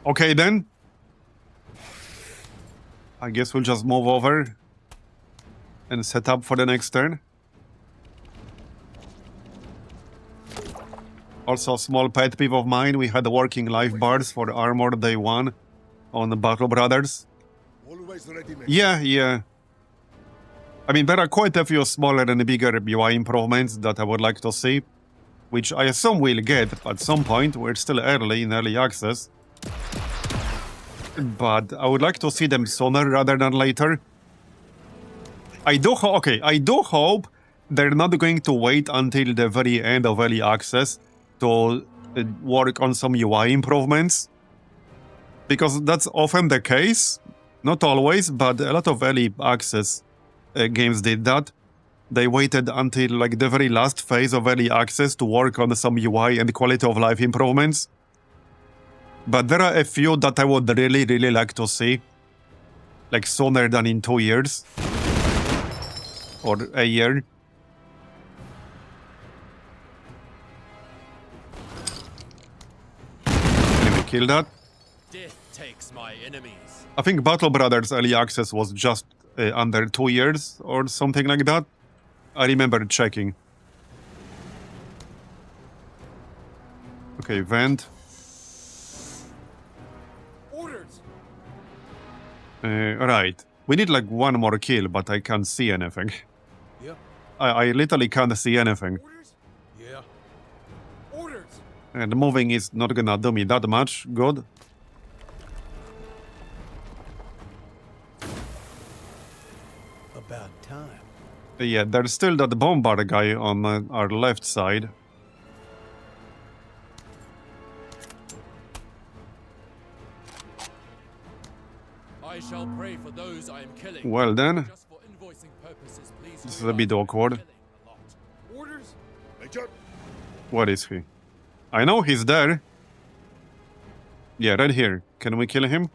Okay then. I guess we'll just move over and set up for the next turn. Also, small pet peeve of mine, we had working life bars for armor day 1 on the Battle Brothers. Always ready, Major. Yeah. I mean, there are quite a few smaller and bigger UI improvements that I would like to see, which I assume we'll get at some point. We're still early in early access. But I would like to see them sooner rather than later. I do hope they're not going to wait until the very end of early access to work on some UI improvements. Because that's often the case. Not always, but a lot of early access games did that. They waited until like the very last phase of early access to work on some UI and quality of life improvements. But there are a few that I would really like to see. Like sooner than in 2 years. Or a year. Can we kill that? Death takes my enemies. I think Battle Brothers early access was just under 2 years or something like that. I remember checking. Okay, vent. Orders. Right. We need like 1 more kill, but I can't see anything. Yeah? I literally can't see anything. Orders. Yeah. Orders. And moving is not gonna do me that much good. About time. Yeah, there's still that bombard guy on our left side. I shall pray for those I am killing. Well then, Just for invoicing purposes, please. this is a bit awkward. Killing a lot. Orders. Major! Where is he? I know he's there. Yeah, right here. Can we kill him?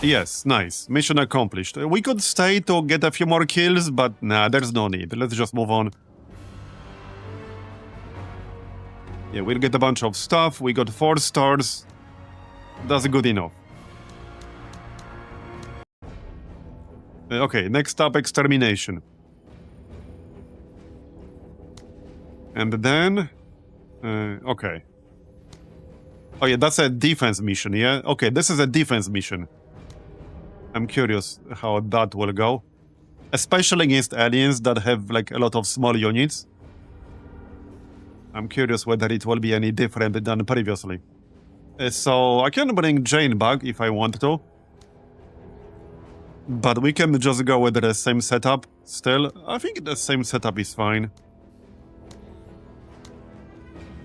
Yes, nice. Mission accomplished. We could stay to get a few more kills, but nah, there's no need. Let's just move on. Yeah, we'll get a bunch of stuff. We got 4 stars. That's good enough. Okay, next up, extermination. And then... okay. Oh yeah, that's a defense mission, yeah? Okay, this is a defense mission. I'm curious how that will go. Especially against aliens that have like a lot of small units. I'm curious whether it will be any different than previously. So I can bring Jane back if I want to. But we can just go with the same setup still. I think the same setup is fine.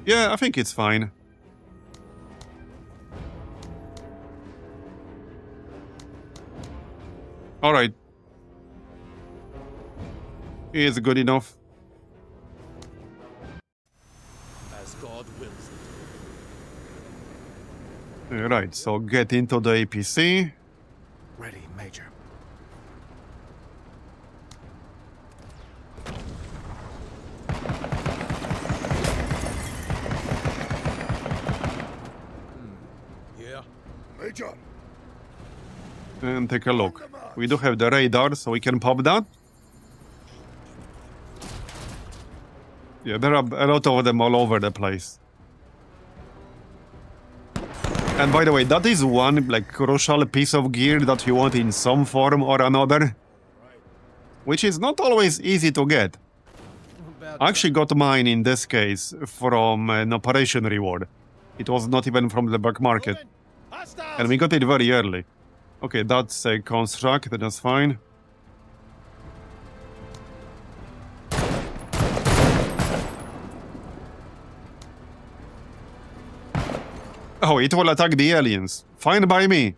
Yeah, I think it's fine. Alright. Is good enough. As God wills it. Right, so get into the APC. Ready, Major. Yeah? Major! And take a look. We do have the radar, so we can pop that. Yeah, there are a lot of them all over the place. And by the way, that is one like crucial piece of gear that you want in some form or another, which is not always easy to get. I actually got mine in this case from an operation reward. It was not even from the back market. And we got it very early. Okay, that's a construct, that's fine. Oh, it will attack the aliens. Fine by me.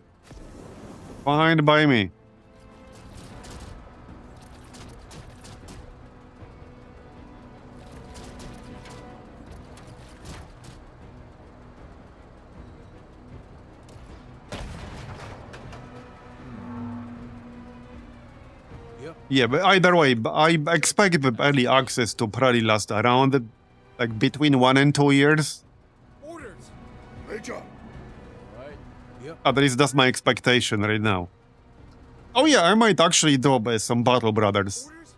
Fine by me. Yeah, but either way, I expect the early access to probably last around like between 1 and 2 years. Orders. Major. Right. Yep. At least that's my expectation right now. Oh yeah, I might actually do some Battle Brothers. Orders.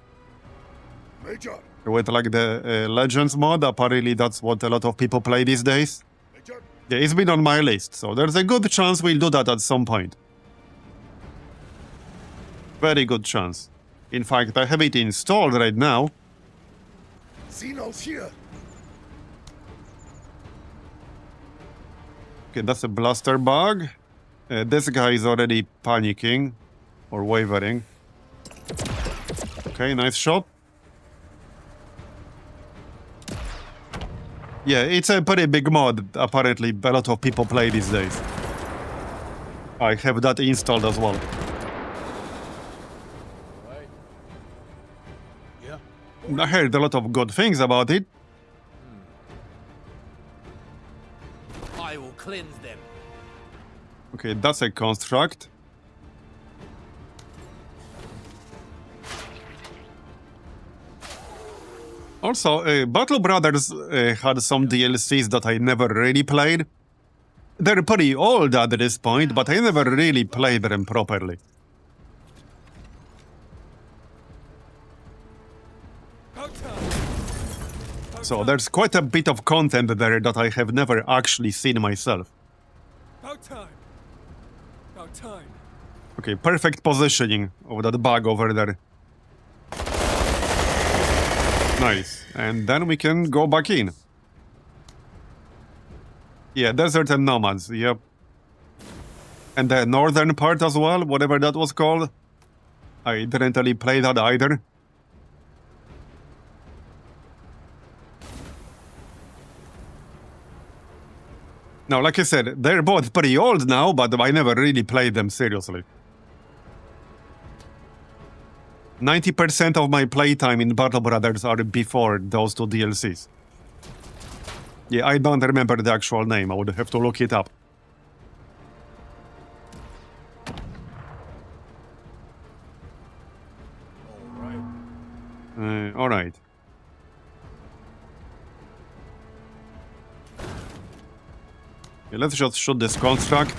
Major. With like the Legends mod, apparently that's what a lot of people play these days. Major. Yeah, it's been on my list, so there's a good chance we'll do that at some point. Very good chance. In fact, I have it installed right now. Xenos here. Okay, that's a blaster bug. This guy is already panicking or wavering. Okay, nice shot. Yeah, it's a pretty big mod. Apparently, a lot of people play these days. I have that installed as well. Right. Yeah. I heard a lot of good things about it. I will cleanse them. Okay, that's a construct. Also, Battle Brothers had some DLCs that I never really played. They're pretty old at this point, but I never really played them properly. So there's quite a bit of content there that I have never actually seen myself. About time. About time. Okay, perfect positioning of that bug over there. Nice. And then we can go back in. Yeah, Desert and Nomads, yep. And the northern part as well, whatever that was called. I didn't really play that either. Now, like I said, they're both pretty old now, but I never really played them seriously. 90% of my playtime in Battle Brothers are before those two DLCs. Yeah, I don't remember the actual name. I would have to look it up. All right. Okay, let's just shoot this construct.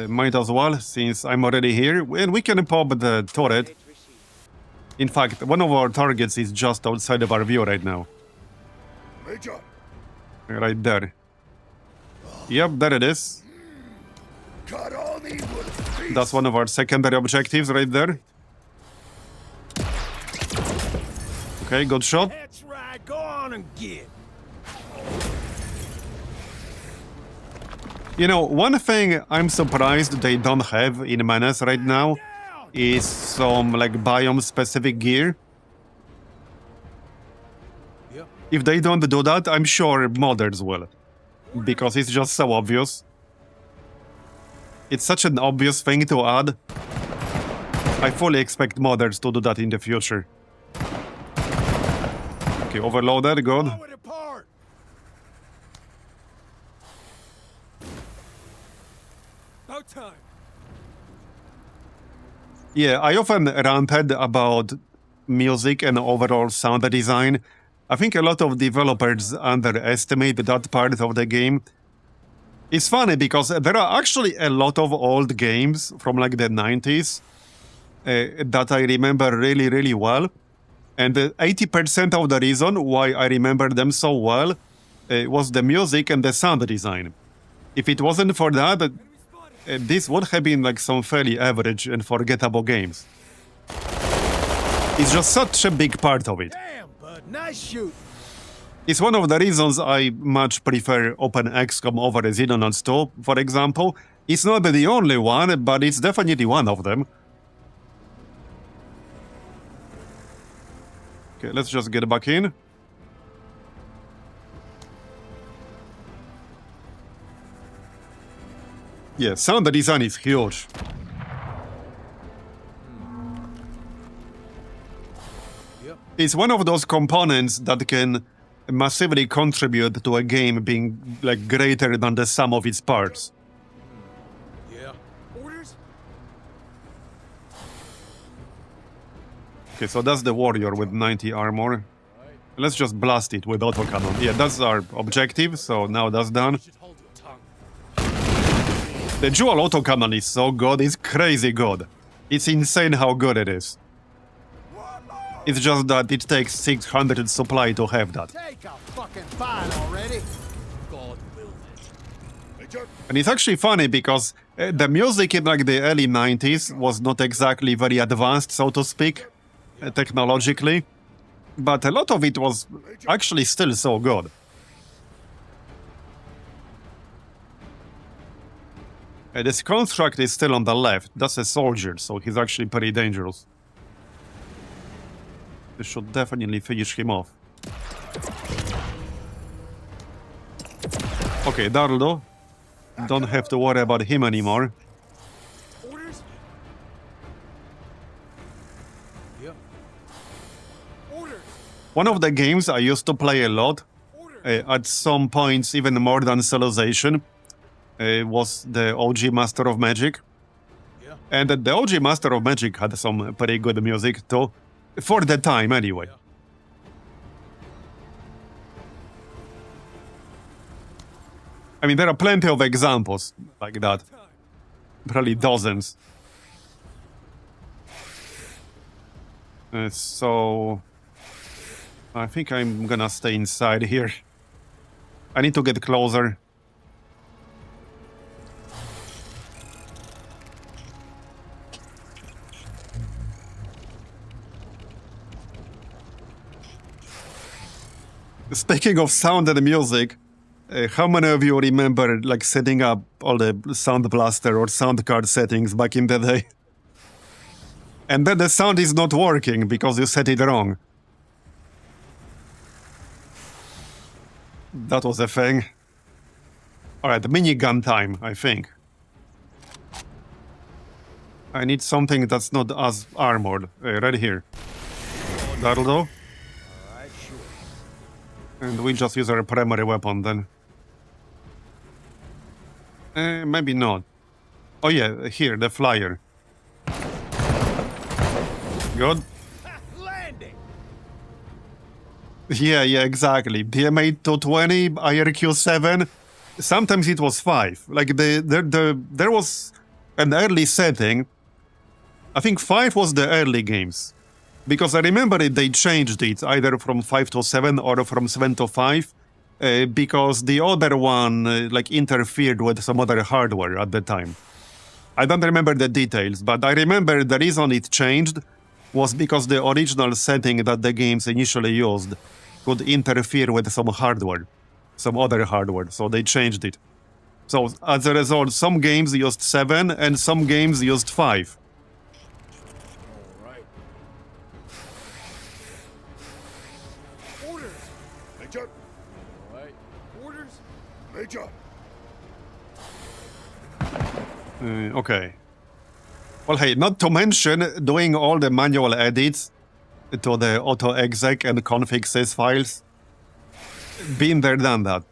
Might as well, since I'm already here. And we can pop the turret. In fact, one of our targets is just outside of our view right now. Major. Right there. Yep, there it is. Cut all evil. Peace. That's one of our secondary objectives right there. Okay, good shot. That's right. Go on and get. You know, one thing I'm surprised they don't have in Menace right now is some like biome-specific gear. Yep. If they don't do that, I'm sure modders will. Because it's just so obvious. It's such an obvious thing to add. I fully expect modders to do that in the future. Okay, overloaded, good. Blow it apart. About time. Yeah, I often ranted about music and overall sound design. I think a lot of developers underestimate that part of the game. It's funny because there are actually a lot of old games from like the 90s that I remember really, really well. And 80% of the reason why I remember them so well was the music and the sound design. If it wasn't for that, this would have been like some fairly average and forgettable games. It's just such a big part of it. Damn, bud, nice shoot. It's one of the reasons I much prefer Open XCOM over Xenonauts 2, for example. It's not the only one, but it's definitely one of them. Okay, let's just get back in. Yeah, sound design is huge. Yep. It's one of those components that can massively contribute to a game being like greater than the sum of its parts. Yeah. Orders? Okay, so that's the warrior with 90 armor. Let's just blast it with autocannon. Yeah, that's our objective, so now that's done. You should hold your tongue. The dual autocannon is so good, it's crazy good. It's insane how good it is. It's just that it takes 600 supply to have that. Take a fucking bite already. God willed it. Major, And it's actually funny because the music in like the early 90s was not exactly very advanced, so to speak, technologically. But a lot of it was actually still so good. This construct is still on the left. That's a soldier, so he's actually pretty dangerous. This should definitely finish him off. Okay, Darlo. Don't have to worry about him anymore. Orders? Yep. Orders! One of the games I used to play a lot, Orders! at some points even more than Civilization, was the OG Master of Magic. Yeah. And the OG Master of Magic had some pretty good music too. For the time, anyway. I mean, there are plenty of examples like that. Probably dozens. So... I think I'm gonna stay inside here. I need to get closer. Speaking of sound and music, how many of you remember like setting up all the sound blaster or sound card settings back in the day? And then the sound is not working because you set it wrong. That was a thing. Alright, minigun time, I think. I need something that's not as armored. Right here. That'll do. Alright, sure. And we just use our primary weapon then. Maybe not. Oh yeah, here, the flyer. Good. Landing! Yeah, exactly. PMA 220, IRQ 7. Sometimes it was 5. Like there was an early setting. I think 5 was the early games. Because I remember they changed it either from 5 to 7 or from 7 to 5. Because the other one like interfered with some other hardware at the time. I don't remember the details, but I remember the reason it changed was because the original setting that the games initially used could interfere with some hardware, some other hardware, so they changed it. So as a result, some games used 7 and some games used 5. Alright. Orders! Major, Alright. Orders! Major. Okay. Well, hey, not to mention doing all the manual edits to the auto-exec and config sys files. Been there, done that.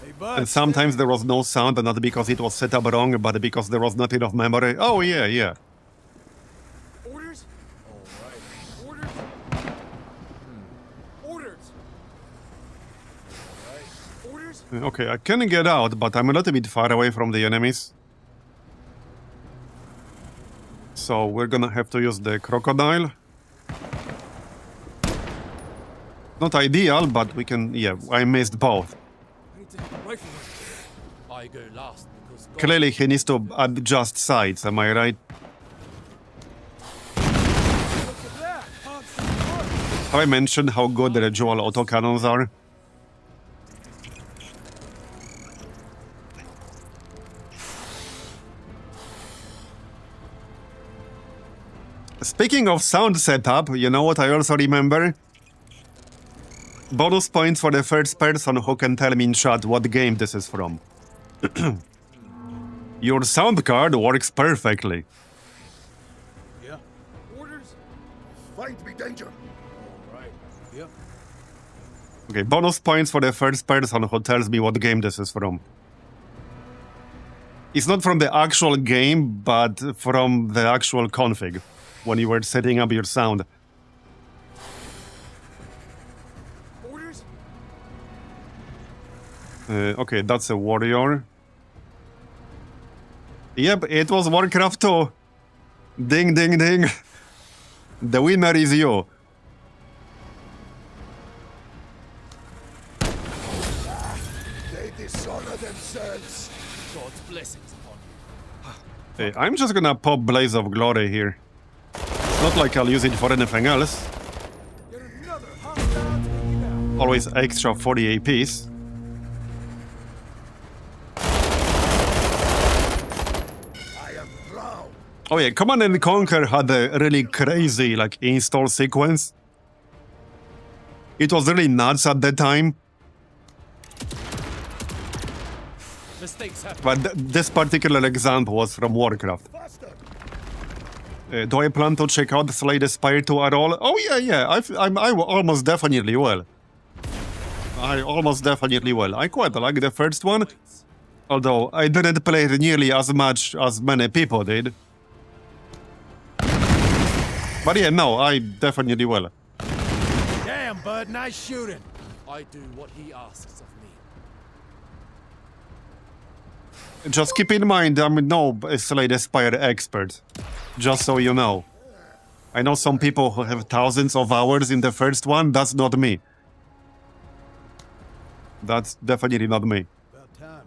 Hey, bud. And sometimes there was no sound, and not because it was set up wrong, but because there was not enough memory. Oh, yeah. Orders! Alright. Orders! Orders! Okay, I can get out, but I'm a little bit far away from the enemies. So we're gonna have to use the crocodile. Not ideal, but we can... Yeah, I missed both. I go last because God Clearly he needs to adjust sides, am I right? Have I mentioned how good the dual autocannons are? Speaking of sound setup, you know what I also remember? Bonus points for the first person who can tell me in chat what game this is from. Your sound card works perfectly. Yeah. Orders? Find me danger. All right. Yeah. Okay, bonus points for the first person who tells me what game this is from. It's not from the actual game, but from the actual config, when you were setting up your sound. Orders? Okay, that's a warrior. Yep, it was Warcraft 2. Ding, ding, ding. The winner is you. They dishonor themselves. God's blessings upon you. Hey, I'm just gonna pop Blaze of Glory here. It's not like I'll use it for anything else. Get another hostile taken out. Always extra 40 APs. I am proud. Oh yeah, Command and Conquer had a really crazy like install sequence. It was really nuts at the time. Mistakes happen. But this particular example was from Warcraft. Faster. Do I plan to check out Slay the Spire 2 at all? Oh yeah. I almost definitely will. I almost definitely will. I quite like the first one. Although I didn't play it nearly as much as many people did. But yeah, no, I definitely will. Damn, bud, nice shooting. I do what he asks of me. Just keep in mind, I'm no Slay the Spire expert. Just so you know. I know some people who have thousands of hours in the first one. That's not me. That's definitely not me. About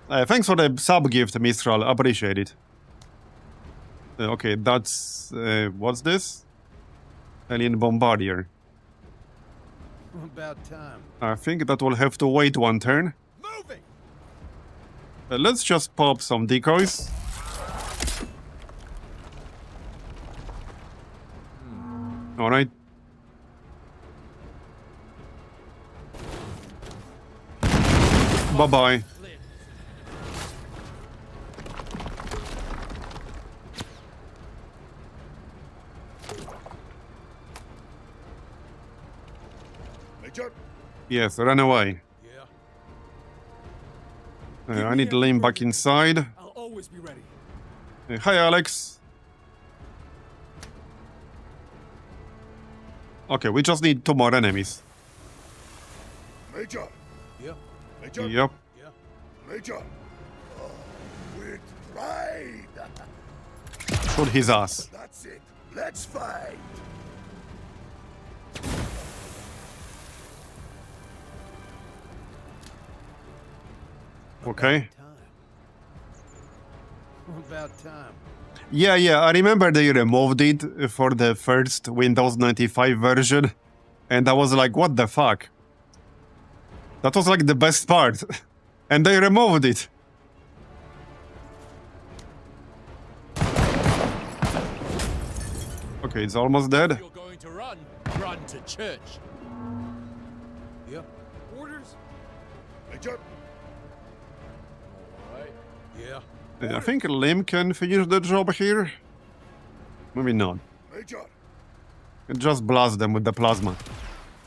time. Thanks for the sub gift, Mistral. Appreciate it. Okay, that's... what's this? Alien Bombardier. About time. I think that will have to wait one turn. Moving. Let's just pop some decoys. Alright. Bye-bye. Major. Yes, run away. Yeah. I need Lane back inside. I'll always be ready. Hi, Alex. Okay, we just need 2 more enemies. Major. Yeah. Major. Yep. Yeah. Major. Oh, with pride. Shoot his ass. That's it. Let's fight. Okay. About time. Yeah, I remember they removed it for the first Windows 95 version. And I was like, what the fuck? That was like the best part. And they removed it. Okay, it's almost dead. If you're going to run to church. Yeah. Orders. Major. All right. Yeah. I think Lim can finish the job here. Maybe not. Major. Just blast them with the plasma.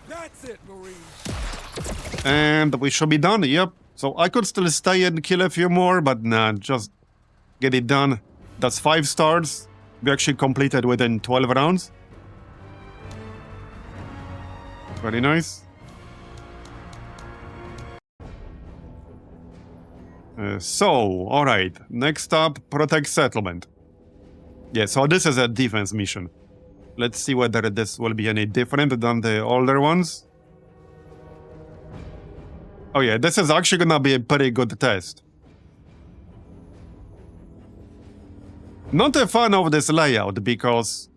That's it, Marine. And we should be done, yep. So I could still stay and kill a few more, but nah, just get it done. That's 5 stars. We actually completed within 12 rounds. Very nice. Alright. Next up, protect settlement. Yeah, so this is a defense mission. Let's see whether this will be any different than the older ones. Oh yeah, this is actually gonna be a pretty good test. Not a fan of this layout because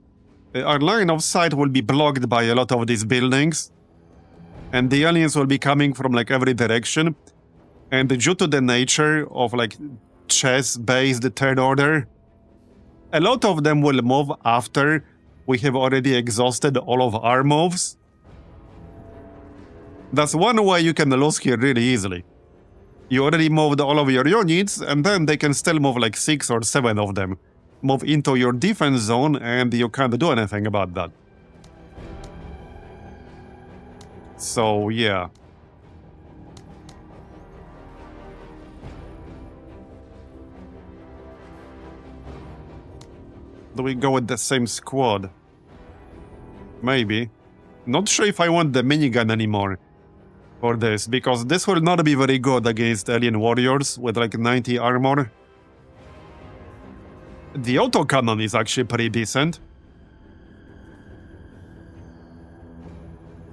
our line of sight will be blocked by a lot of these buildings. And the aliens will be coming from like every direction. And due to the nature of like chess-based third order, a lot of them will move after we have already exhausted all of our moves. That's one way you can lose here really easily. You already moved all of your units, and then they can still move like 6 or 7 of them. Move into your defense zone, and you can't do anything about that. So, yeah. Do we go with the same squad? Maybe. Not sure if I want the minigun anymore for this, because this will not be very good against alien warriors with like 90 armor. The autocannon is actually pretty decent.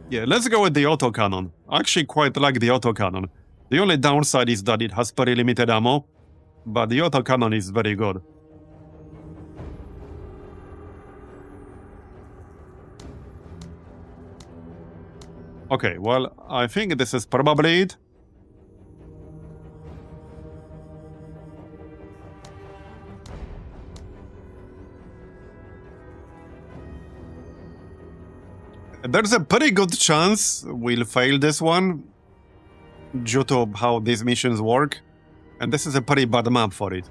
Yeah, let's go with the autocannon. I actually quite like the autocannon. The only downside is that it has pretty limited ammo, but the autocannon is very good. Okay, well, I think this is probably it. There's a pretty good chance we'll fail this one due to how these missions work, and this is a pretty bad map for it.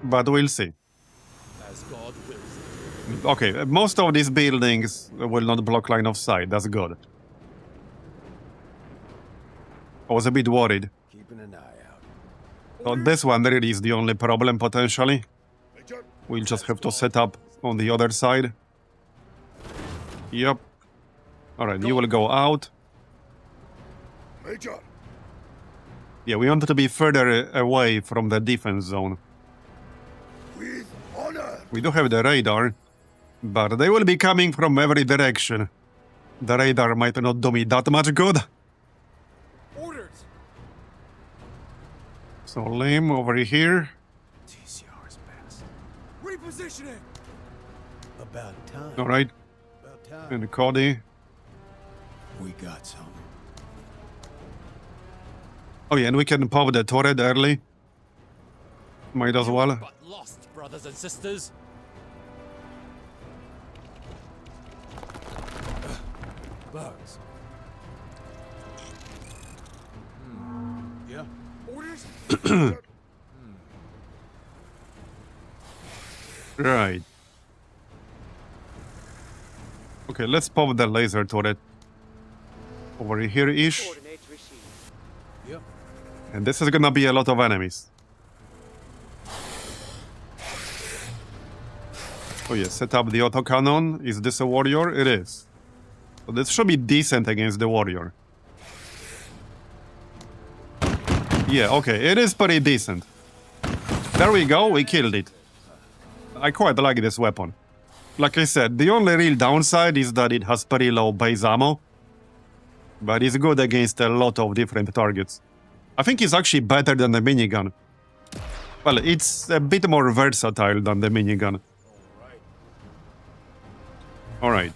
But we'll see. As God wills. Okay, most of these buildings will not block line of sight. That's good. I was a bit worried. Keeping an eye out. So this one really is the only problem, potentially. We'll just have to set up on the other side. Yep. Alright, you will go out. Major. Yeah, we want to be further away from the defense zone. With honor. We do have the radar, but they will be coming from every direction. The radar might not do me that much good. Orders. So Lim over here. TCR's best. Repositioning. About time. Alright. About time. And Cody. We got some. Oh yeah, and we can pop the turret early. Might as well. But lost, brothers and sisters. Bugs. Yeah. Orders. Right. Okay, let's pop the laser turret. Over here-ish. Coordinates received. Yep. And this is gonna be a lot of enemies. Oh yeah, set up the autocannon. Is this a warrior? It is. So this should be decent against the warrior. Yeah, okay, it is pretty decent. There we go, we killed it. I quite like this weapon. Like I said, the only real downside is that it has pretty low base ammo. But it's good against a lot of different targets. I think it's actually better than the minigun. Well, it's a bit more versatile than the minigun. Alright.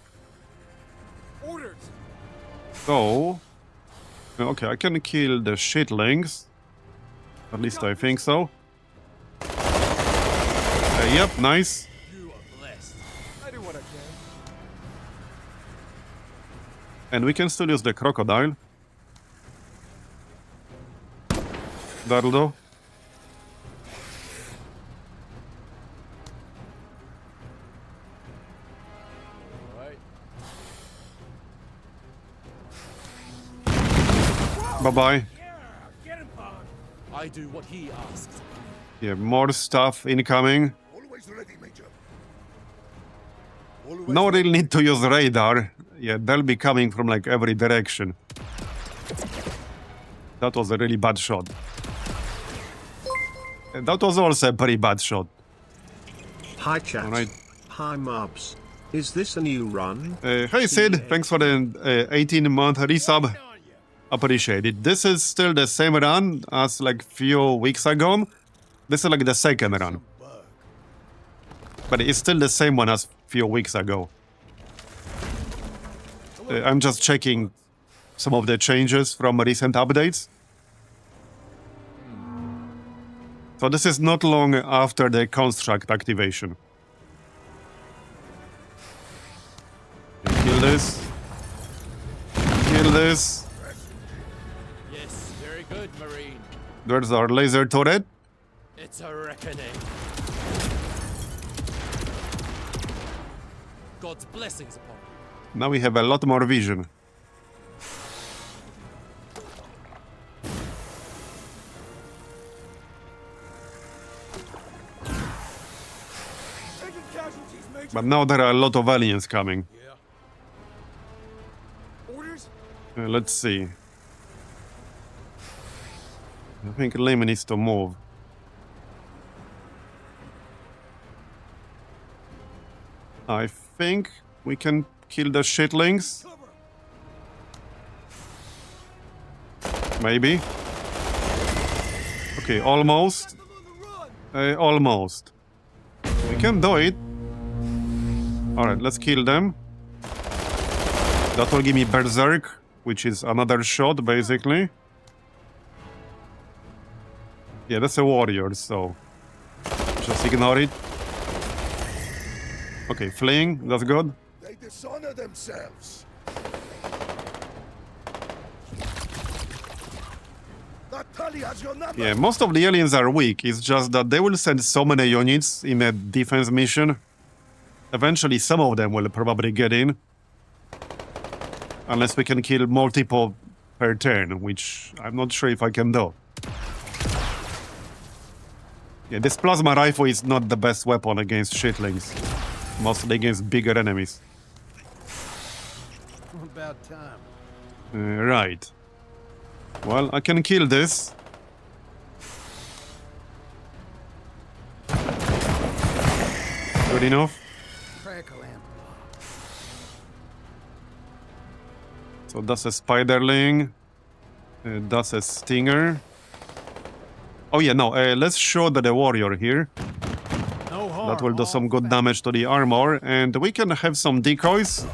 Orders. So... Okay, I can kill the shitlings. At least I think so. Yep, nice. You are blessed. I do what I can. And we can still use the crocodile. That'll do. Bye-bye. Get him, Bug. I do what he asks. Yeah, more stuff incoming. Always ready, Major. No real need to use radar. Yeah, they'll be coming from like every direction. That was a really bad shot. And that was also a pretty bad shot. Hi chat. Alright. Hi Marbs. Is this a new run? Hey Sid, thanks for the 18-month resub. Appreciate it. This is still the same run as like few weeks ago. This is like the second run. But it's still the same one as few weeks ago. I'm just checking some of the changes from recent updates. So this is not long after the construct activation. Kill this. Kill this. Yes, very good, Marine. There's our laser turret. It's a reckoning. God's blessings upon you. Now we have a lot more vision. Taking casualties, Major. But now there are a lot of aliens coming. Yeah. Orders? Let's see. I think Lim needs to move. I think we can kill the shitlings. Cover. Maybe. Okay, almost. Them on the run. Almost. We can do it. Alright, let's kill them. That will give me Berserk, which is another shot, basically. Yeah, that's a warrior, so just ignore it. Okay, fleeing, that's good. They dishonor themselves. That tally has your number. Yeah, most of the aliens are weak. It's just that they will send so many units in a defense mission. Eventually, some of them will probably get in. Unless we can kill multiple per turn, which I'm not sure if I can do. Yeah, this plasma rifle is not the best weapon against shitlings. Mostly against bigger enemies. About time. Right. Well, I can kill this. Good enough. Crack a lamp. So that's a spiderling. That's a stinger. Oh yeah, no, let's show the warrior here. No harm. That will do some good damage to the armor. And we can have some decoys.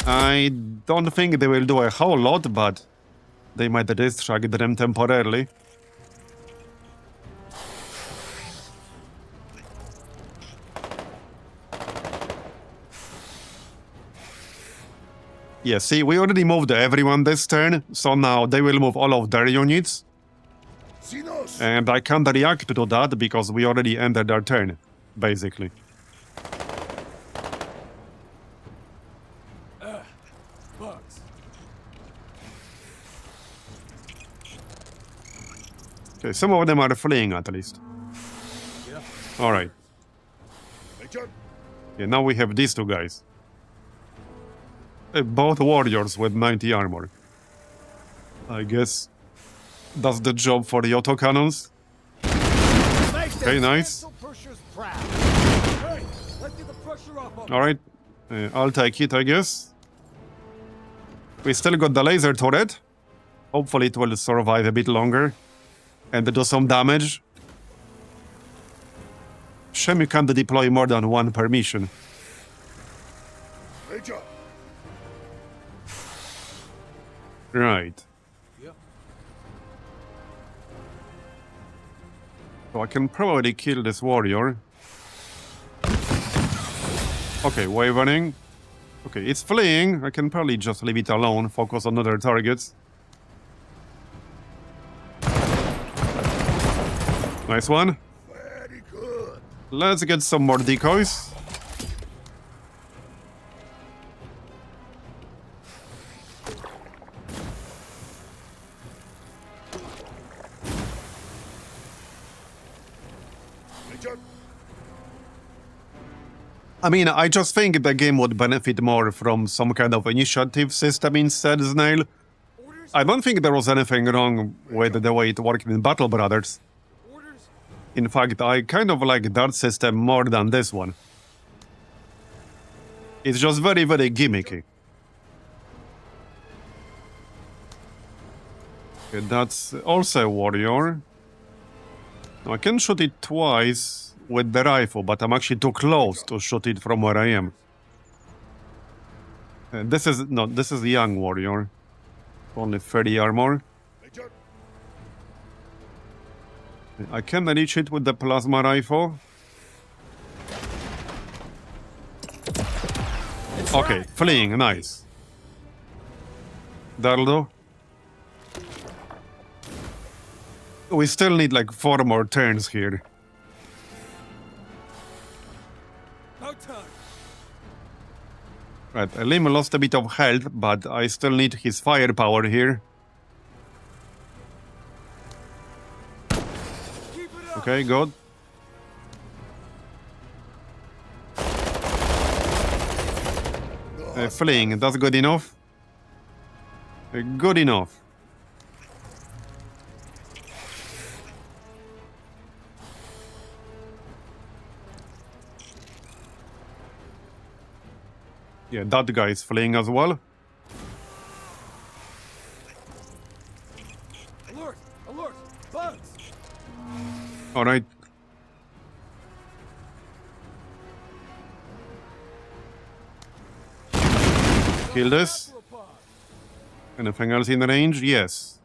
I don't think they will do a whole lot, but they might distract them temporarily. Yeah, see, we already moved everyone this turn, so now they will move all of their units. Sinos. And I can't react to that because we already ended their turn, basically. Bugs. Okay, some of them are fleeing at least. Yeah. Alright. Major. Yeah, now we have these two guys. Both warriors with 90 armor. I guess that's the job for the autocannons. Okay, nice. Hey, let's get the pressure off of them. Alright, I'll take it, I guess. We still got the laser turret. Hopefully it will survive a bit longer and do some damage. Shame you can't deploy more than one per mission. Major. Right. Yeah. So I can probably kill this warrior. Okay, wavering. Okay, it's fleeing. I can probably just leave it alone, focus on other targets. Nice one. Very good. Let's get some more decoys. Major. I mean, I just think the game would benefit more from some kind of initiative system instead, Snail. Orders? I don't think there was anything wrong with the way it worked in Battle Brothers. Orders? In fact, I kind of like that system more than this one. It's just very, very gimmicky. Okay, that's also a warrior. Now, I can shoot it twice with the rifle, but I'm actually too close to shoot it from where I am. This is the young warrior. Only 30 armor. Major. I can reach it with the plasma rifle. Okay, fleeing, nice. Dardo. We still need like 4 more turns here. About time. Right, Lim lost a bit of health, but I still need his firepower here. Keep it up. Okay, good. Fleeing, that's good enough. Good enough. Yeah, that guy is fleeing as well. Alert! Alert! Bugs! Alright. Kill this. Macropod. Anything else in range? Yes.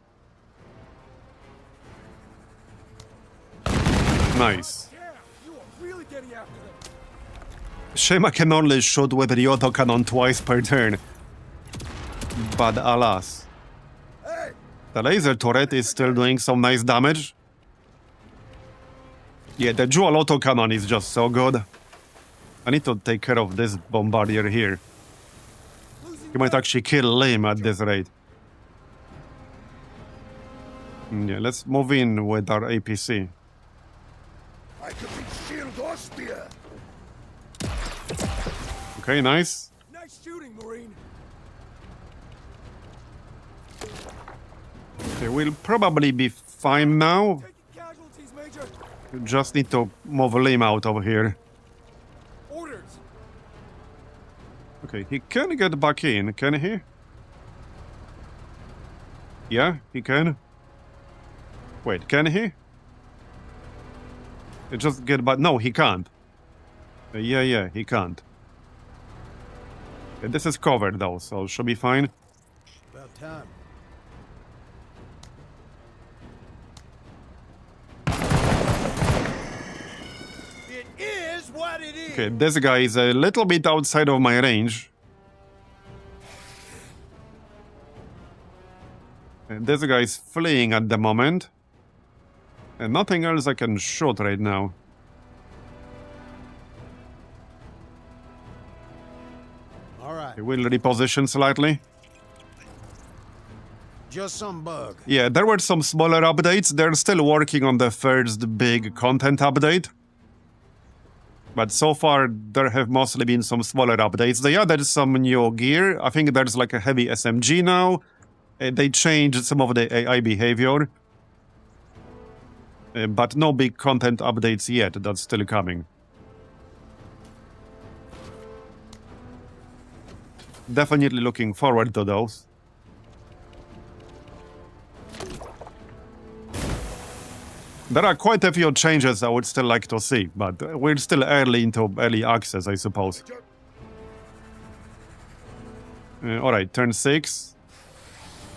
Nice. Yeah, you are really getting after them. Shame I can only shoot with the autocannon twice per turn. But alas. Hey! The laser turret is still doing some nice damage. Yeah, the dual autocannon is just so good. I need to take care of this bombardier here. He might actually kill Lim at this rate. Yeah, let's move in with our APC. I could be shield or spear. Okay, nice. Nice shooting, Marine. Okay, we'll probably be fine now. Taking casualties, Major. Just need to move Lim out of here. Orders. Okay, he can get back in, can he? Yeah, he can. Wait, can he? Just get back. No, he can't. Yeah, he can't. This is covered though, so should be fine. About time. It is what it is. Okay, this guy is a little bit outside of my range. And this guy is fleeing at the moment. And nothing else I can shoot right now. All right. Okay, we'll reposition slightly. Just some bug. Yeah, there were some smaller updates. They're still working on the first big content update. But so far, there have mostly been some smaller updates. They added some new gear. I think there's like a heavy SMG now. They changed some of the AI behavior. But no big content updates yet. That's still coming. Definitely looking forward to those. There are quite a few changes I would still like to see, but we're still early into early access, I suppose. Alright, turn 6.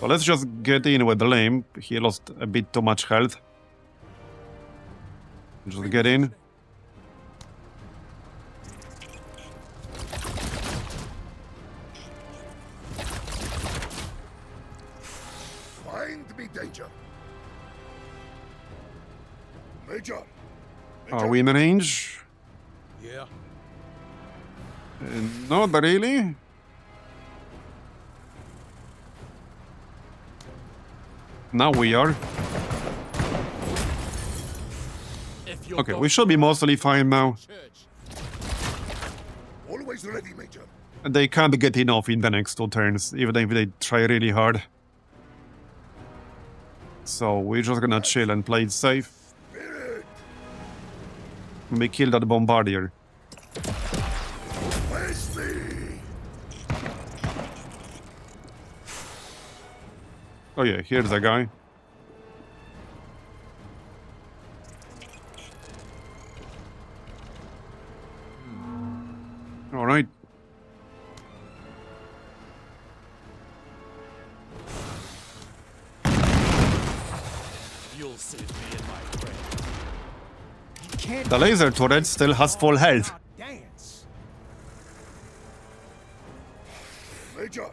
So let's just get in with the Lim. He lost a bit too much health. Just get in. Find me danger. Major. Are we in range? Yeah. Not really. Now we are. If you're Okay, we going should be to mostly fine now. church, Always ready, Major. They can't get enough in the next 2 turns, even if they try really hard. So we're just gonna chill and play it safe. We kill that bombardier. Face me! Oh yeah, here's a guy. All right. You'll save me and my friend. You can't The laser turret still has full health. dance. Major!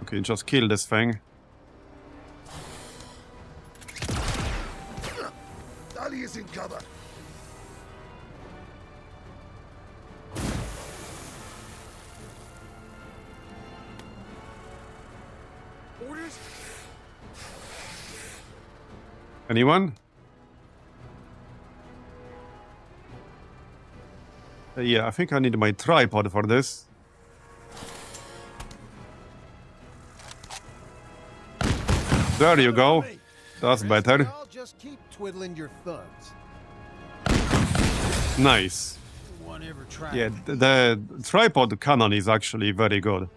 Okay, just kill this thing. Ali is in cover. Orders? Anyone? Yeah, I think I need my tripod for this. There you go. That's better. Y'all just keep twiddling your thumbs. Nice. One ever tried. Yeah, the tripod cannon is actually very good.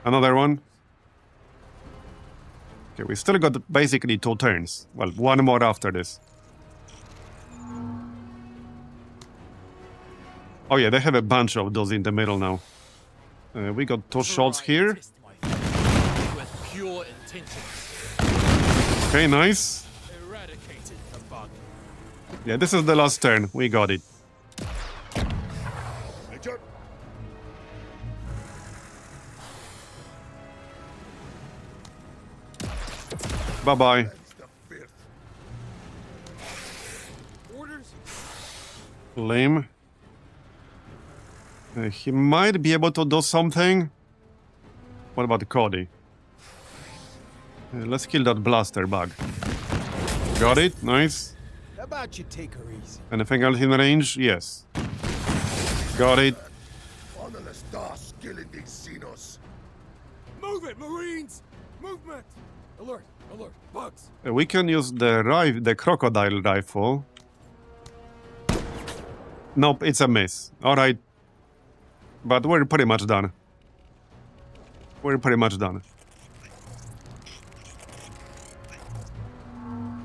Another one. Okay, we still got basically 2 turns. Well, one more after this. Oh yeah, they have a bunch of those in the middle now. We got 2 shots here. Test my faith with pure intentions. Okay, nice. Eradicated the bug. Yeah, this is the last turn. We got it. Major! Bye-bye. That's the fifth. Orders? Lame. He might be able to do something. What about Cody? Let's kill that blaster bug. Got it. Nice. How about you take her easy? Anything else in range? Yes. Got it. One of the star skill in these Xenos. Move it, Marines! Movement! Alert! Alert! Bugs! We can use the crocodile rifle. Nope, it's a miss. Alright. But we're pretty much done. We're pretty much done.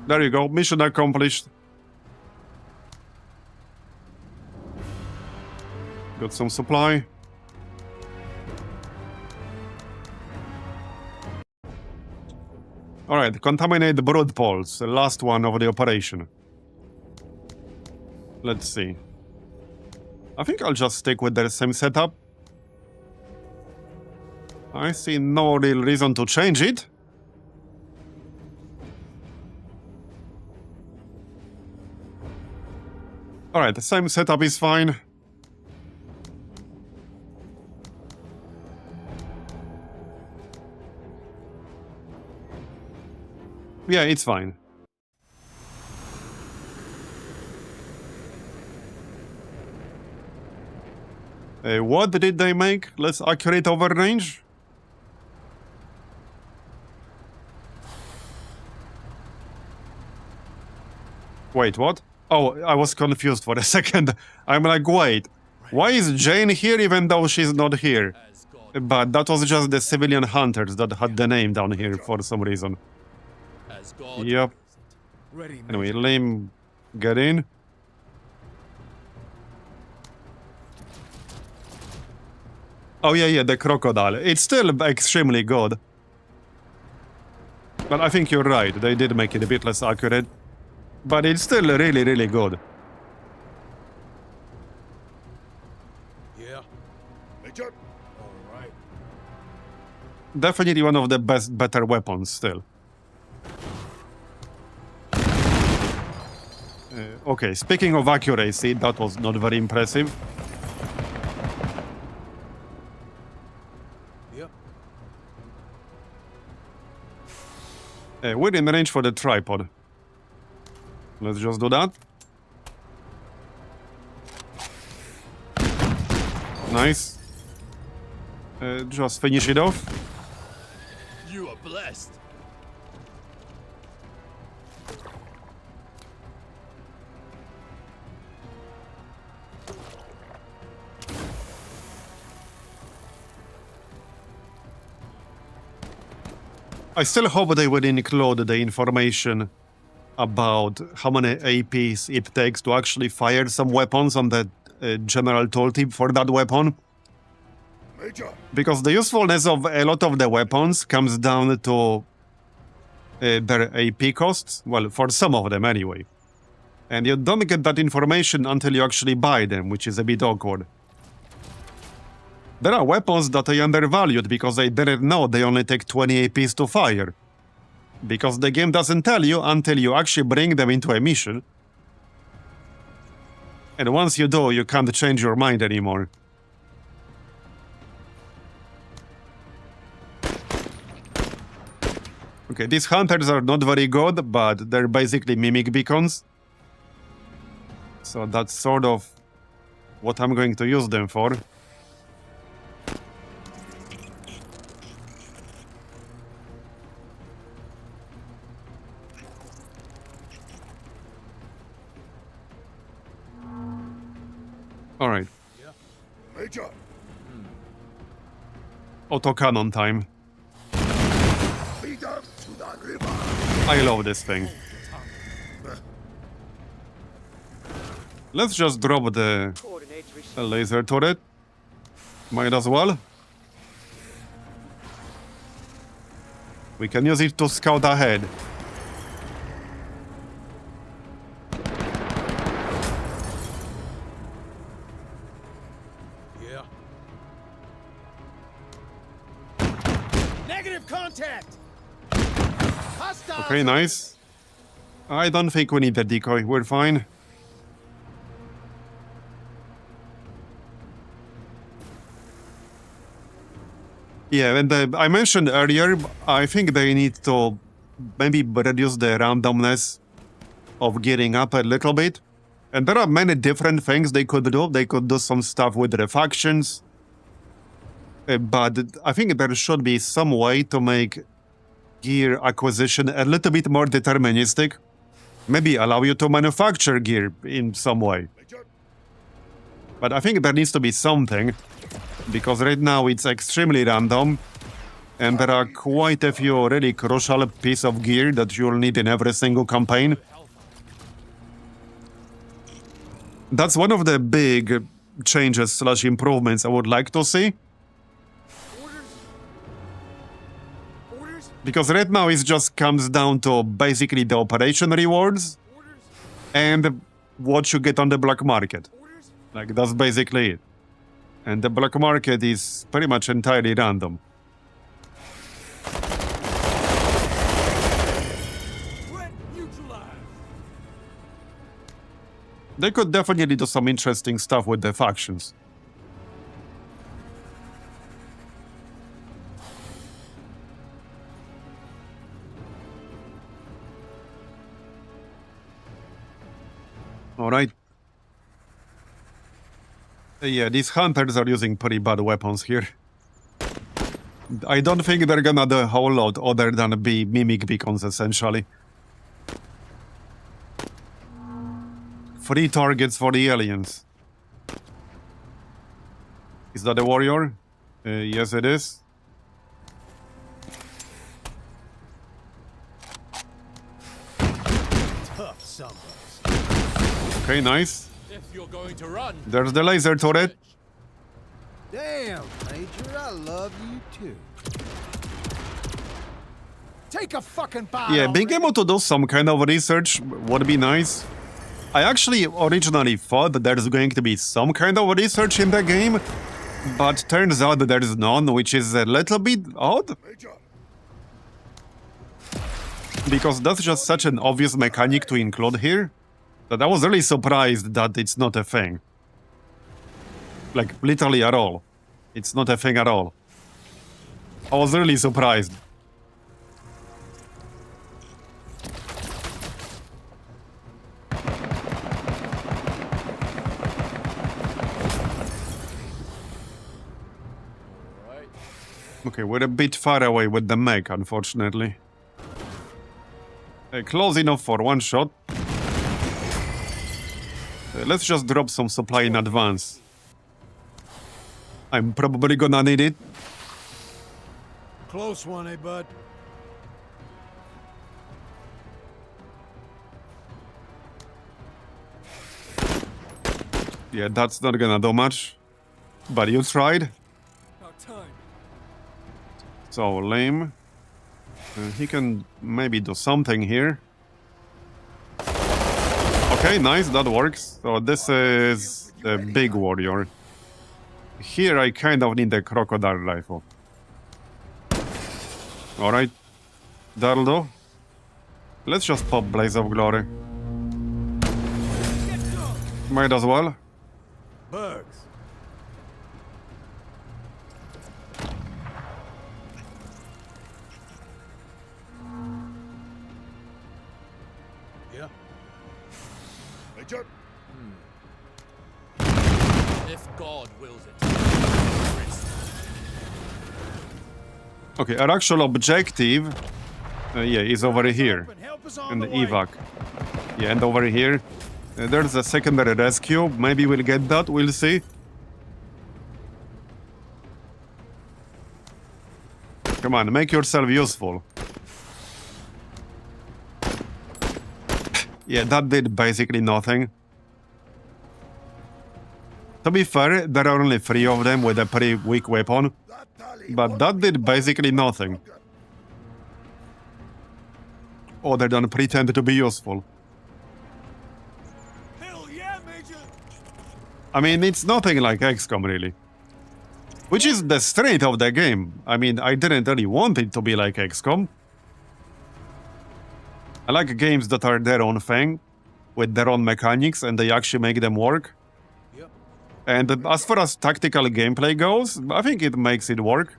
There you go. Mission accomplished. Got some supply. Alright, contaminate the brood poles. The last one of the operation. Let's see. I think I'll just stick with the same setup. I see no real reason to change it. Alright, the same setup is fine. Yeah, it's fine. What did they make? Less accurate over range? Wait, what? Oh, I was confused for a second. I'm like, wait, why is Jane here even though she's not here? As God, But that was just the civilian hunters that had the name down here for some reason. as God. Yep. Ready, Anyway, Lim, get in. Oh yeah, the crocodile. It's still extremely good. But I think you're right, they did make it a bit less accurate. But it's still really, really good. Yeah. Major! All right. Definitely one of the better weapons still. Okay, speaking of accuracy, that was not very impressive. Yep. We're in range for the tripod. Let's just do that. Nice. Just finish it off. You are blessed. I still hope they will include the information about how many APs it takes to actually fire some weapons on the general tooltip for that weapon. Major. Because the usefulness of a lot of the weapons comes down to their AP costs. Well, for some of them anyway. And you don't get that information until you actually buy them, which is a bit awkward. There are weapons that I undervalued because I didn't know they only take 20 APs to fire. Because the game doesn't tell you until you actually bring them into a mission. And once you do, you can't change your mind anymore. Okay, these hunters are not very good, but they're basically mimic beacons. So that's sort of what I'm going to use them for. All right. Major. Autocannon time. Lead us to the river. I love this thing. Let's just drop the laser turret. Might as well. We can use it to scout ahead. Yeah. Negative contact. Hostile. Okay, nice. I don't think we need the decoy. We're fine. Yeah, and I mentioned earlier, I think they need to maybe reduce the randomness of gearing up a little bit. And there are many different things they could do. They could do some stuff with the factions. But I think there should be some way to make gear acquisition a little bit more deterministic. Maybe allow you to manufacture gear in some way. Major. But I think there needs to be something. Because right now it's extremely random. And there are quite a few really crucial pieces of gear that you'll need in every single campaign. That's one of the big changes / improvements I would like to see. Orders. Orders. Because right now it just comes down to basically the operation rewards Orders. and what you get on the black market. Orders. Like, that's basically it. And the black market is pretty much entirely random. Threat neutralized. They could definitely do some interesting stuff with the factions. All right. Yeah, these hunters are using pretty bad weapons here. I don't think they're gonna do a whole lot other than be mimic beacons, essentially. 3 targets for the aliens. Is that a warrior? Yes, it is. Tough summers. Okay, nice. If you're going to run, There's the laser turret. Damn, Major, I love you too. Take a fucking bow. Yeah, being able to do some kind of research would be nice. I actually originally thought that there's going to be some kind of research in the game, but turns out that there's none, which is a little bit odd. Major. Because that's just such an obvious mechanic to include here, that I was really surprised that it's not a thing. Like, literally at all. It's not a thing at all. I was really surprised. Okay, we're a bit far away with the mech, unfortunately. Close enough for one shot. Let's just drop some supply in advance. I'm probably gonna need it. Close one, eh, bud? Yeah, that's not gonna do much. But you tried. About time. So, lame. He can maybe do something here. Okay, nice, that works. So this is the big warrior. Here I kind of need the crocodile rifle. Alright, that'll do. Let's just pop Blaze of Glory. Might as well. Bugs. Yeah. Major. If God wills it. Okay, our actual objective, yeah, is over here. Help us on In the way. evac. Yeah, and over here. There's a secondary rescue. Maybe we'll get that, we'll see. Come on, make yourself useful. Yeah, that did basically nothing. To be fair, there are only 3 of them with a pretty weak weapon. But that did basically nothing. Other than pretend to be useful. Hell yeah, Major. I mean, it's nothing like XCOM, really. Which is the strength of the game. I mean, I didn't really want it to be like XCOM. I like games that are their own thing, with their own mechanics, and they actually make them work. Yep. And as far as tactical gameplay goes, I think it makes it work.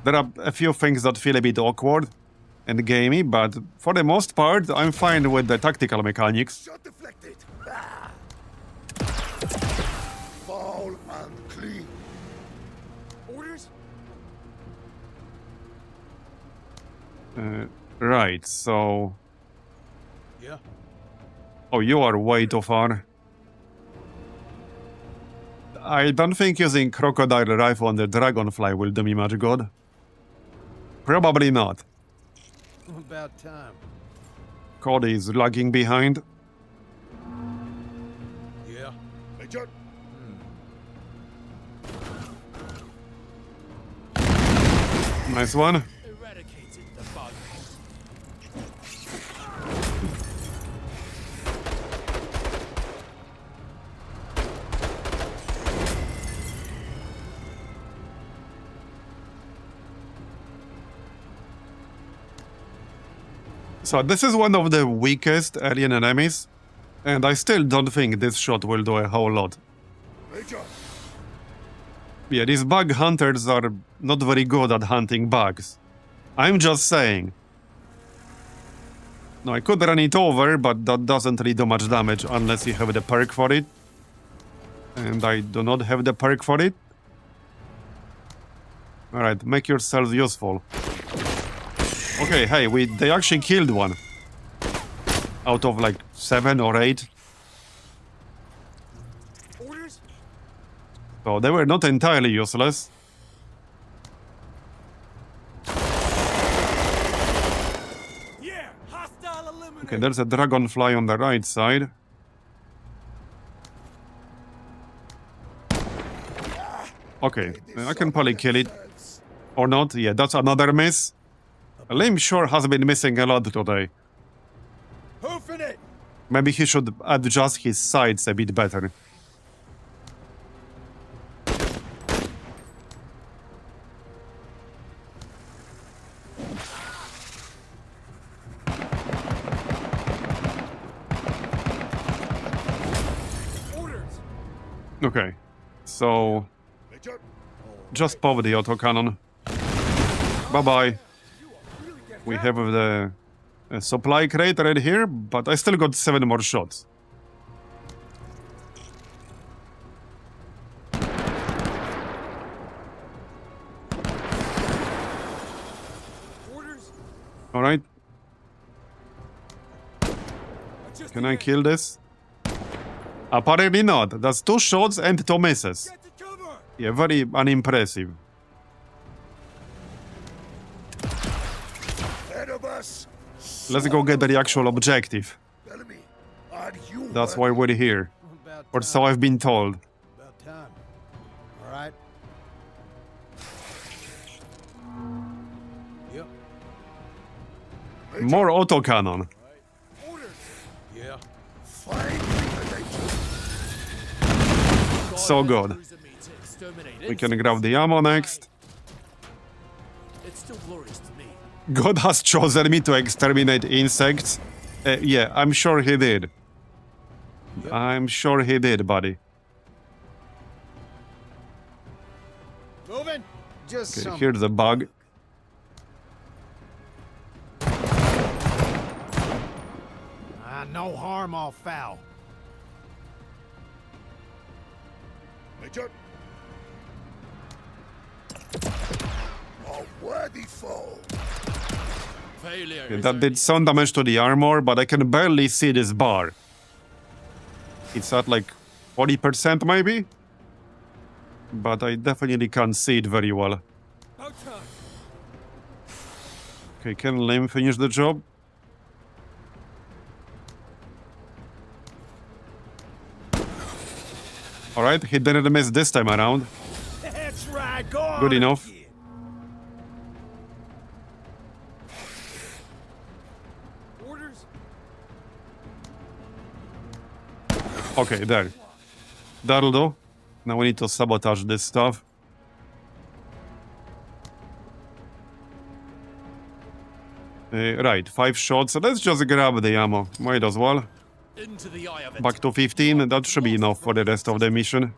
There are a few things that feel a bit awkward and gamey, but for the most part, I'm fine with the tactical mechanics. Shot deflected. Ah. Foul and clean. Orders? Right, so... Yeah. Oh, you are way too far. I don't think using crocodile rifle on the dragonfly will do me much good. Probably not. About time. Cody is lagging behind. Yeah. Major. Nice one. Eradicated the bug. So this is one of the weakest alien enemies, and I still don't think this shot will do a whole lot. Major. Yeah, these bug hunters are not very good at hunting bugs. I'm just saying. No, I could run it over, but that doesn't really do much damage unless you have the perk for it. And I do not have the perk for it. Alright, make yourself useful. Okay, hey, they actually killed one. Out of like 7 or 8. Orders? So they were not entirely useless. Yeah. Hostile eliminated. Okay, there's a dragonfly on the right side. Okay, I can probably kill it. Or not, yeah, that's another miss. Lim sure has been missing a lot today. Hoofing it. Maybe he should adjust his sights a bit better. Orders. Okay, so Major. just pop the autocannon. Bye-bye. We have the supply crate right here, but I still got 7 more shots. Alright. Just Can I kill this? Apparently not. That's 2 shots and 2 misses. Get to cover! Yeah, very unimpressive. Ahead of us. Let's go get the actual objective. Bellamy, are you That's why we're here. About Or time. so I've been told. About time. All right. Yep. More autocannon. Orders! Yeah. Fine. So good. Cruiser me to exterminate We can insects. grab the ammo next. It's still glorious to me. God has chosen me to exterminate insects. Yeah, I'm sure he did. I'm sure he did, buddy. Moving. Just Okay, some. here's the bug. No harm, all foul. Major. A worthy foe. Failure Okay, is that only did some damage to the armor, but I can barely see this bar. It's at like 40% maybe? But I definitely can't see it very well. About time! Okay, can Lim finish the job? Alright, he didn't miss this time around. That's right, go on! Good enough. Orders? Okay, there. That'll do. Now we need to sabotage this stuff. Right, 5 shots. So let's just grab the ammo. Might as well. into the eye of it. Back to 15. That should be enough for the rest of the mission.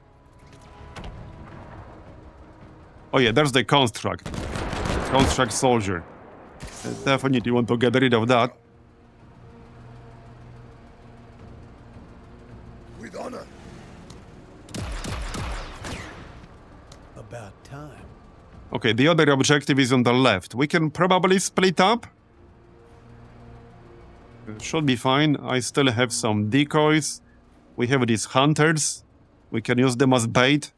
Oh yeah, there's the construct. Construct soldier. Definitely want to get rid of that. With honor. About time. Okay, the other objective is on the left. We can probably split up. Should be fine. I still have some decoys. We have these hunters. We can use them as bait.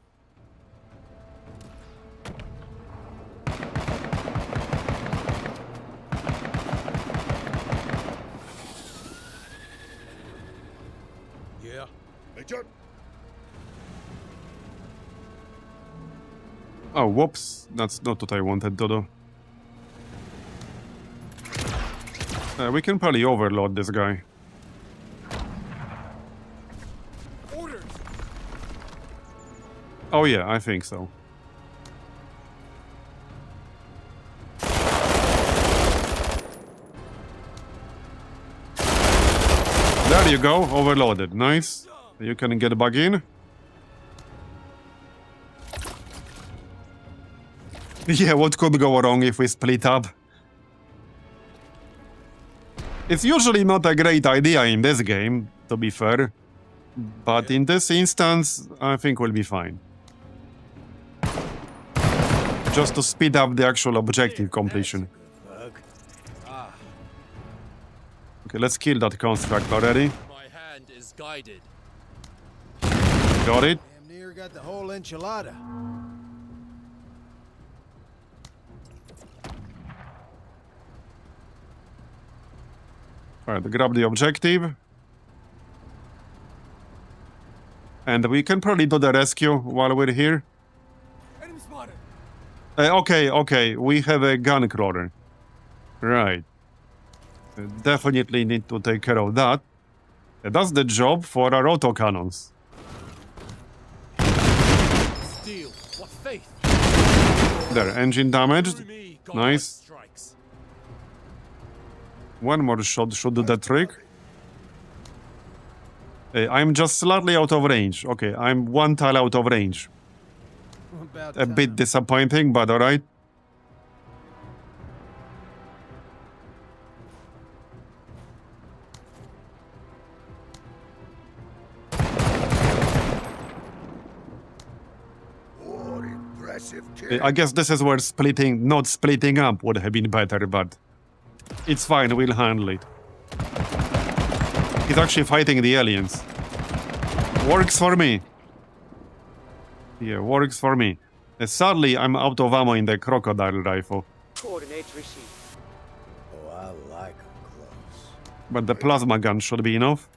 Yeah. Major. Oh, whoops. That's not what I wanted to do. We can probably overload this guy. Orders! Oh yeah, I think so. There you go, overloaded. Nice. You can get back in. Yeah, what could go wrong if we split up? It's usually not a great idea in this game, to be fair. But in this instance, I think we'll be fine. Just to speed up the actual objective completion. Okay, let's kill that construct already. My hand is guided. Got it. Damn near got the whole enchilada. Alright, grab the objective. And we can probably do the rescue while we're here. Enemy spotted! Okay, we have a gun crawler. Right. Definitely need to take care of that. That's the job for our autocannons. Steel, what faith? There, engine damaged. Through me, God Nice. strikes. One more shot should do the trick. I'm just slightly out of range. Okay, I'm 1 tile out of range. About A bit disappointing, but alright. What impressive kill. I guess this is where not splitting up would have been better, but It's fine, we'll handle it. He's actually fighting the aliens. Works for me. Yeah, works for me. Sadly, I'm out of ammo in the crocodile rifle. Coordinates received. Oh, I like 'em close. But the plasma gun should be enough.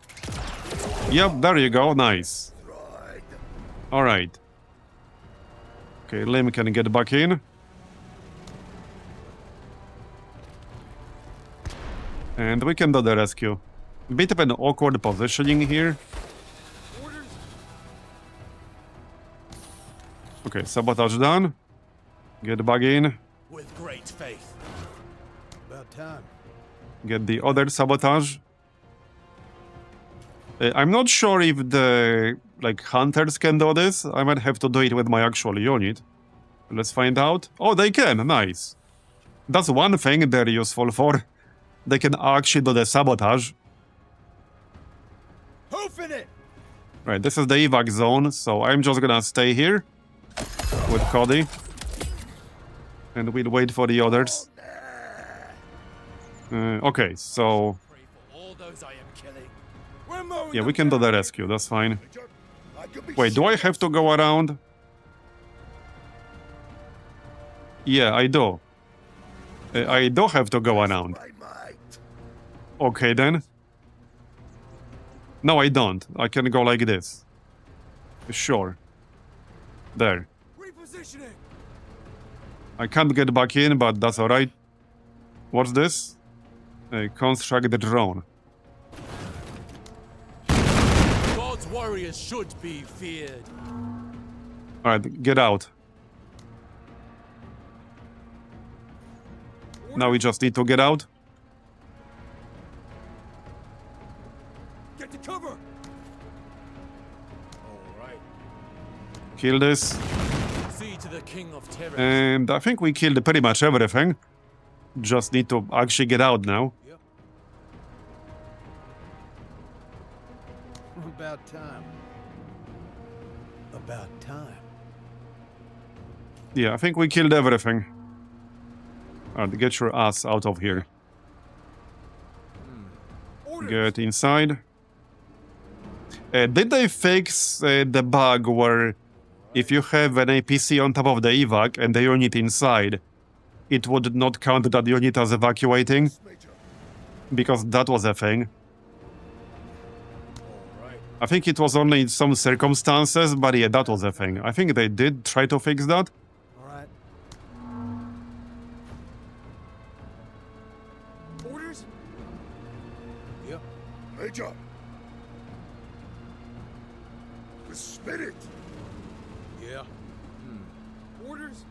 Yep, there you go, nice. Right. Alright. Okay, Lim can get back in. And we can do the rescue. Bit of an awkward positioning here. Orders. Okay, sabotage done. Get back in. With great faith. About time. Get the other sabotage. I'm not sure if the hunters can do this. I might have to do it with my actual unit. Let's find out. Oh, they can. Nice. That's one thing they're useful for. They can actually do the sabotage. Hoofing it. Right, this is the evac zone, so I'm just gonna stay here with Cody. And we'll wait for the others. Okay, so Pray for all those I am killing. We're mowing yeah, them we can do down. the rescue, that's fine. Major, I could be Wait, do I have to go around? Yeah, I do. I do have to go around. right, mate. Okay then. No, I don't. I can go like this. Sure. There. Repositioning. I can't get back in, but that's alright. What's this? Construct the drone. God's warriors should be feared. Alright, get out. Now we just need to get out. Get to cover. All right. Kill this. See to the king of terror. And I think we killed pretty much everything. Just need to actually get out now. About time. About time. Yeah, I think we killed everything. Alright, get your ass out of here. Orders. Get inside. Did they fix the bug where if you have an APC on top of the evac and the unit inside, it would not count that unit as evacuating? Major, Because that was a thing. I think it was only in some circumstances, but yeah, that was a thing. I think they did try to fix that. All right. Orders. Yep. Major. The spirit. Yeah. Orders.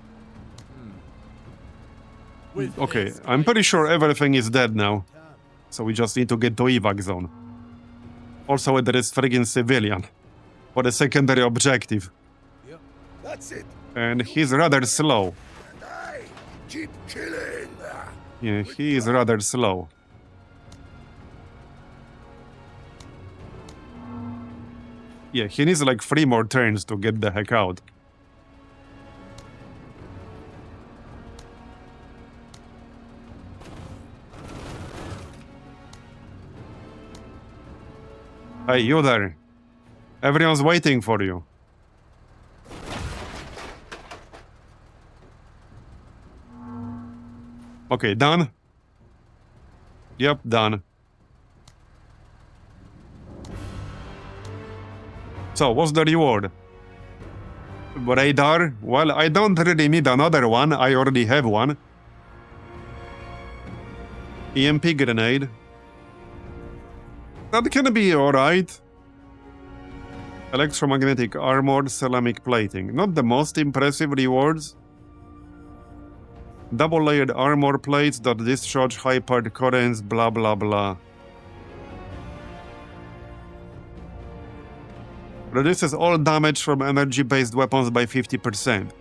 With Okay, his I'm pretty guidance. sure everything is dead now. Time. So we just need to get to evac zone. Also, there is friggin' civilian for the secondary objective. Yep. That's it. And he's rather slow. And I keep killing. Yeah, he is rather slow. Yeah, he needs like 3 more turns to get the heck out. Hey, you there. Everyone's waiting for you. Okay, done? Yep, done. So, what's the reward? Radar? Well, I don't really need another one. I already have one. EMP grenade. That can be alright. Electromagnetic armor, ceramic plating. Not the most impressive rewards. Double-layered armor plates that discharge high-powered currents, blah blah blah. Reduces all damage from energy-based weapons by 50%.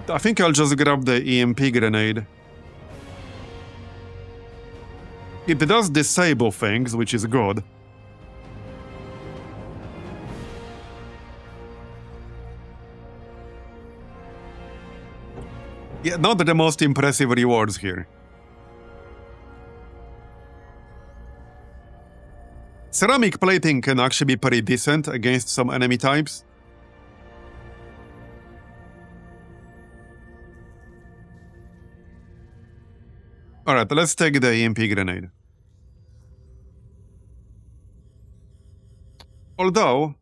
I think I'll just grab the EMP grenade. It does disable things, which is good. Yeah, not the most impressive rewards here. Ceramic plating can actually be pretty decent against some enemy types. Alright, let's take the EMP grenade. Although...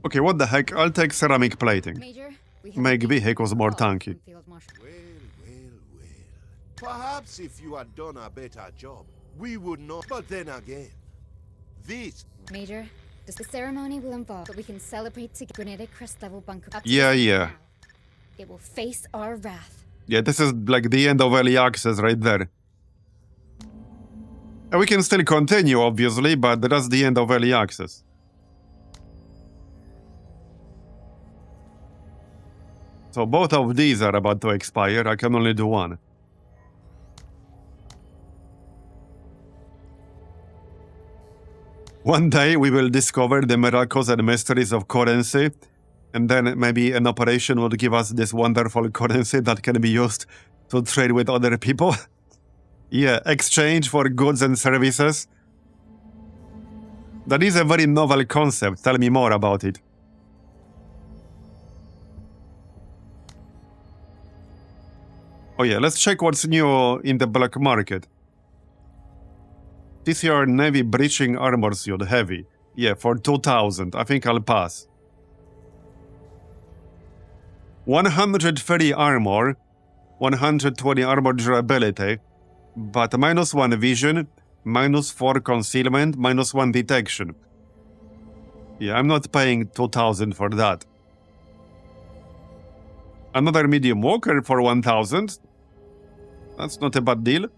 Okay, what the heck, I'll take ceramic plating. Major, we have Make a vehicles more call tanky. from Field Marshal. Well. Perhaps if you had done a better job, we would not. But then again, this... Major, the ceremony will involve that we can celebrate to Grenadic crest level bunker up to Yeah, the yeah. now. It will face our wrath. Yeah, this is like the end of early access right there. And we can still continue, obviously, but that's the end of early access. So both of these are about to expire. I can only do one. One day we will discover the miracles and mysteries of currency, and then maybe an operation would give us this wonderful currency that can be used to trade with other people. Yeah, exchange for goods and services. That is a very novel concept. Tell me more about it. Oh yeah, let's check what's new in the black market. TCR Navy breaching armor suit, heavy. Yeah, for 2,000. I think I'll pass. 130 armor, 120 armor durability, but -1 vision, -4 concealment, -1 detection. Yeah, I'm not paying 2,000 for that. Another medium walker for 1,000. That's not a bad deal.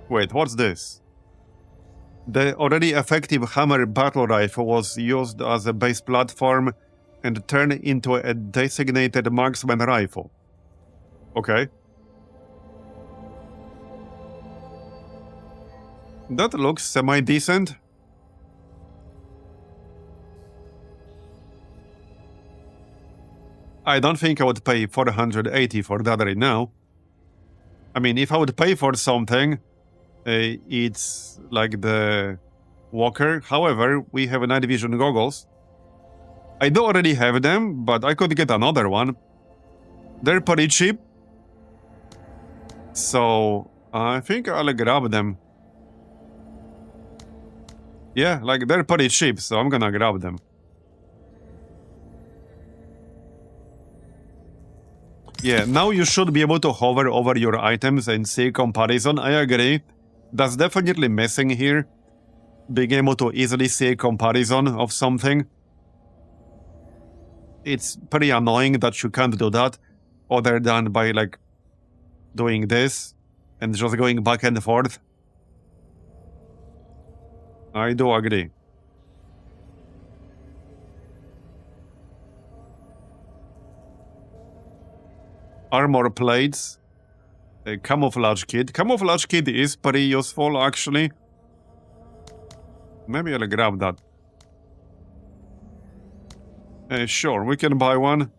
Wait, what's this? The already effective hammer battle rifle was used as a base platform and turned into a designated marksman rifle. Okay. That looks semi-decent. I don't think I would pay 480 for that right now. I mean, if I would pay for something, it's like the Walker. However, we have night vision goggles. I do already have them, but I could get another one. They're pretty cheap. So, I think I'll grab them. Yeah, like they're pretty cheap, so I'm gonna grab them. Yeah, now you should be able to hover over your items and see comparison. I agree. That's definitely missing here. Being able to easily see a comparison of something. It's pretty annoying that you can't do that other than by like doing this and just going back and forth. I do agree. Armor plates. A camouflage kit. Camouflage kit is pretty useful, actually. Maybe I'll grab that. Sure, we can buy one.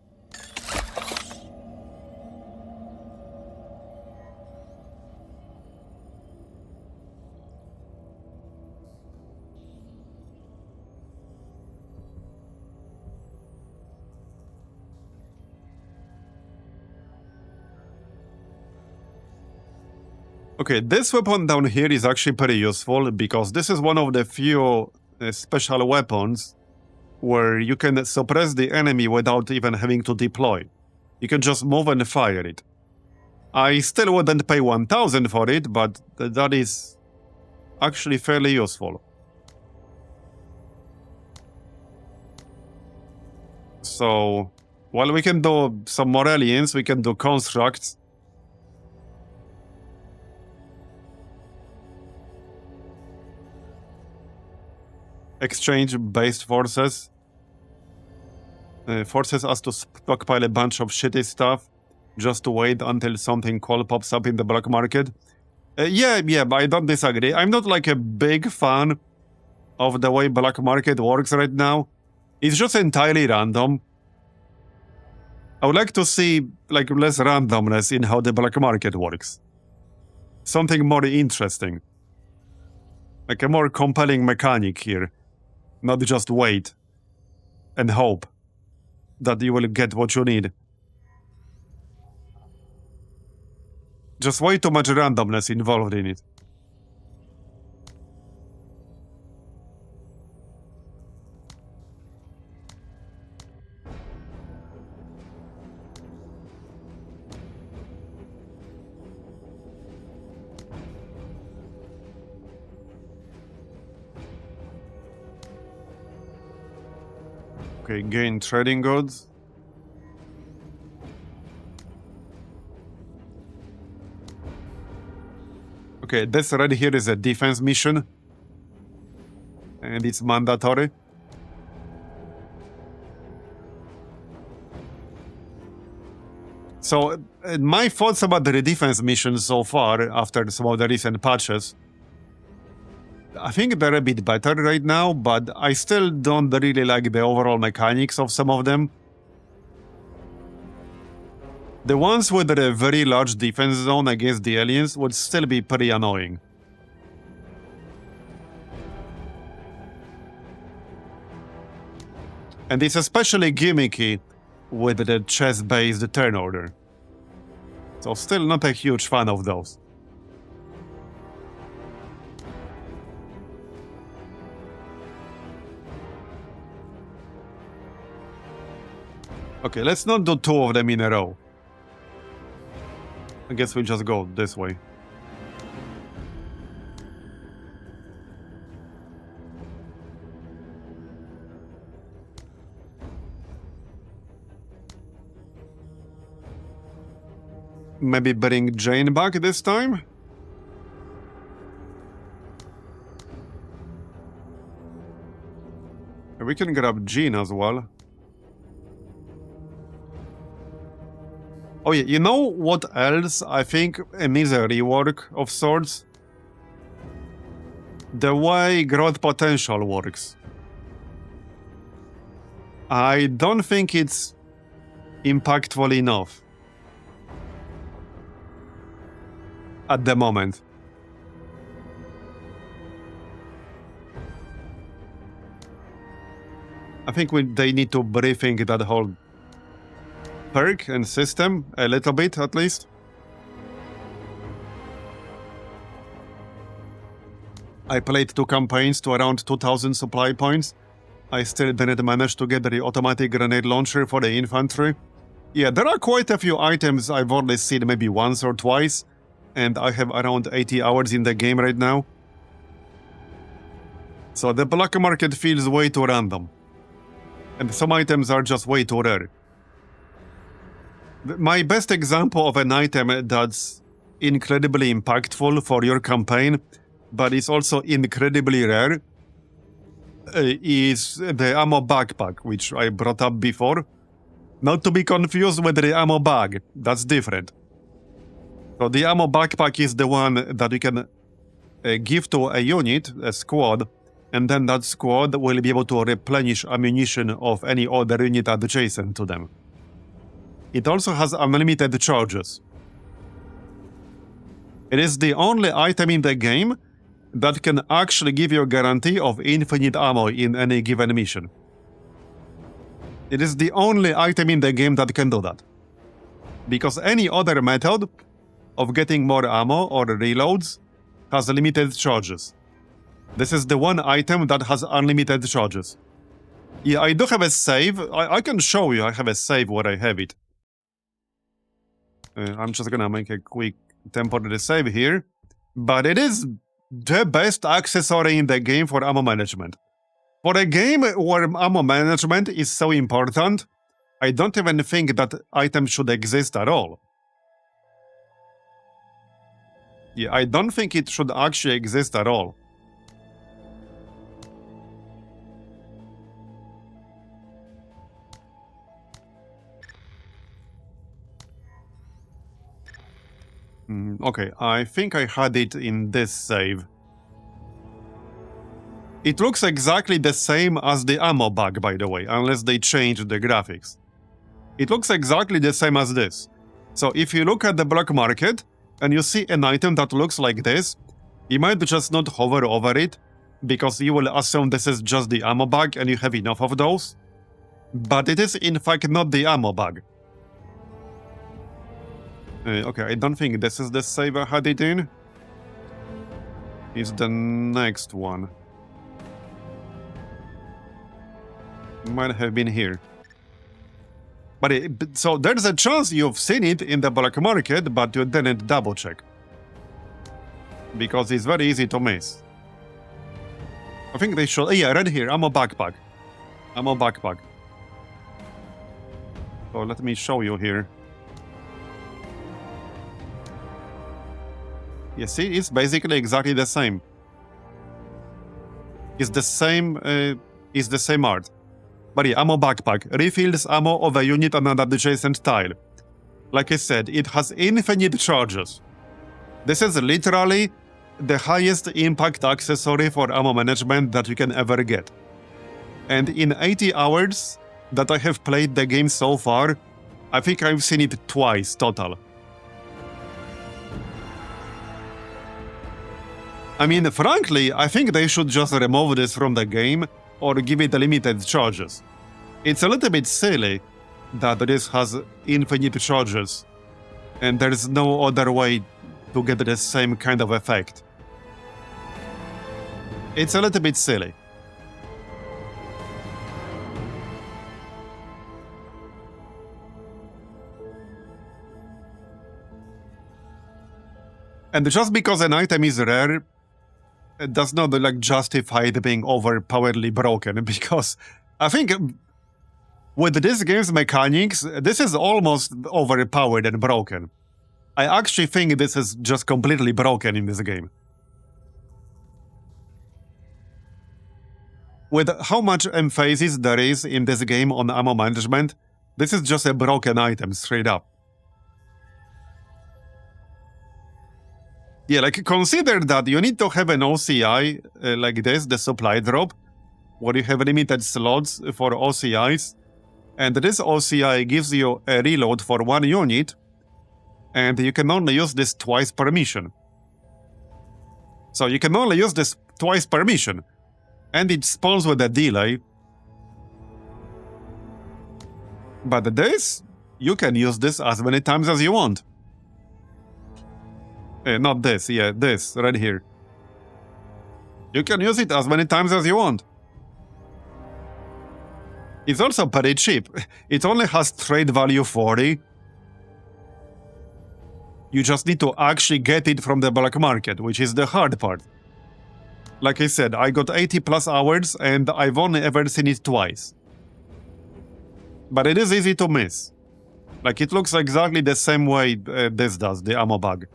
Okay, this weapon down here is actually pretty useful because this is one of the few special weapons where you can suppress the enemy without even having to deploy. You can just move and fire it. I still wouldn't pay 1,000 for it, but that is actually fairly useful. So, while we can do some more aliens, we can do constructs. Exchange-based forces. Forces us to stockpile a bunch of shitty stuff just to wait until something cool pops up in the black market. Yeah, but I don't disagree. I'm not like a big fan of the way black market works right now. It's just entirely random. I would like to see like less randomness in how the black market works. Something more interesting. Like a more compelling mechanic here. Not just wait and hope that you will get what you need. Just way too much randomness involved in it. Okay, gain trading goods. Okay, this right here is a defense mission. And it's mandatory. So, my thoughts about the defense mission so far, after some of the recent patches, I think they're a bit better right now, but I still don't really like the overall mechanics of some of them. The ones with a very large defense zone against the aliens would still be pretty annoying. And it's especially gimmicky with the chess-based turn order. So still not a huge fan of those. Okay, let's not do two of them in a row. I guess we'll just go this way. Maybe bring Jane back this time? We can grab Jean as well. Oh yeah, you know what else I think needs a rework of sorts? The way growth potential works. I don't think it's impactful enough at the moment. I think they need to rethink that whole perk and system a little bit, at least. I played 2 campaigns to around 2000 supply points. I still didn't manage to get the automatic grenade launcher for the infantry. Yeah, there are quite a few items I've only seen maybe once or twice, and I have around 80 hours in the game right now. So the black market feels way too random. And some items are just way too rare. My best example of an item that's incredibly impactful for your campaign, but is also incredibly rare, is the ammo backpack, which I brought up before. Not to be confused with the ammo bag, that's different. So the ammo backpack is the one that you can give to a unit, a squad, and then that squad will be able to replenish ammunition of any other unit adjacent to them. It also has unlimited charges. It is the only item in the game that can actually give you a guarantee of infinite ammo in any given mission. It is the only item in the game that can do that. Because any other method of getting more ammo or reloads has limited charges. This is the one item that has unlimited charges. Yeah, I do have a save. I can show you I have a save where I have it. I'm just gonna make a quick temporary save here. But it is the best accessory in the game for ammo management. For a game where ammo management is so important, I don't even think that item should exist at all. Yeah, I don't think it should actually exist at all. Okay, I think I had it in this save. It looks exactly the same as the ammo bag, by the way, unless they changed the graphics. It looks exactly the same as this. So if you look at the black market and you see an item that looks like this, you might just not hover over it, because you will assume this is just the ammo bag and you have enough of those. But it is in fact not the ammo bag. Okay, I don't think this is the save I had it in. It's the next one. Might have been here. But so there's a chance you've seen it in the black market, but you didn't double check. Because it's very easy to miss. I think they should... yeah, right here, ammo backpack. Ammo backpack. So let me show you here. You see, it's basically exactly the same. It's the same art. But yeah, ammo backpack. Refills ammo of a unit on an adjacent tile. Like I said, it has infinite charges. This is literally the highest impact accessory for ammo management that you can ever get. And in 80 hours that I have played the game so far, I think I've seen it twice total. I mean, frankly, I think they should just remove this from the game or give it limited charges. It's a little bit silly that this has infinite charges and there's no other way to get the same kind of effect. It's a little bit silly. And just because an item is rare, it does not justify it being overpoweredly broken, because I think with this game's mechanics, this is almost overpowered and broken. I actually think this is just completely broken in this game. With how much emphasis there is in this game on ammo management, this is just a broken item, straight up. Yeah, consider that you need to have an OCI like this, the supply drop, where you have limited slots for OCIs, and this OCI gives you a reload for 1 unit, and you can only use this twice per mission. So you can only use this twice per mission, and it spawns with a delay. But this, you can use this as many times as you want. Not this, yeah, this, right here. You can use it as many times as you want. It's also pretty cheap. It only has trade value 40. You just need to actually get it from the black market, which is the hard part. Like I said, I got 80 plus hours and I've only ever seen it twice. But it is easy to miss. It looks exactly the same way this does, the ammo bag.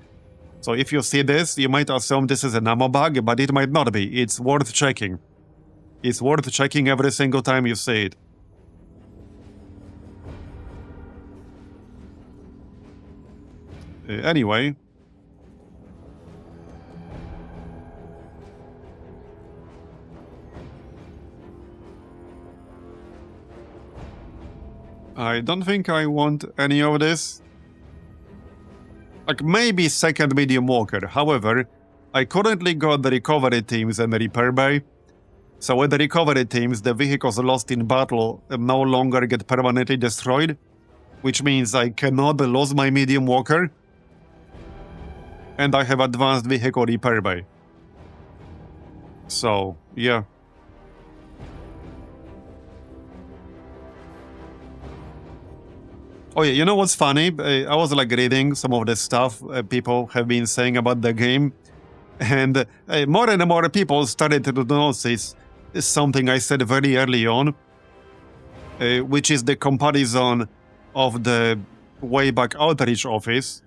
So if you see this, you might assume this is an ammo bag, but it might not be. It's worth checking. It's worth checking every single time you see it. Anyway. I don't think I want any of this. Maybe second medium walker. However, I currently got the recovery teams and the repair bay. So with the recovery teams, the vehicles lost in battle no longer get permanently destroyed, which means I cannot lose my medium walker. And I have advanced vehicle repair bay. So, yeah. Oh yeah, you know what's funny? I was reading some of the stuff people have been saying about the game, and more and more people started to notice something I said very early on, which is the comparison of the Wayback Outreach office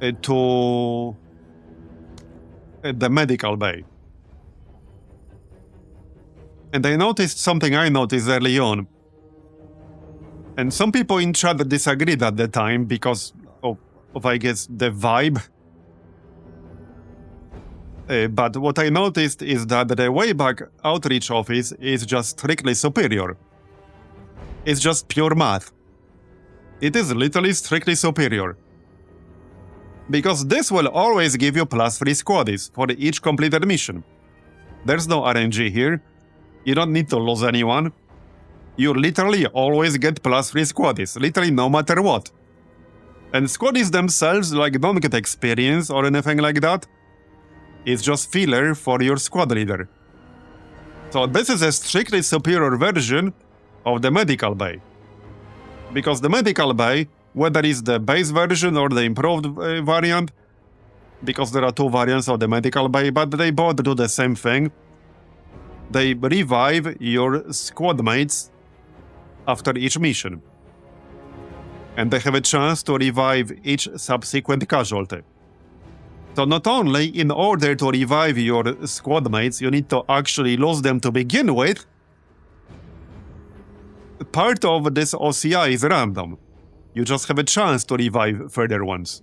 to the medical bay. And I noticed something I noticed early on. And some people in chat disagreed at the time because I guess, the vibe. But what I noticed is that the Wayback Outreach office is just strictly superior. It's just pure math. It is literally strictly superior. Because this will always give you +3 squaddies for each completed mission. There's no RNG here. You don't need to lose anyone. You literally always get +3 squaddies, literally no matter what. And squaddies themselves like don't get experience or anything like that. It's just filler for your squad leader. So this is a strictly superior version of the medical bay. Because the medical bay, whether it's the base version or the improved variant, because there are two variants of the medical bay, but they both do the same thing. They revive your squad mates after each mission. And they have a chance to revive each subsequent casualty. So not only in order to revive your squad mates, you need to actually lose them to begin with. Part of this OCI is random. You just have a chance to revive further ones.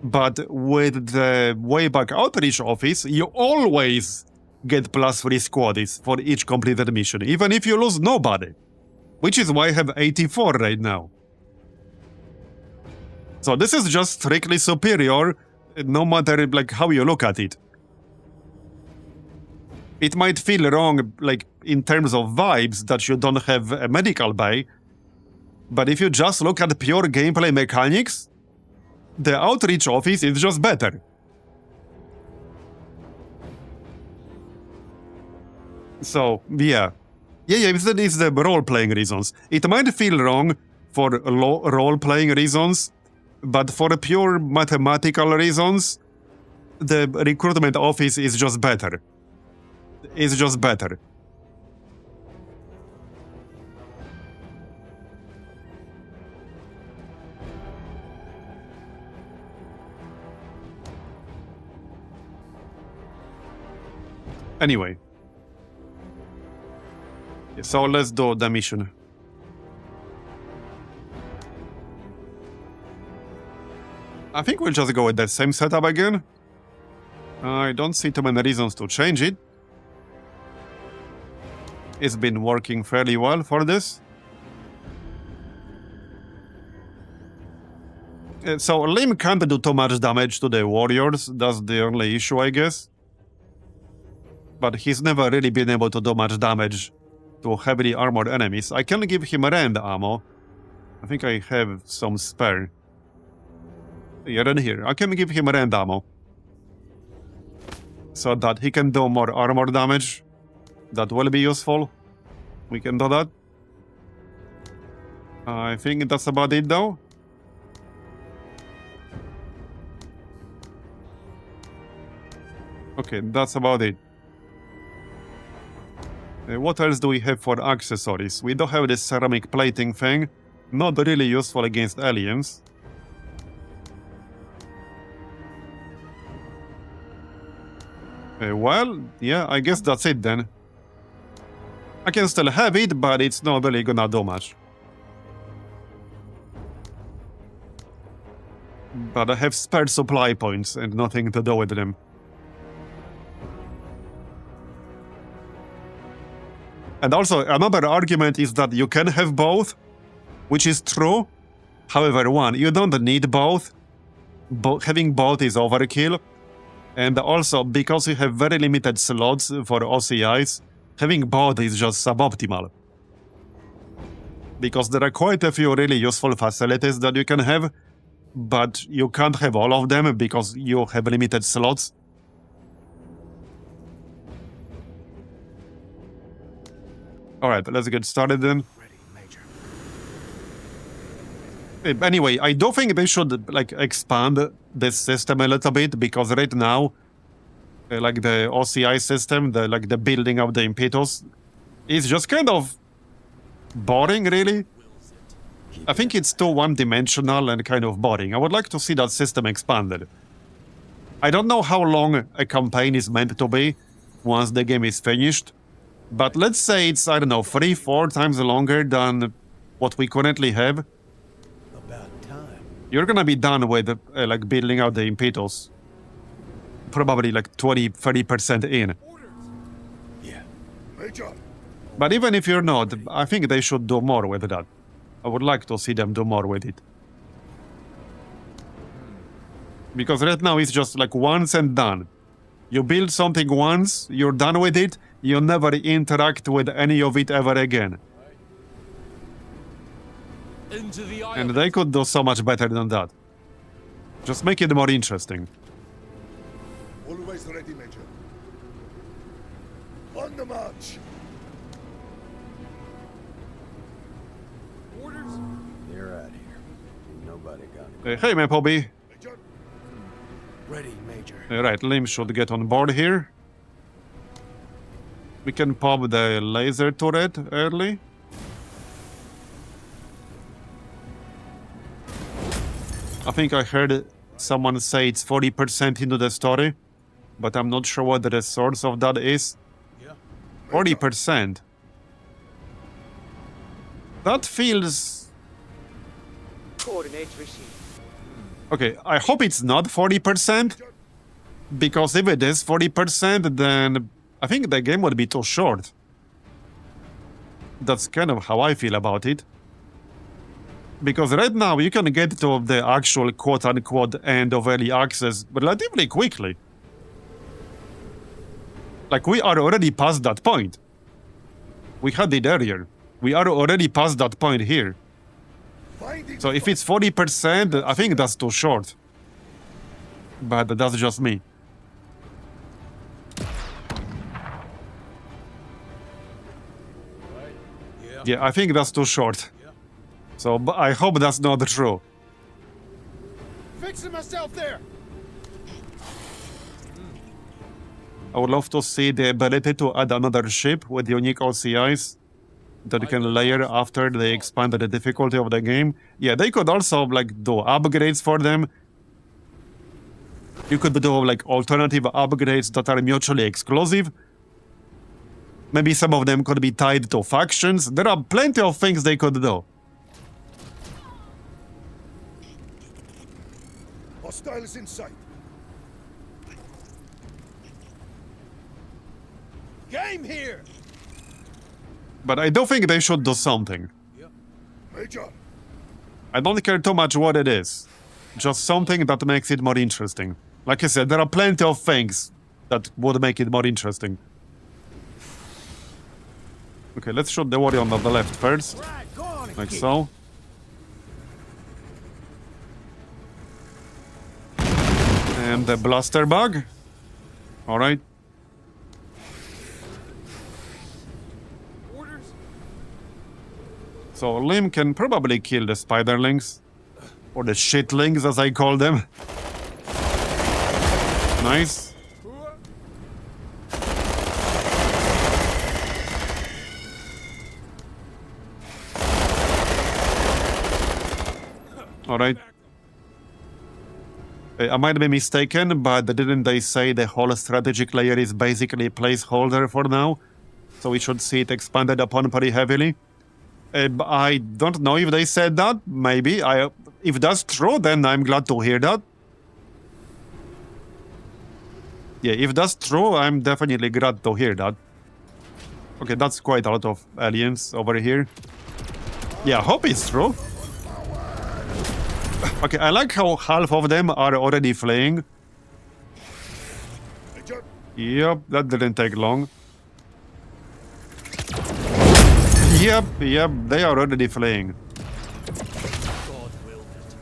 But with the Wayback Outreach office, you always get +3 squaddies for each completed mission, even if you lose nobody. Which is why I have 84 right now. So this is just strictly superior, no matter like how you look at it. It might feel wrong, like in terms of vibes, that you don't have a medical bay, but if you just look at pure gameplay mechanics, the Outreach office is just better. So, yeah. It's the role-playing reasons. It might feel wrong for role-playing reasons, but for pure mathematical reasons, the recruitment office is just better. It's just better. Anyway. So let's do the mission. I think we'll just go with the same setup again. I don't see too many reasons to change it. It's been working fairly well for this. So Lim can't do too much damage to the warriors, that's the only issue, I guess. But he's never really been able to do much damage to heavily armored enemies. I can give him rend ammo. I think I have some spare. Yeah, then here. I can give him rend ammo. So that he can do more armor damage. That will be useful. We can do that. I think that's about it though. Okay, that's about it. What else do we have for accessories? We don't have this ceramic plating thing. Not really useful against aliens. Well, yeah, I guess that's it then. I can still have it, but it's not really gonna do much. But I have spare supply points and nothing to do with them. And also, another argument is that you can have both, which is true. However, one, you don't need both. Having both is overkill. And also, because you have very limited slots for OCIs, having both is just suboptimal. Because there are quite a few really useful facilities that you can have, but you can't have all of them because you have limited slots. Alright, let's get started then. Anyway, I do think they should like expand this system a little bit, because right now, like the OCI system, the building of the impetus, is just kind of boring, really. I think it's too one-dimensional and kind of boring. I would like to see that system expanded. I don't know how long a campaign is meant to be once the game is finished, but let's say it's, I don't know, 3-4 times longer than what we currently have. About time. you're gonna be done with like building out the impetus. Probably like 20-30% in. Yeah. Major. But even if you're not, I think they should do more with that. I would like to see them do more with it. Because right now it's just like once and done. You build something once, you're done with it, you never interact with any of it ever again. Into the eye And of they could do so much better than that. Just make it more interesting. Always ready, Major. On the march. Orders? They're out here. Ain't nobody gonna Hey, man, Pobby. Major. Ready, Major. Right, Lim should get on board here. We can pop the laser turret early. I think I heard someone say it's 40% into the story, but I'm not sure what the source of that is. 40%. That feels... Coordinates received. Okay, I hope it's not 40%, because if it is 40%, then I think the game would be too short. That's kind of how I feel about it. Because right now you can get to the actual quote-unquote end of early access relatively quickly. Like, we are already past that point. We had it earlier. We are already past that point here. So if it's 40%, I think that's too short. But that's just me. Yeah, I think that's too short. So I hope that's not true. Fixing myself there! I would love to see the ability to add another ship with unique OCIs that you can layer after they expand the difficulty of the game. Yeah, they could also like do upgrades for them. You could do like alternative upgrades that are mutually exclusive. Maybe some of them could be tied to factions. There are plenty of things they could do. Hostiles in sight. Game here! But I do think they should do something. Major. I don't care too much what it is. Just something that makes it more interesting. Like I said, there are plenty of things that would make it more interesting. Okay, let's shoot the warrior on the left first. Right, go on and Like kick. so. And the blaster bug. Alright. Orders? So Lim can probably kill the spiderlings. Or the shitlings as I call them. Nice. Alright. I might be mistaken, but didn't they say the whole strategic layer is basically a placeholder for now? So we should see it expanded upon pretty heavily. I don't know if they said that. Maybe. If that's true, then I'm glad to hear that. Yeah, if that's true, I'm definitely glad to hear that. Okay, that's quite a lot of aliens over here. Yeah, hope it's true. Okay, I like how half of them are already fleeing. Major. Yep, that didn't take long. Yep, they are already fleeing. God willed it.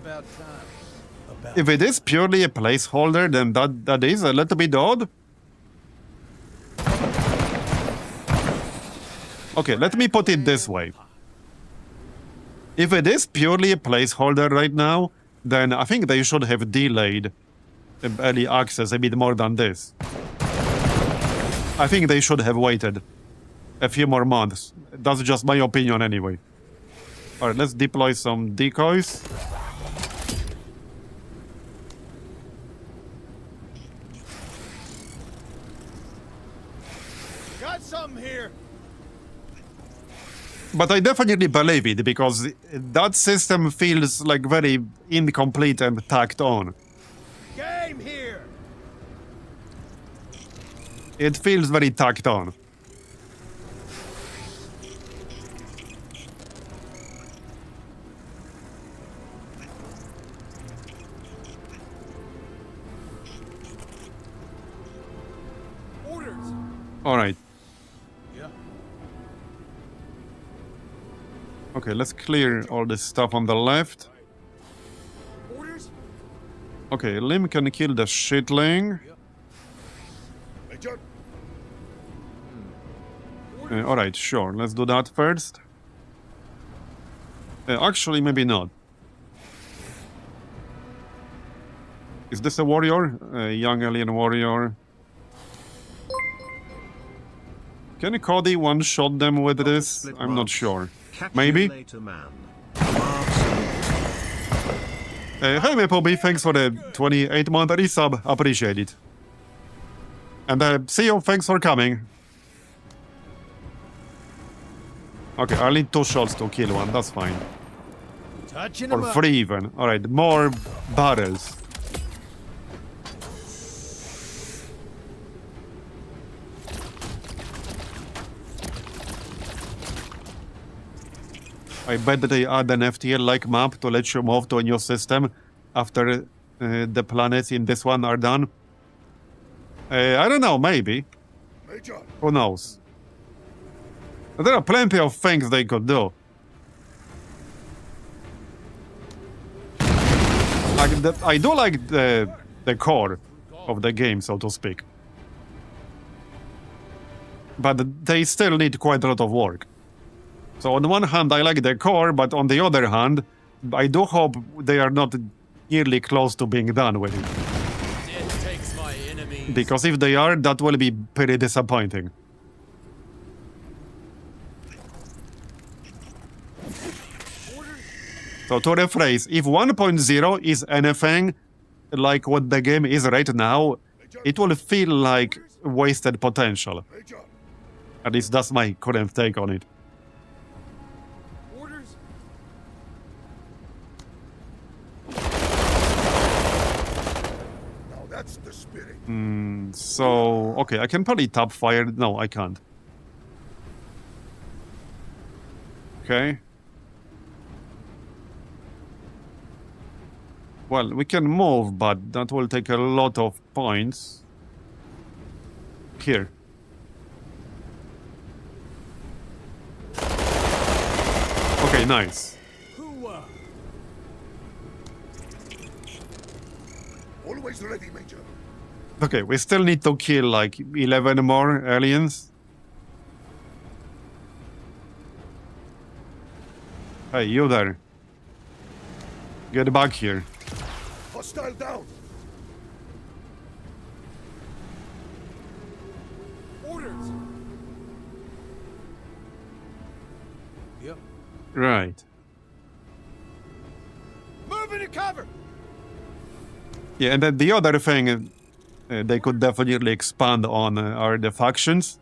About time. If it is purely a placeholder, then that is a little bit odd. Okay, let me put it this way. If it is purely a placeholder right now, then I think they should have delayed early access a bit more than this. I think they should have waited a few more months. That's just my opinion anyway. Alright, let's deploy some decoys. Got something here! But I definitely believe it, because that system feels like very incomplete and tacked on. Game here! It feels very tacked on. Orders! Alright. Yeah. Okay, let's clear all this stuff on the left. Orders? Okay, Lim can kill the shitling. Major. Alright, sure. Let's do that first. Actually, maybe not. Is this a warrior? A young alien warrior. Can Cody one-shot them with this? Split I'm not rods. sure. Catch Maybe? you later, man. Marbozir. Hey, Mapobi, thanks for the 28-month resub. Appreciate it. And see you, thanks for coming. Okay, I'll need 2 shots to kill one, that's fine. Touching Or 3 even. Alright, more barrels. I bet that they add an FTL-like map to let you move to a new system after the planets in this one are done. I don't know, maybe. Major. Who knows? There are plenty of things they could do. I do like the core of the game, so to speak. But they still need quite a lot of work. So on one hand, I like the core, but on the other hand, I do hope they are not nearly close to being done with it. Death takes my enemies. Because if they are, that will be pretty disappointing. So to rephrase, if 1.0 is anything like what the game is right now, it will feel like wasted potential. Major. At least that's my current take on it. Orders? Now that's the spirit. So, okay, I can probably tap fire. No, I can't. Okay. Well, we can move, but that will take a lot of points. Here. Okay, nice. Always ready, Major. Okay, we still need to kill like 11 more aliens. Hey, you there. Get back here. Hostile down. Orders! Yep. Right. Move into cover! Yeah, and then the other thing they could definitely expand on are the factions.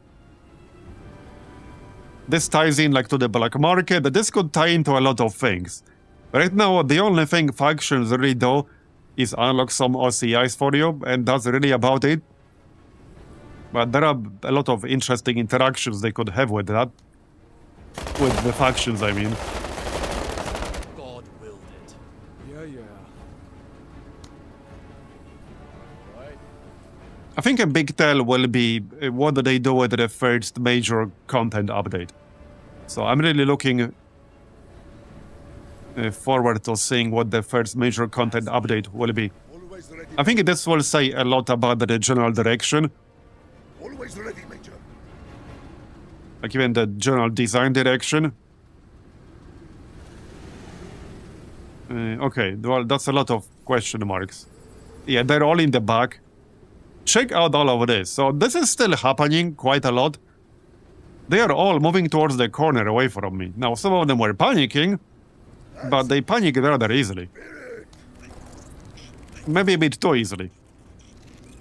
This ties in like to the black market, but this could tie into a lot of things. Right now, the only thing factions really do is unlock some OCIs for you, and that's really about it. But there are a lot of interesting interactions they could have with that. With the factions, I mean. God willed it. Yeah. Right. I think a big tell will be what do they do with the first major content update. So I'm really looking forward to seeing what the first major content update will be. Always ready. I think this will say a lot about the general direction, Always ready, Major. like even the general design direction. Okay, well, that's a lot of question marks. Yeah, they're all in the back. Check out all of this. So this is still happening quite a lot. They are all moving towards the corner away from me. Now, some of them were panicking, but they panic rather easily. Maybe a bit too easily.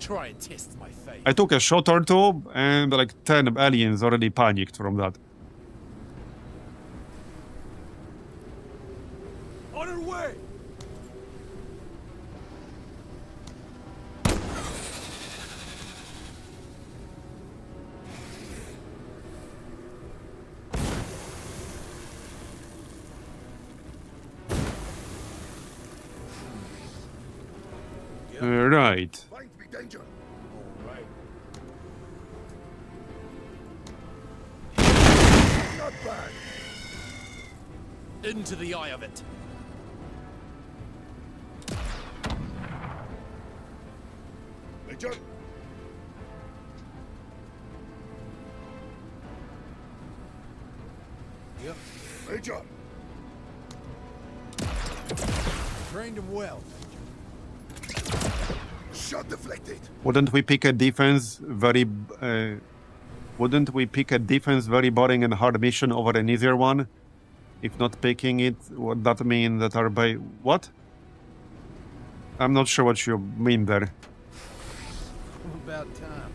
Try and test my faith. I took a shot or two, and like 10 aliens already panicked from that. Right. Find me danger. All right. Not bad. Into the eye of it. Major. Yep. Major. Trained him well. Shot deflected. Wouldn't we pick a defense very... wouldn't we pick a defense very boring and hard mission over an easier one? If not picking it, would that mean that our base... What? I'm not sure what you mean there. About time.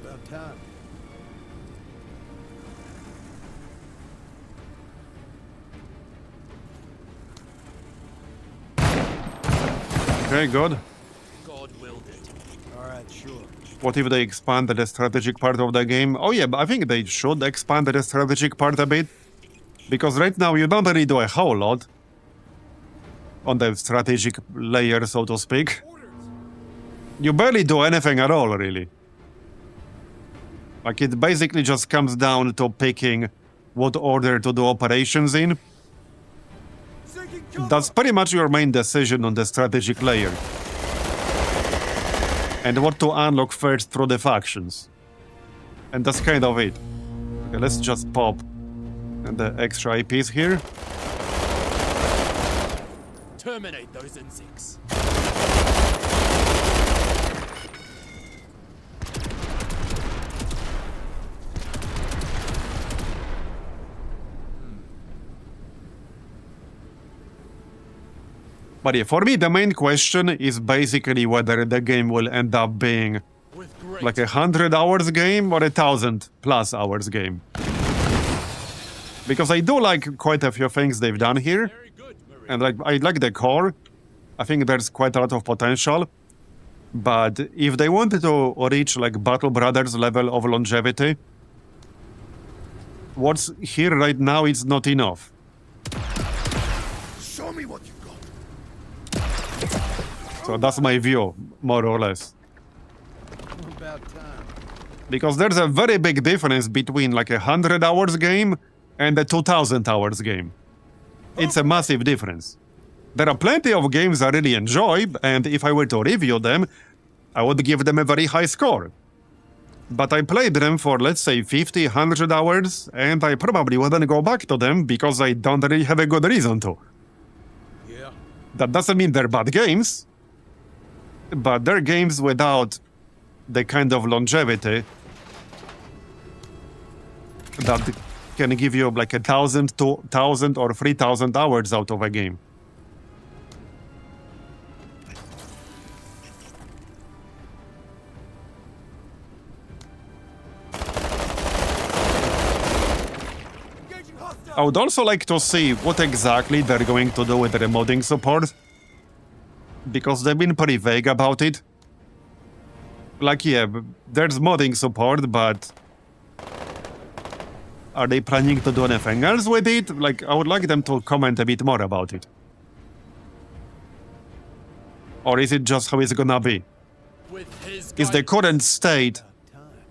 About time. Okay, good. God willed it. All right, sure. What if they expand the strategic part of the game? Oh yeah, but I think they should expand the strategic part a bit. Because right now you don't really do a whole lot on the strategic layer, so to speak. You barely do anything at all, really. Like, it basically just comes down to picking what order to do operations in. Sinking cover. That's pretty much your main decision on the strategic layer. And what to unlock first through the factions. And that's kind of it. Okay, let's just pop the extra IPs here. Terminate those insects. But yeah, for me, the main question is basically whether the game will end up being With great like 100 hours game or 1,000+ hours game. Because I do like quite a few things they've done here. Very good, Marie. And like I like the core. I think there's quite a lot of potential. But if they wanted to reach like Battle Brothers level of longevity, what's here right now is not enough. Show me what you got. So that's my view, more or less. About time. Because there's a very big difference between like 100 hours game and a 2,000 hours game. It's a massive difference. There are plenty of games I really enjoy, and if I were to review them, I would give them a very high score. But I played them for, let's say, 50, 100 hours, and I probably wouldn't go back to them because I don't really have a good reason to. Yeah. That doesn't mean they're bad games, but they're games without the kind of longevity that can give you like 1,000, 2,000, or 3,000 hours out of a game. Engaging hostile. I would also like to see what exactly they're going to do with the remodding support, because they've been pretty vague about it. Like, yeah, there's modding support, but are they planning to do anything else with it? Like, I would like them to comment a bit more about it. Or is it just how it's gonna be? With his Is the guidance. current state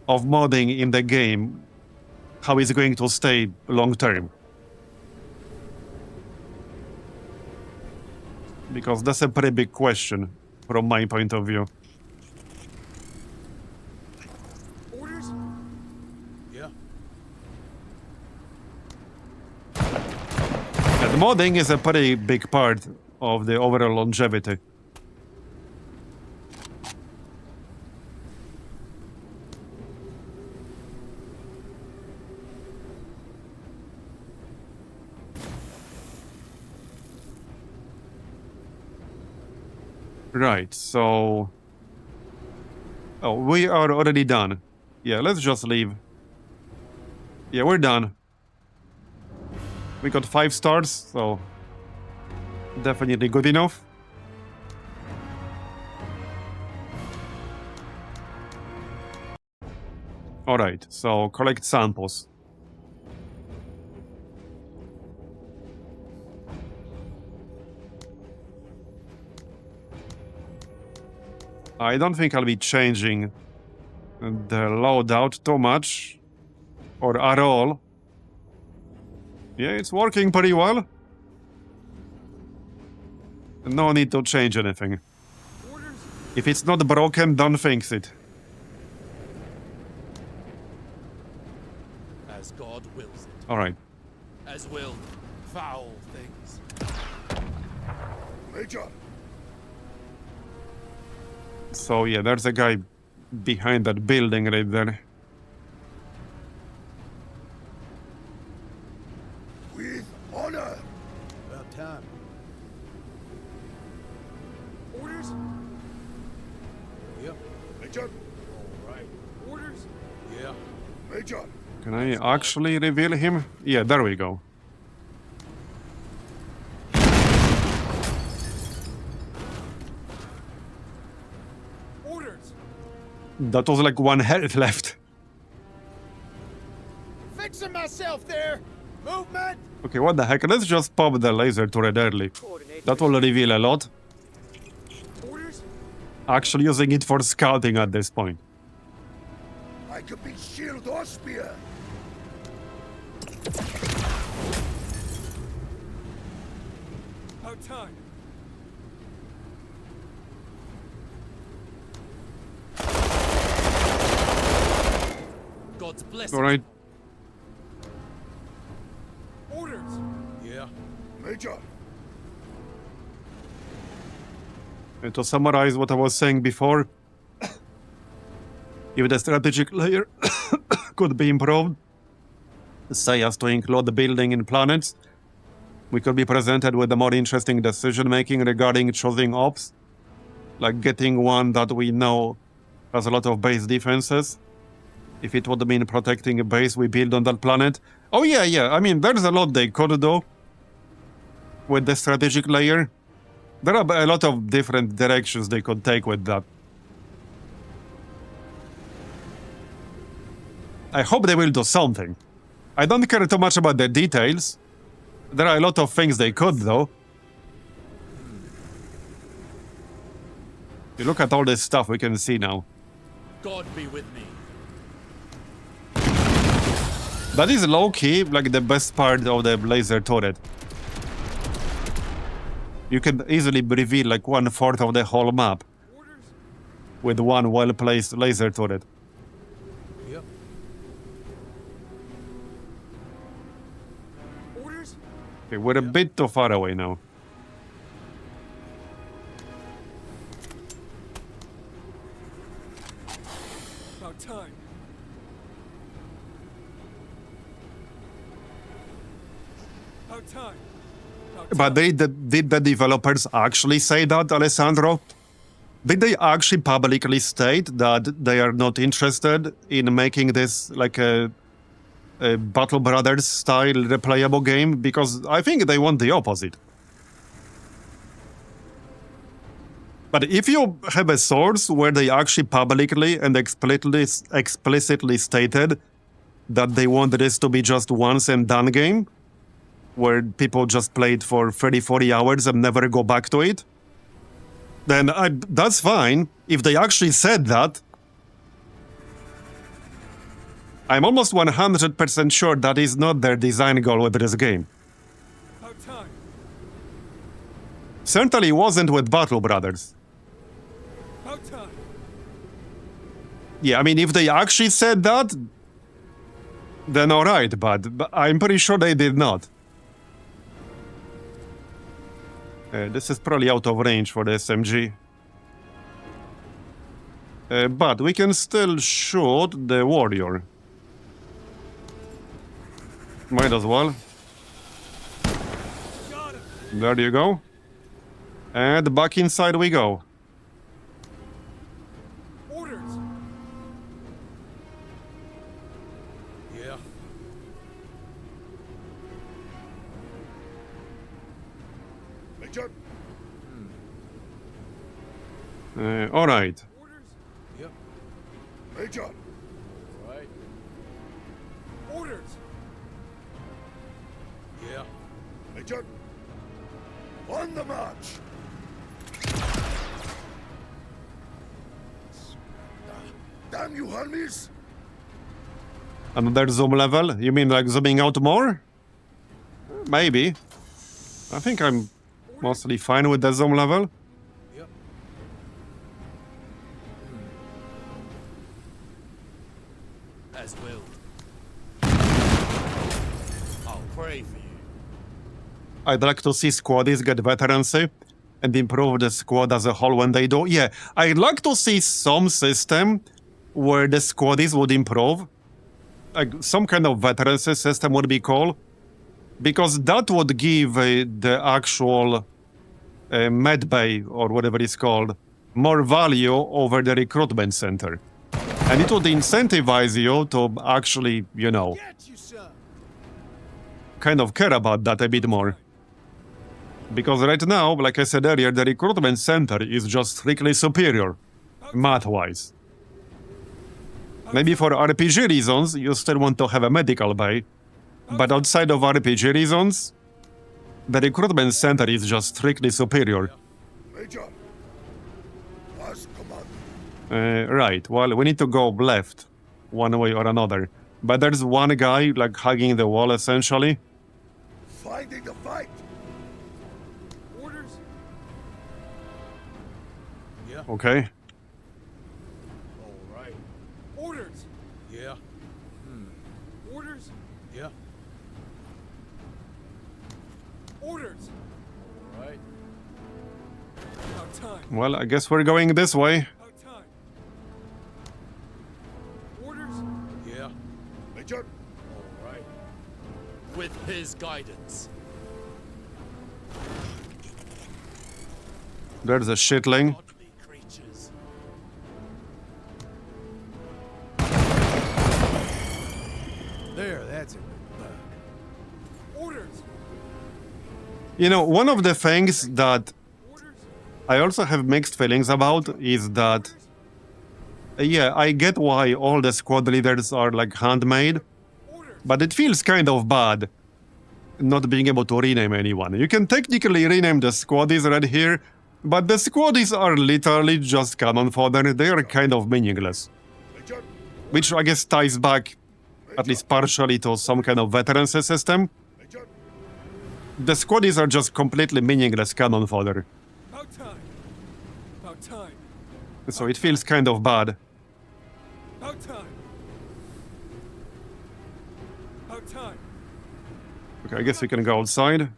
of modding in the game how it's going to stay long term? Because that's a pretty big question from my point of view. Orders? Yeah. And modding is a pretty big part of the overall longevity. Right, so... Oh, we are already done. Yeah, let's just leave. Yeah, we're done. We got 5 stars, so... definitely good enough. Alright, so collect samples. I don't think I'll be changing the loadout too much. Or at all. Yeah, it's working pretty well. No need to change anything. If it's not broken, don't fix it. As God wills it. Alright. As will foul things. Major! So yeah, there's a guy behind that building right there. With honor! About time. Orders? Yep. Major! All right. Orders? Yeah. Major! Can I actually reveal him? Yeah, there we go. Orders! That was like 1 health left. Fixing myself there! Movement! Okay, what the heck? Let's just pop the laser turret early. That will reveal a lot. Orders? Actually using it for scouting at this point. I could be shield or spear! About time. God's blessing. Alright. Orders! Yeah. Major! To summarize what I was saying before, if the strategic layer could be improved, say as to include the building in planets, we could be presented with a more interesting decision-making regarding choosing ops, like getting one that we know has a lot of base defenses. If it would mean protecting a base we build on that planet. Oh yeah, I mean, there's a lot they could do with the strategic layer. There are a lot of different directions they could take with that. I hope they will do something. I don't care too much about the details. There are a lot of things they could, though. You look at all this stuff we can see now. God be with me. That is low-key, like the best part of the laser turret. You can easily reveal like 1/4 of the whole map with one well-placed laser turret. Yep. Orders? Okay, we're a bit too far away now. About time. About time. But did the developers actually say that, Alessandro? Did they actually publicly state that they are not interested in making this like a Battle Brothers style replayable game? Because I think they want the opposite. But if you have a source where they actually publicly and explicitly stated that they want this to be just once and done game, where people just play it for 30-40 hours and never go back to it, then that's fine. If they actually said that, I'm almost 100% sure that is not their design goal with this game. About time. Certainly wasn't with Battle Brothers. About time. Yeah, I mean, if they actually said that, then alright, but I'm pretty sure they did not. This is probably out of range for the SMG. But we can still shoot the warrior. Might as well. Got him. There you go. And back inside we go. Orders. Yeah. Major! Alright. Orders. Yep. Major! Right. Major, on the march. Damn you, homies! Another zoom level? You mean like zooming out more? Maybe. I think I'm mostly fine with the zoom level. Yep. As willed. I'll pray for you. I'd like to see squaddies get veterancy and improve the squad as a whole when they do. Yeah, I'd like to see some system where the squaddies would improve. Like some kind of veterancy system would be cool. Because that would give the actual med bay, or whatever it's called, more value over the recruitment center. And it would incentivize you to actually, you know, Get you, son. kind of care about that a bit more. Because right now, like I said earlier, the recruitment center is just strictly superior, math-wise. Maybe for RPG reasons, you still want to have a medical bay, but outside of RPG reasons, the recruitment center is just strictly superior. Major, as command. Right, well, we need to go left, one way or another. But there's one guy, like, hugging the wall, essentially. Finding the fight. Orders? Yeah. Okay. All right. Orders? Yeah. Orders? Yeah. Orders? All right. About time. Well, I guess we're going this way. About time. Orders? Yeah. Major, All right. With his guidance. There's a shitling. Godly creatures. There, that's it. Orders? You know, one of the things that Orders? I also have mixed feelings about is that, yeah, I get why all the squad leaders are like handmade, Orders? but it feels kind of bad not being able to rename anyone. You can technically rename the squaddies right here, but the squaddies are literally just cannon fodder. They are kind of meaningless, Major, which I guess ties back at least partially to some kind of veterancy system. Major, The squaddies are just completely meaningless cannon fodder, About time. About time. so it feels kind of bad. About time. About time. Okay, I guess we can go outside.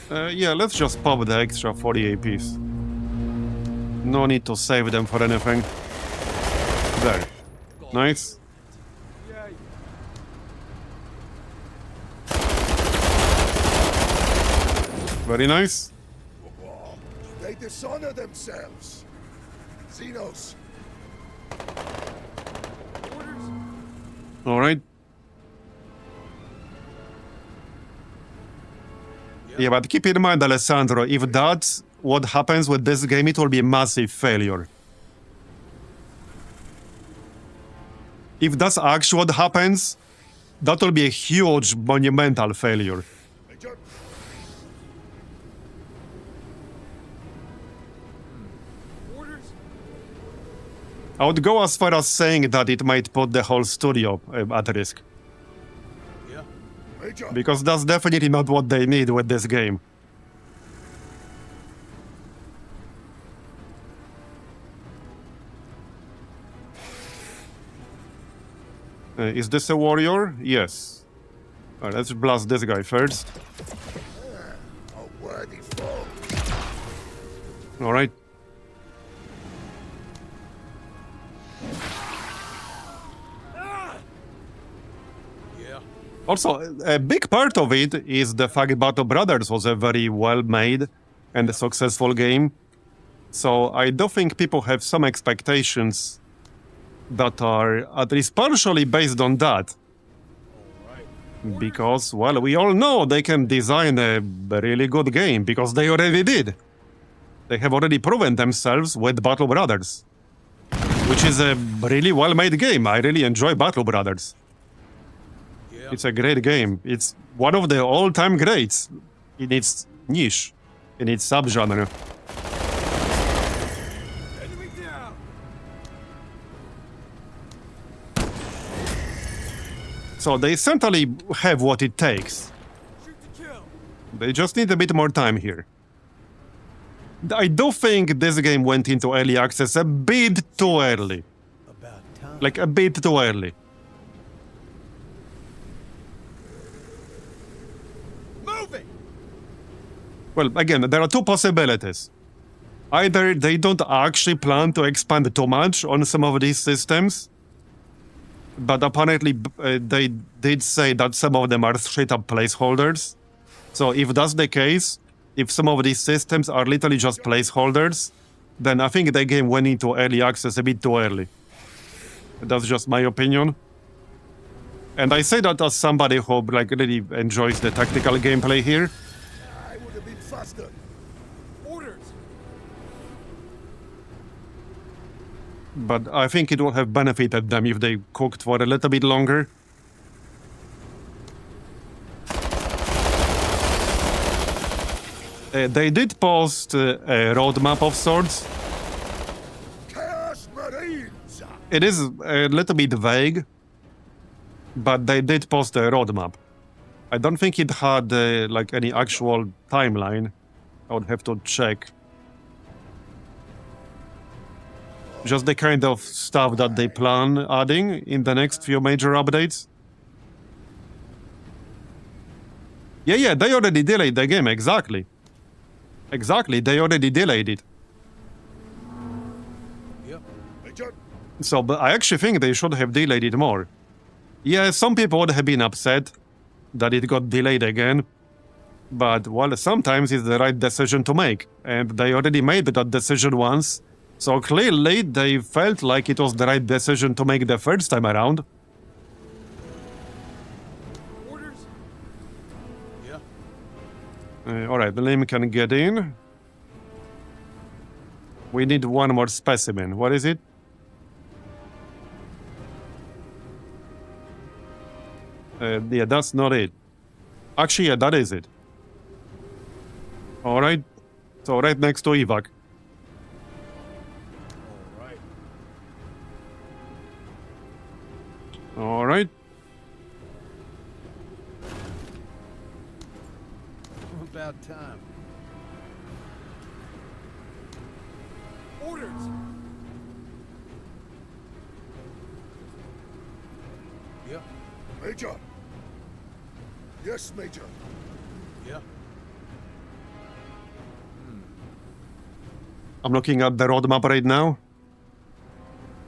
Yeah, let's just pop the extra 40 APs. No need to save them for anything. There. Nice. Yeah. Very nice. they dishonor themselves. Xenos, Orders? Alright. Yeah, but keep in mind, Alessandro, if that's what happens with this game, it will be a massive failure. If that's actually what happens, that will be a huge, monumental failure. Major, Orders? I would go as far as saying that it might put the whole studio at risk. Yeah. Major, Because that's definitely not what they need with this game. Is this a warrior? Yes. Let's blast this guy first. a worthy foe. Alright. Yeah. Also, a big part of it is the fact Battle Brothers was a very well-made and successful game. So I do think people have some expectations that are at least partially based on that. Because, well, we all know they can design a really good game, because they already did. They have already proven themselves with Battle Brothers, which is a really well-made game. I really enjoy Battle Brothers. It's a great game. It's one of the all-time greats in its niche, in its subgenre. Enemy down. So they certainly have what it takes. Shoot to kill. They just need a bit more time here. I do think this game went into early access a bit too early. About time. Like, a bit too early. Moving. Well, again, there are two possibilities. Either they don't actually plan to expand too much on some of these systems, but apparently they did say that some of them are straight-up placeholders. So if that's the case, if some of these systems are literally just placeholders, then I think the game went into early access a bit too early. That's just my opinion. And I say that as somebody who like really enjoys the tactical gameplay here. I would have been faster. Orders. But I think it would have benefited them if they cooked for a little bit longer. They did post a roadmap of sorts. Chaos Marines! It is a little bit vague, but they did post a roadmap. I don't think it had like any actual timeline. I would have to check. Just the kind of stuff that they plan adding in the next few major updates. Yeah, they already delayed the game, exactly. Exactly, they already delayed it. Yep. Major, So, but I actually think they should have delayed it more. Yeah, some people would have been upset that it got delayed again. But, well, sometimes it's the right decision to make. And they already made that decision once. So clearly, they felt like it was the right decision to make the first time around. Orders. Yeah. Alright, Lim can get in. We need one more specimen. What is it? Yeah, that's not it. Actually, yeah, that is it. Alright. So right next to evac. All right. Alright. About time. Orders. Yeah. Major. Yes, Major. Yeah. I'm looking at the roadmap right now.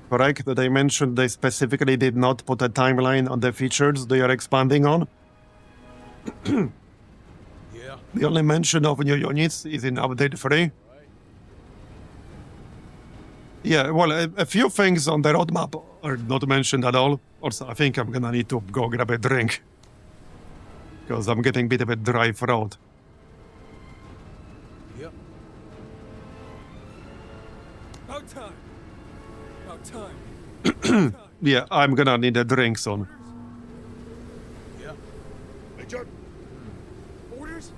Correct? That they mentioned they specifically did not put a timeline on the features they are expanding on. Yeah. The only mention of new units is in update 3. Right. Yeah, well, a few things on the roadmap are not mentioned at all. Also, I think I'm gonna need to go grab a drink. Because I'm getting a bit of a dry throat. Yep. About time. About time. About time. Yeah, I'm gonna need a drink soon. Yeah. Major. Orders.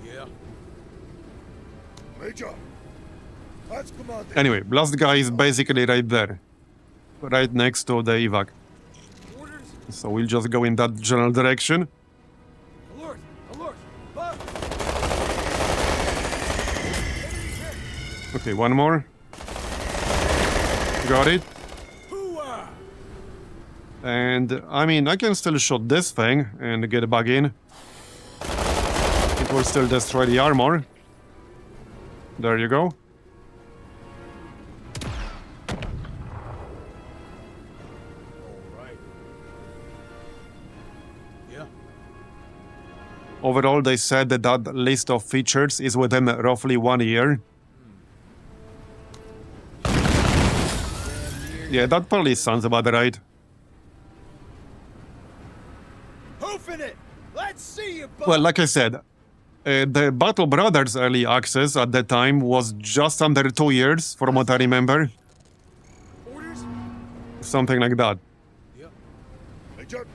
Yeah. Major. That's command. Anyway, last guy is basically right there. Right next to the evac. Orders. So we'll just go in that general direction. Alert. Alert. Fire. Okay, one more. Got it. Hooah! And, I mean, I can still shoot this thing and get back in. It will still destroy the armor. There you go. All right. Yeah. Overall, they said that that list of features is within roughly 1 year. Yeah, that probably sounds about right. Hoofing it. Let's see you. Well, like I said, the Battle Brothers early access at the time was just under 2 years, from what I remember. Orders. Something like that. Yep. Major.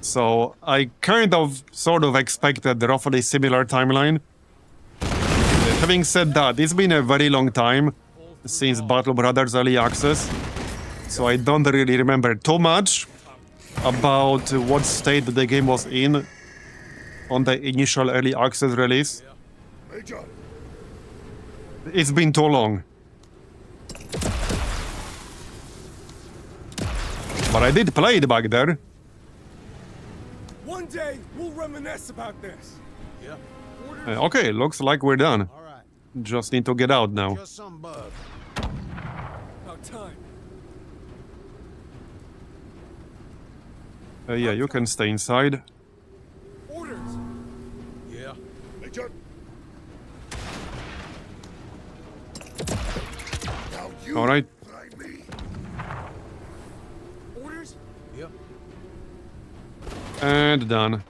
So I kind of sort of expected roughly similar timeline. Having said that, it's been a very long time since Battle Brothers Early Access, so I don't really remember too much about what state the game was in on the initial Early Access release. It's been too long. But I did play it back there. One day, we'll reminisce about this. Yeah. Okay, looks like we're done. All right. Just need to get out now. Just some bug. About time. Yeah, you can stay inside. Orders. Yeah. Major. Now you All right. try me. Orders. Yeah. And done.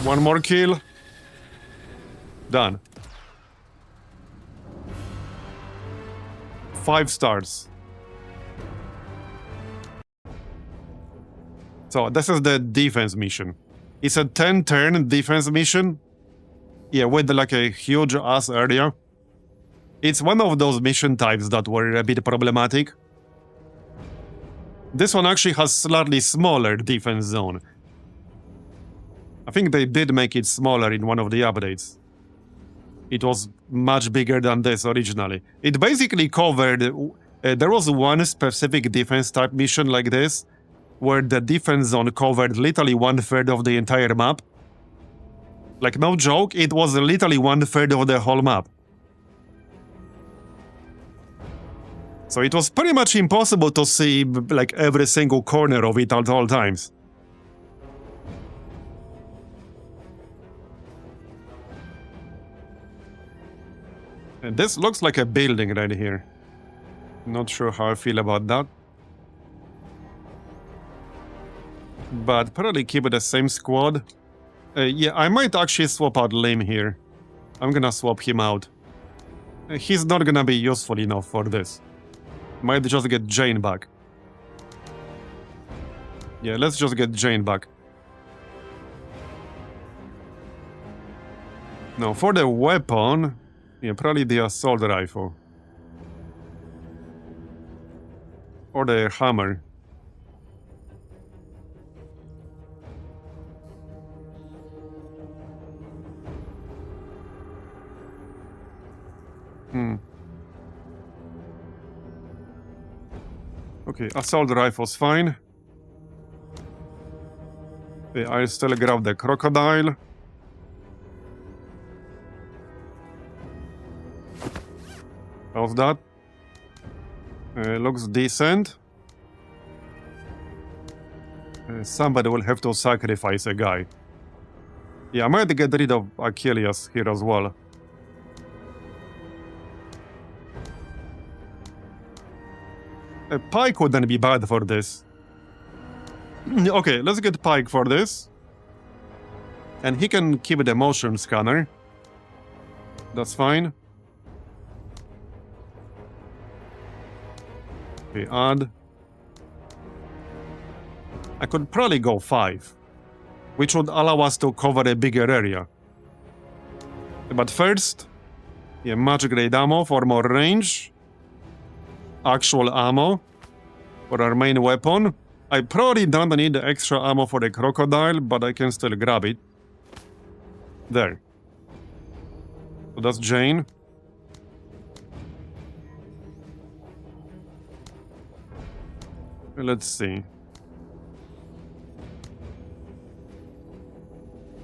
One more kill. Done. 5 stars. So this is the defense mission. It's a 10-turn defense mission. Yeah, with like a huge ass area. It's one of those mission types that were a bit problematic. This one actually has slightly smaller defense zone. I think they did make it smaller in one of the updates. It was much bigger than this originally. It basically covered... there was one specific defense type mission like this, where the defense zone covered literally 1/3 of the entire map. Like, no joke, it was literally 1/3 of the whole map. So it was pretty much impossible to see, like, every single corner of it at all times. And this looks like a building right here. Not sure how I feel about that. But probably keep it the same squad. Yeah, I might actually swap out Lim here. I'm gonna swap him out. He's not gonna be useful enough for this. Might just get Jane back. Yeah, let's just get Jane back. Now, for the weapon... Yeah, probably the assault rifle. Or the hammer. Okay, assault rifle's fine. Okay, I'll still grab the crocodile. How's that? Looks decent. Somebody will have to sacrifice a guy. Yeah, I might get rid of Achilles here as well. Pike wouldn't be bad for this. Okay, let's get Pike for this. And he can keep the motion scanner. That's fine. Okay, add. I could probably go 5, which would allow us to cover a bigger area. But first, yeah, magic grade ammo for more range. Actual ammo for our main weapon. I probably don't need the extra ammo for the crocodile, but I can still grab it. There. So that's Jane. Let's see.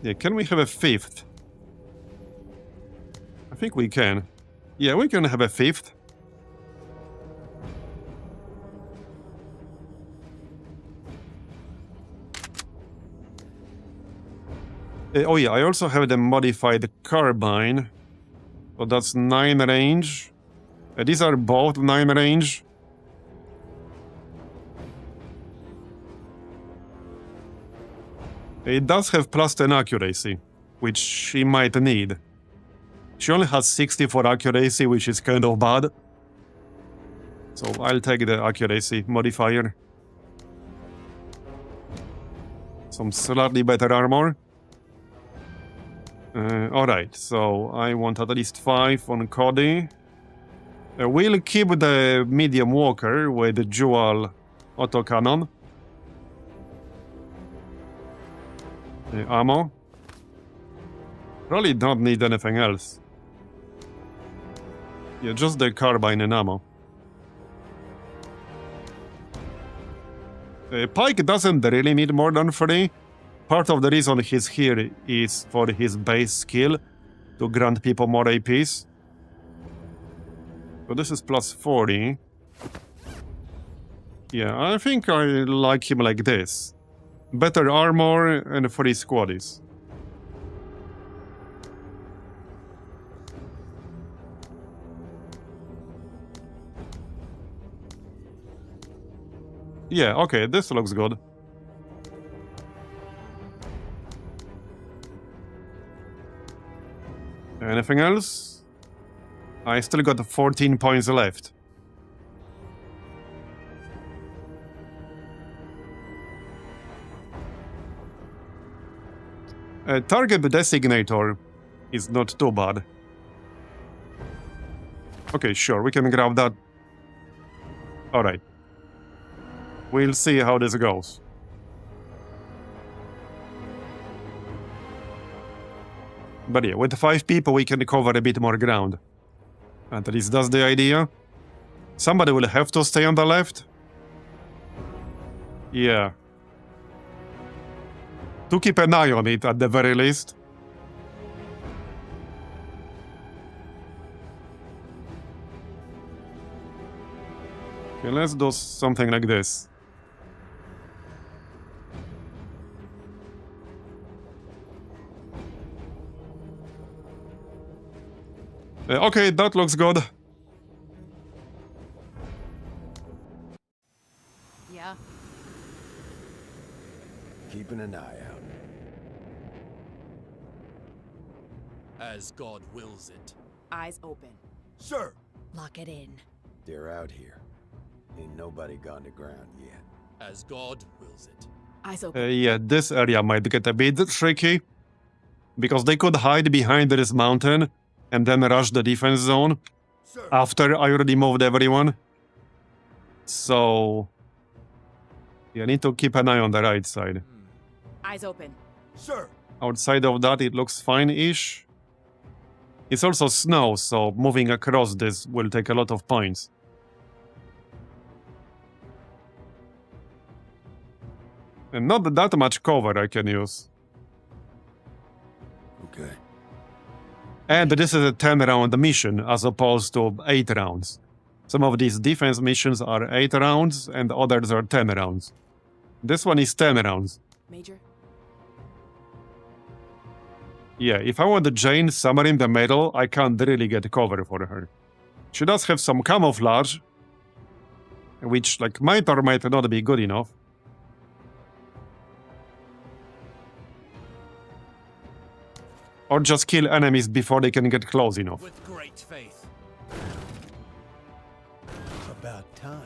Yeah, can we have a 5th? I think we can. Yeah, we can have a 5th. Oh yeah, I also have the modified carbine. So that's 9 range. These are both 9 range. It does have +10 accuracy, which she might need. She only has 64 accuracy, which is kind of bad. So I'll take the accuracy modifier. some slightly better armor. Alright, so I want at least 5 on Cody. We'll keep the medium walker with the dual autocannon. Ammo. Probably don't need anything else. Yeah, just the carbine and ammo. Pike doesn't really need more than 3. Part of the reason he's here is for his base skill to grant people more APs. So this is plus 40. Yeah, I think I like him like this. Better armor and 3 squaddies. Yeah, okay, this looks good. Anything else? I still got 14 points left. Target designator is not too bad. Okay, sure, we can grab that. Alright. We'll see how this goes. But yeah, with 5 people we can cover a bit more ground. At least that's the idea. Somebody will have to stay on the left. Yeah. To keep an eye on it at the very least. Okay, let's do something like this. Okay, that looks good. Yeah. Keeping an eye out. As God wills it. Eyes open. Sir! Lock it in. They're out here. Ain't nobody gone to ground yet. As God wills it. Eyes open. Yeah, this area might get a bit tricky. Because they could hide behind this mountain and then rush the defense zone Sir! after I already moved everyone. So... yeah, I need to keep an eye on the right side. Eyes open. Sir! Outside of that, it looks fine-ish. It's also snow, so moving across this will take a lot of points. And not that much cover I can use. Okay. And this is a 10-round mission as opposed to 8 rounds. Some of these defense missions are 8 rounds and others are 10 rounds. This one is 10 rounds. Major. Yeah, if I want Jane somewhere in the middle, I can't really get cover for her. She does have some camouflage, which like might or might not be good enough. Or just kill enemies before they can get close enough. With great faith. About time.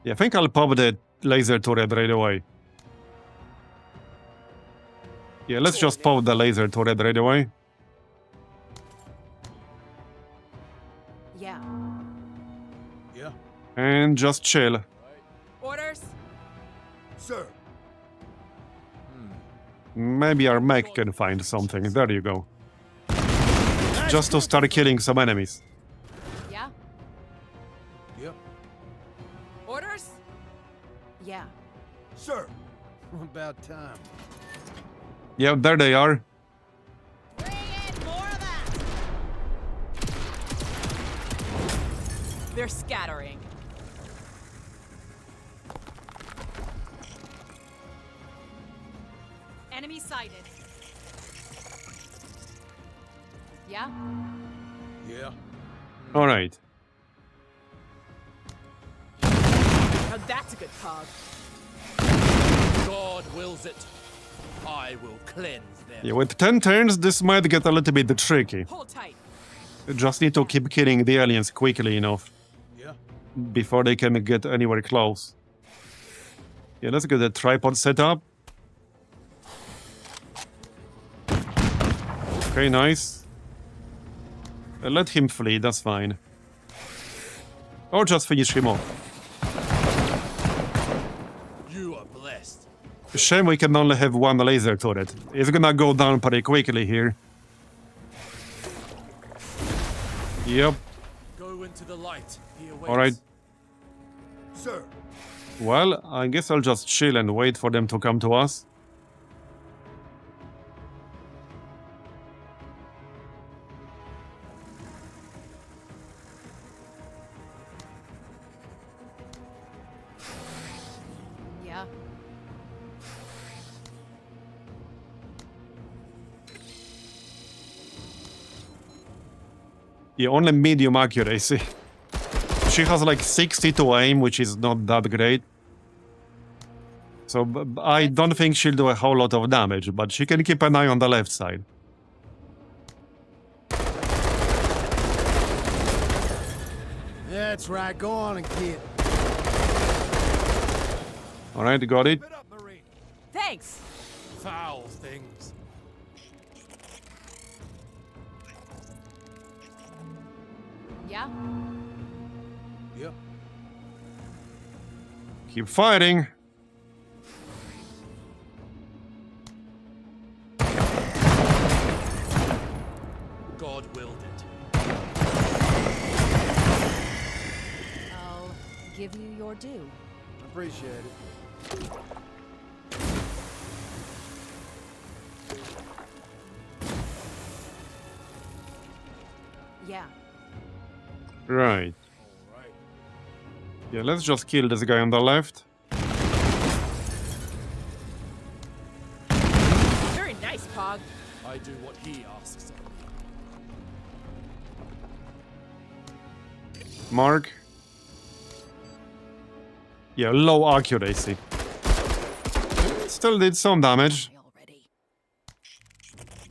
Yeah, I think I'll pop the laser turret right away. Yeah, let's just pop the laser turret right away. Yeah. Yeah. And just chill. Orders. Sir! Maybe our mech can find something. There you go. Just to start killing some enemies. Yeah. Yep. Orders. Yeah. Sir! About time. Yeah, there they are. Bring in more of that. They're scattering. Enemy sighted. Yeah? Yeah. All right. Now that's a good cog. God wills it. I will cleanse them. Yeah, with 10 turns, this might get a little bit tricky. Hold tight. Just need to keep killing the aliens quickly enough Yeah. before they can get anywhere close. Yeah, let's get the tripod set up. Okay, nice. Let him flee, that's fine. Or just finish him off. You are blessed. Shame we can only have one laser turret. It's gonna go down pretty quickly here. Yep. Go into the light. He awaits. Alright. Sir, Well, I guess I'll just chill and wait for them to come to us. Yeah. Yeah, only medium accuracy. She has like 62 aim, which is not that great. So I don't think she'll do a whole lot of damage, but she can keep an eye on the left side. That's right. Go on and get. Alright, got it. Keep it up, Marine. Thanks. Foul things. Yeah. Yep. Keep fighting. God willed it. I'll give you your due. Appreciate it. Yeah. Right. Yeah, let's just kill this guy on the left. Very nice, Pog. I do what he asks of me. Mark. Yeah, low accuracy. Still did some damage. Already.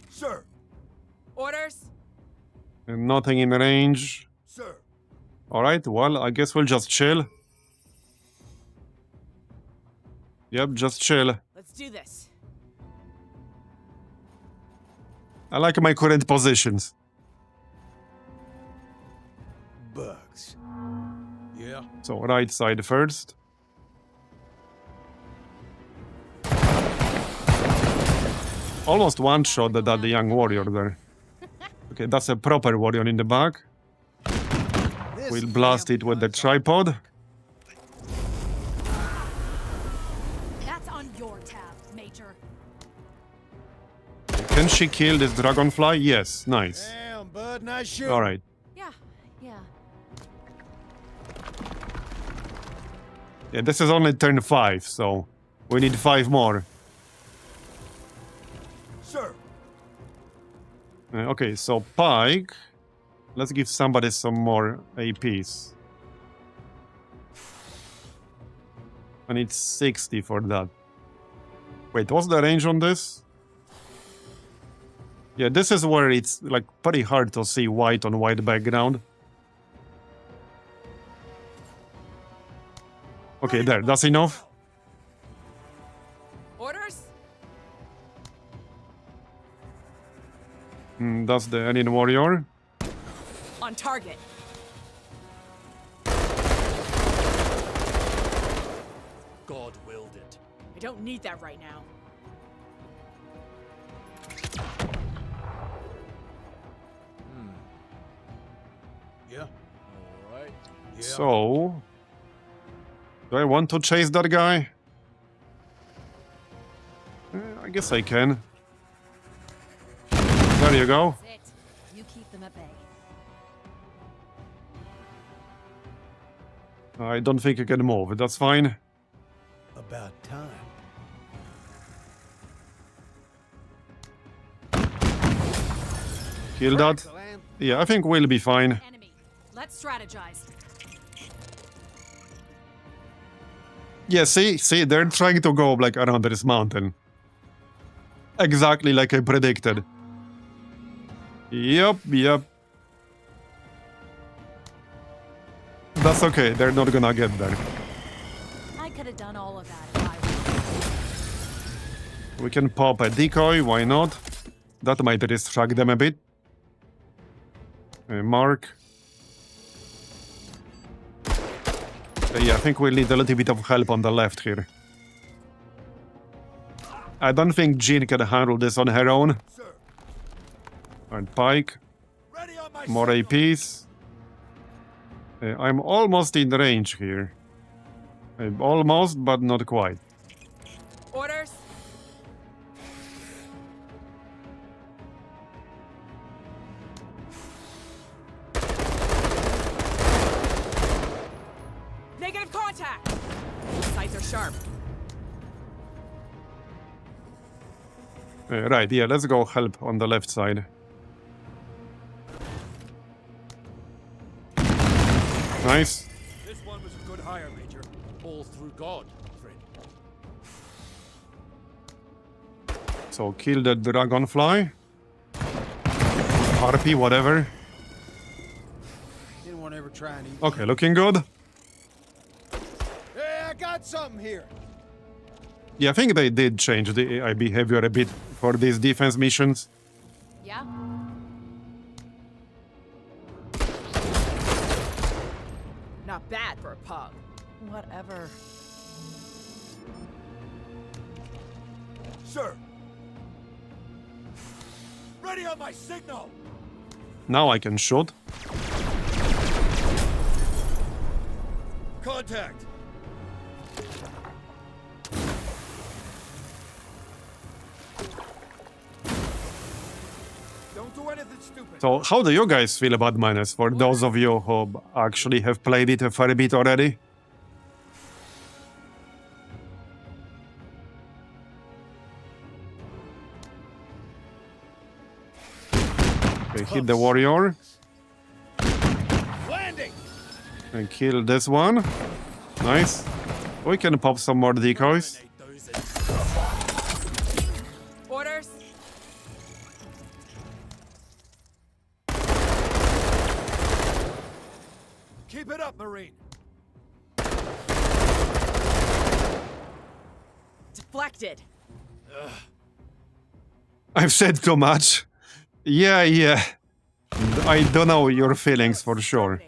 sir, Orders? And nothing in range. sir. Alright, well, I guess we'll just chill. Yep, just chill. Let's do this. I like my current positions. Bugs. Yeah. So, right side first. Almost one-shot that young warrior there. Okay, that's a proper warrior in the back. This We'll blast damn it with the gun's tripod. That's on your tab, Major. Can she kill this dragonfly? Yes, nice. Damn, bud, nice shooting. Alright. Yeah. Yeah. Yeah, this is only turn 5, so we need 5 more. Sir, Okay, so Pike. Let's give somebody some more APs. I need 60 for that. Wait, what's the range on this? Yeah, this is where it's like pretty hard to see white on white background. Okay, there, that's enough. Orders? That's the alien warrior. On target. God willed it. I don't need that right now. Yeah. All right. Yeah. So, do I want to chase that guy? I guess I can. There you go. That's it. You keep them at bay. I don't think I can move. That's fine. About time. Kill that. Yeah, I think we'll be fine. Enemy. Let's strategize. Yeah, see, they're trying to go like around this mountain. Exactly like I predicted. Yep. That's okay, they're not gonna get there. I could have done all of that if I were. We can pop a decoy, why not? That might distract them a bit. Mark. Yeah, I think we'll need a little bit of help on the left here. I don't think Jean can handle this on her own. Sir, And Pike. ready on my More signal. APs. I'm almost in range here. Almost, but not quite. Orders? Negative contact! Sights are sharp. Right, yeah, let's go help on the left side. Nice. This one was a good hire, Major. All through God, friend. So kill the dragonfly. Harpy, whatever. Anyone ever try and eat? Okay, looking good. Hey, I got something here. Yeah, I think they did change the AI behavior a bit for these defense missions. Yeah? Not bad for a pug. Whatever. Sir, ready on my signal. Now I can shoot. Contact. Don't do anything stupid. So how do you guys feel about Menace, for those of you who actually have played it a fair bit already? Okay, hit the warrior. Landing. And kill this one. Nice. We can pop some more decoys. Those Orders? Keep it up, Marine. Deflected. I've said too much. Yeah. I don't know your feelings for sure.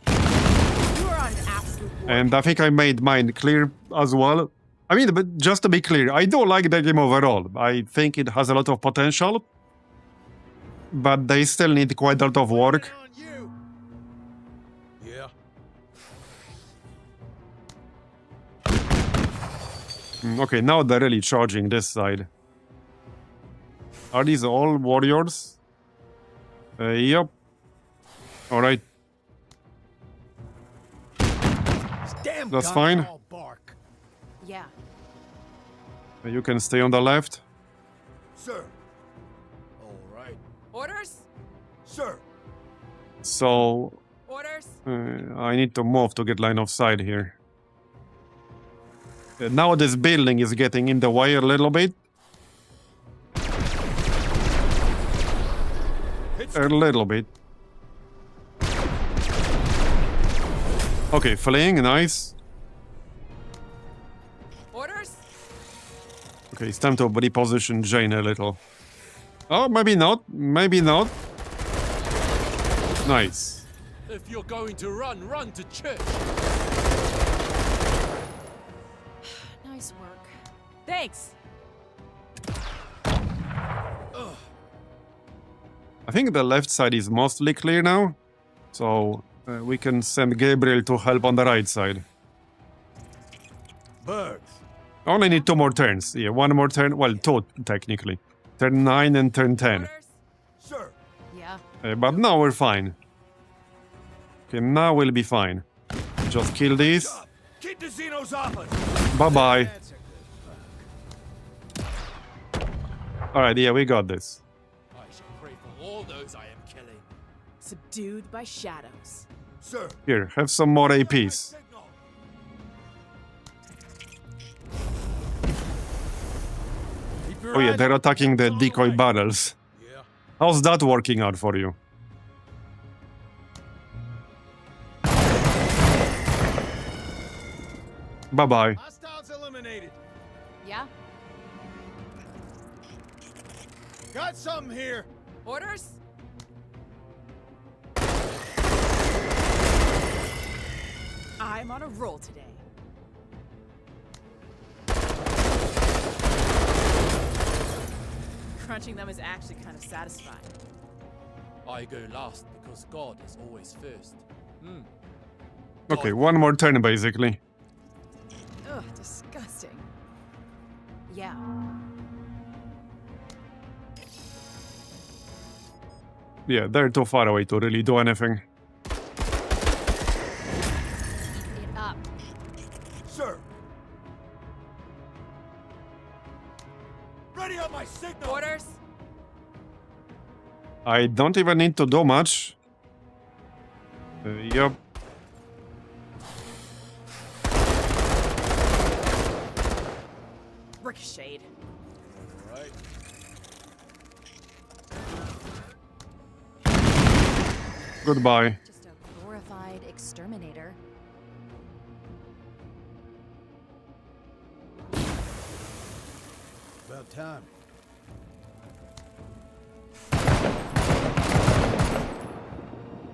You are on an absolute war. And I think I made mine clear as well. I mean, but just to be clear, I do like the game overall. I think it has a lot of potential. But they still need quite a lot of work. On you. Yeah. Okay, now they're really charging this side. Are these all warriors? Yep. Alright, Damn that's gun fine. all bark. Yeah. You can stay on the left. Sir. All right. Orders? Sir. So, Orders? I need to move to get line of sight here. Now this building is getting in the way a little bit. A little bit. Okay, fleeing, nice. Orders? Okay, it's time to reposition Jane a little. Oh, maybe not. Maybe not. Nice. If you're going to run, run to church. Nice work. Thanks. I think the left side is mostly clear now. So we can send Gabriel to help on the right side. Birds. Only need 2 more turns. Yeah, 1 more turn. Well, 2 technically. Turn 9 and turn 10. Orders? Sir. Yeah. But now we're fine. Okay, now we'll be fine. Just kill these. Keep the Xenos off us. Bye-bye. That's a good fuck. Alright, yeah, we got this. I shall pray for all those I am killing. Subdued by shadows. Sir. Here, have some more My APs. signal. Keep your Oh yeah, eyes they're open. attacking the It's all decoy right. barrels. Yeah. How's that working out for you? Bye-bye. Hostiles eliminated. Yeah? Got something here. Orders? I'm on a roll today. Crunching them is actually kind of satisfying. I go last because God is always first. Okay, one more turn basically. Ugh, disgusting. Yeah. Yeah, they're too far away to really do anything. It up. Sir, Ready on my signal. Orders? I don't even need to do much. Yup. Ricocheted. Right. Goodbye. Just a glorified exterminator. About time.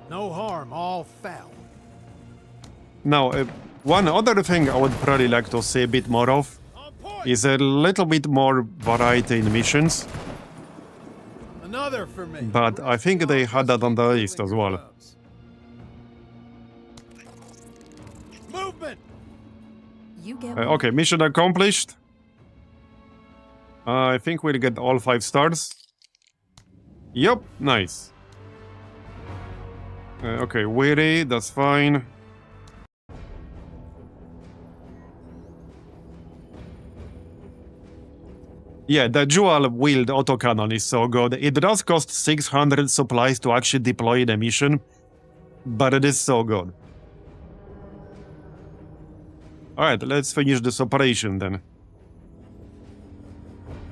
No harm, all foul. Now, one other thing I would probably like to see a bit more of On point. is a little bit more variety in missions, Another for me. but I think they had that on the list as well. Movement. You get Okay, mission accomplished. I think we'll get all 5 stars. Yup, nice. Okay, weary, that's fine. Yeah, the dual-wield autocannon is so good. It does cost 600 supplies to actually deploy the mission, but it is so good. Alright, let's finish this operation then.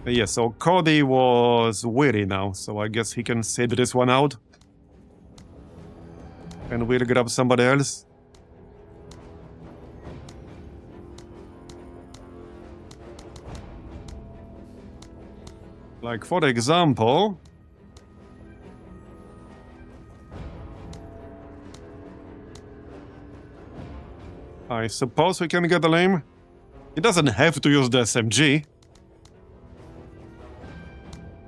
Yeah, so Cody was weary now, so I guess he can sit this one out. And we'll grab somebody else. Like, for example... I suppose we can get a name. He doesn't have to use the SMG.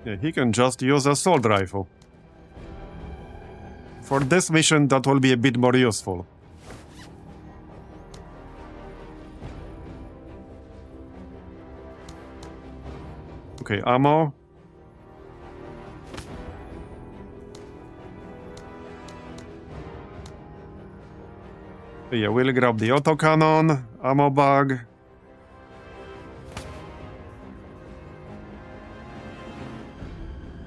Yeah, he can just use a assault rifle. For this mission, that will be a bit more useful. Okay, ammo. Yeah, we'll grab the autocannon, ammo bag.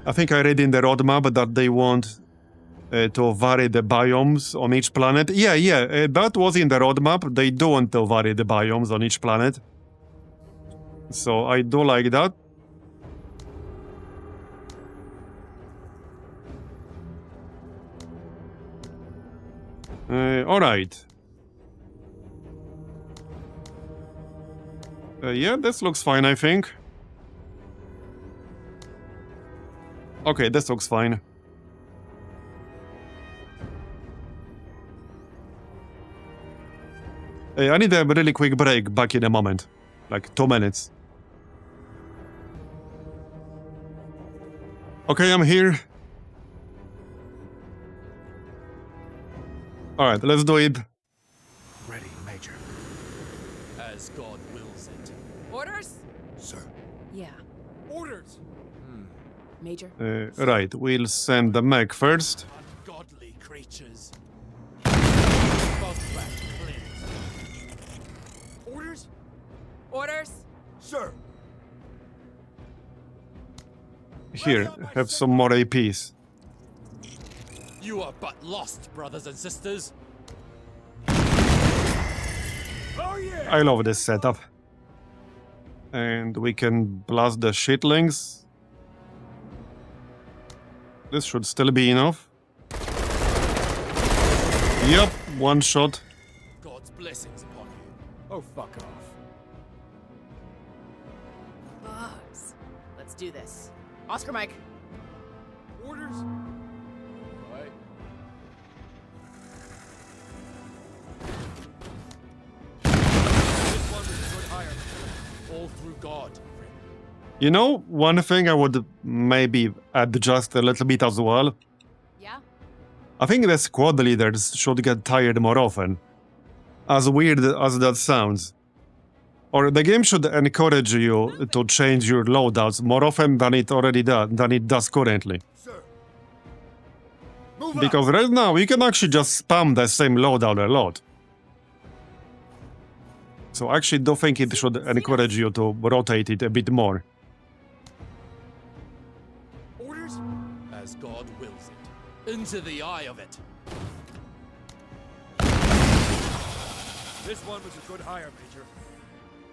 I think I read in the roadmap that they want to vary the biomes on each planet. Yeah, that was in the roadmap. They do want to vary the biomes on each planet. So I do like that. Alright. Yeah, this looks fine, I think. Okay, this looks fine. I need a really quick break, back in a moment. Like 2 minutes. Okay, I'm here. Alright, let's do it. Ready, Major. As God wills it. Orders? sir. Yeah. Orders. Major. Right, we'll send the mech first. Ungodly creatures. Bugbat Clint. Orders. Orders? Sir, Here, have some more APs. You are but lost, brothers and sisters. Oh yeah. I love this setup. And we can blast the shitlings. This should still be enough. Yup, one shot. God's blessings upon you. Oh fuck off. Bugs. Let's do this. Oscar Mike. Orders? Right. This one was a good hire. All through God. You know, one thing I would maybe adjust a little bit as well. Yeah? I think the squad leaders should get tired more often. As weird as that sounds. Or the game should encourage you to change your loadouts more often than it does currently. Sir. Move out. Because right now you can actually just spam the same loadout a lot. So I actually do think it should encourage you to rotate it a bit more. Orders? As God wills it. Into the eye of it. This one was a good hire, Major.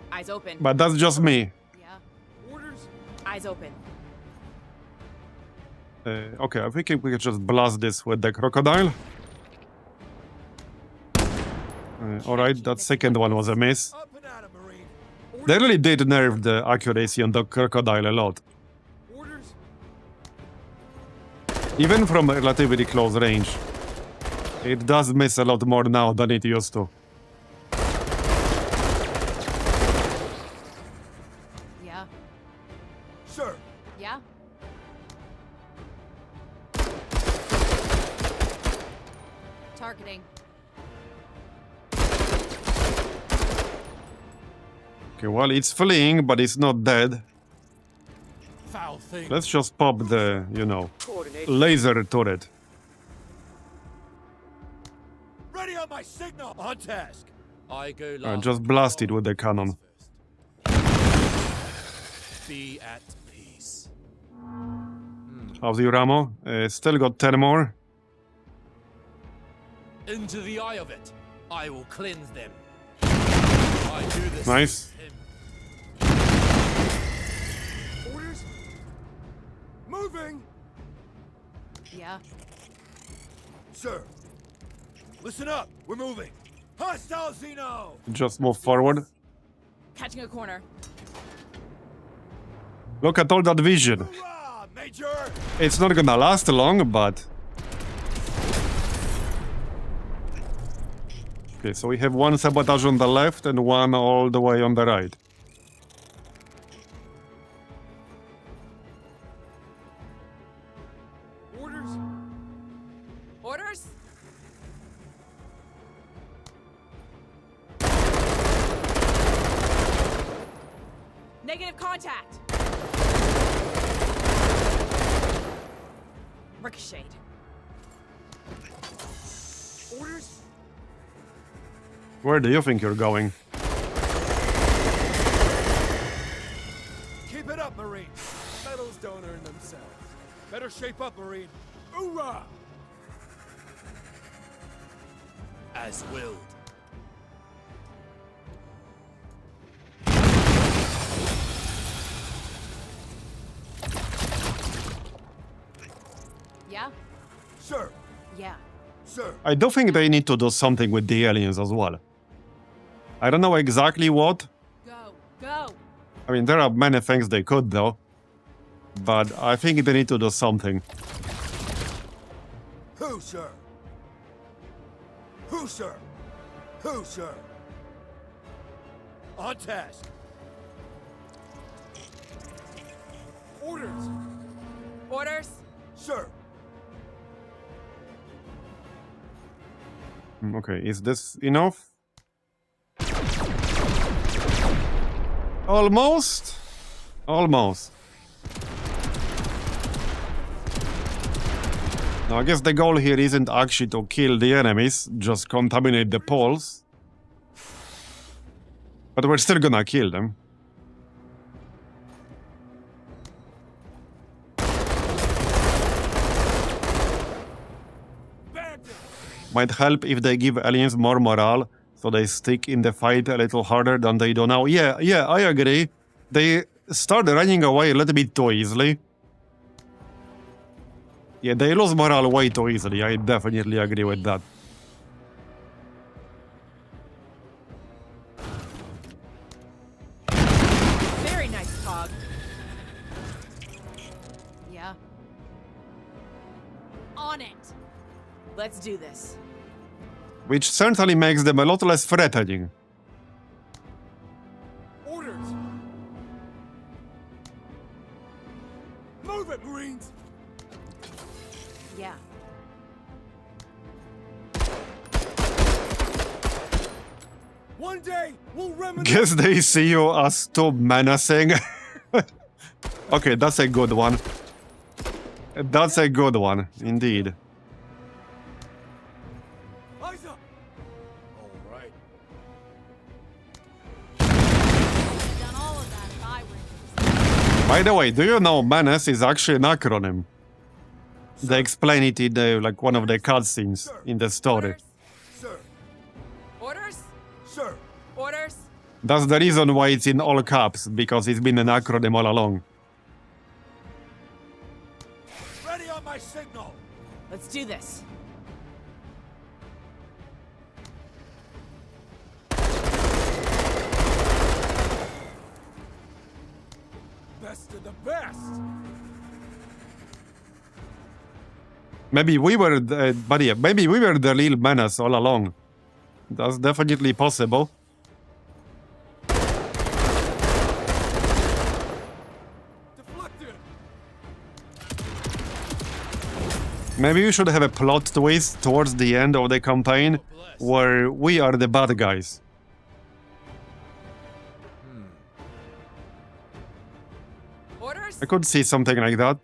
Eyes open. But that's just me. Yeah. Orders? Eyes open. Okay, I think we could just blast this with the crocodile. Alright, that second one was a miss. Up and at 'em, Marine. They really did nerf the accuracy on the crocodile a lot. Orders? Even from relatively close range. It does miss a lot more now than it used to. Yeah. Sir. Yeah? Targeting. Okay, well, it's fleeing, but it's not dead. Foul thing. Let's just pop the, you know, laser turret. Ready on my signal! On task! I go last. Just blast it with the cannon. Be at peace. How's your ammo? Still got 10 more. Into the eye of it. I will cleanse them. I do this. Nice. Him. Orders? Moving! Yeah. Sir. Listen up! We're moving! Hostile Xeno! Just move forward. Catching a corner. Look at all that vision. Hoorah, Major! It's not gonna last long, but... Okay, so we have one sabotage on the left and one all the way on the right. Orders? Orders? Negative contact. Ricocheted. Orders? Where do you think you're going? Keep it up, Marine! Medals don't earn themselves. Better shape up, Marine. Hoorah! As willed. Yeah? Sir. Yeah. Sir. I do think they need to do something with the aliens as well. I don't know exactly what. Go. Go. I mean, there are many things they could though. But I think they need to do something. Who, sir? Who, sir? Who, sir? On task! Orders! Orders? Sir. Okay, is this enough? Almost? Almost. Now, I guess the goal here isn't actually to kill the enemies, just contaminate the poles. But we're still gonna kill them. Might help if they give aliens more morale, so they stick in the fight a little harder than they do now. Yeah, I agree. They start running away a little bit too easily. Yeah, they lose morale way too easily. I definitely agree with that. Very nice, Cog. Yeah. Let's do this. Which certainly makes them a lot less threatening. Orders! Move it, Marines! Yeah. One day, we'll reminisce. Guess they see you as too menacing. Okay, that's a good one. That's a good one, indeed. Eyes up! All right. Done all of that if I were. By the way, do you know Menace is actually an acronym? They explain it in the, like one of the cutscenes in the story. Orders? Sir! Orders? Sir! Orders? That's the reason why it's in all caps, because it's been an acronym all along. Ready on my signal! Let's do this. Best of the best! Maybe we were, but yeah, maybe we were the real Menace all along. That's definitely possible. Deflected! Maybe we should have a plot twist towards the end of the campaign where we are the bad guys. Orders? I could see something like that.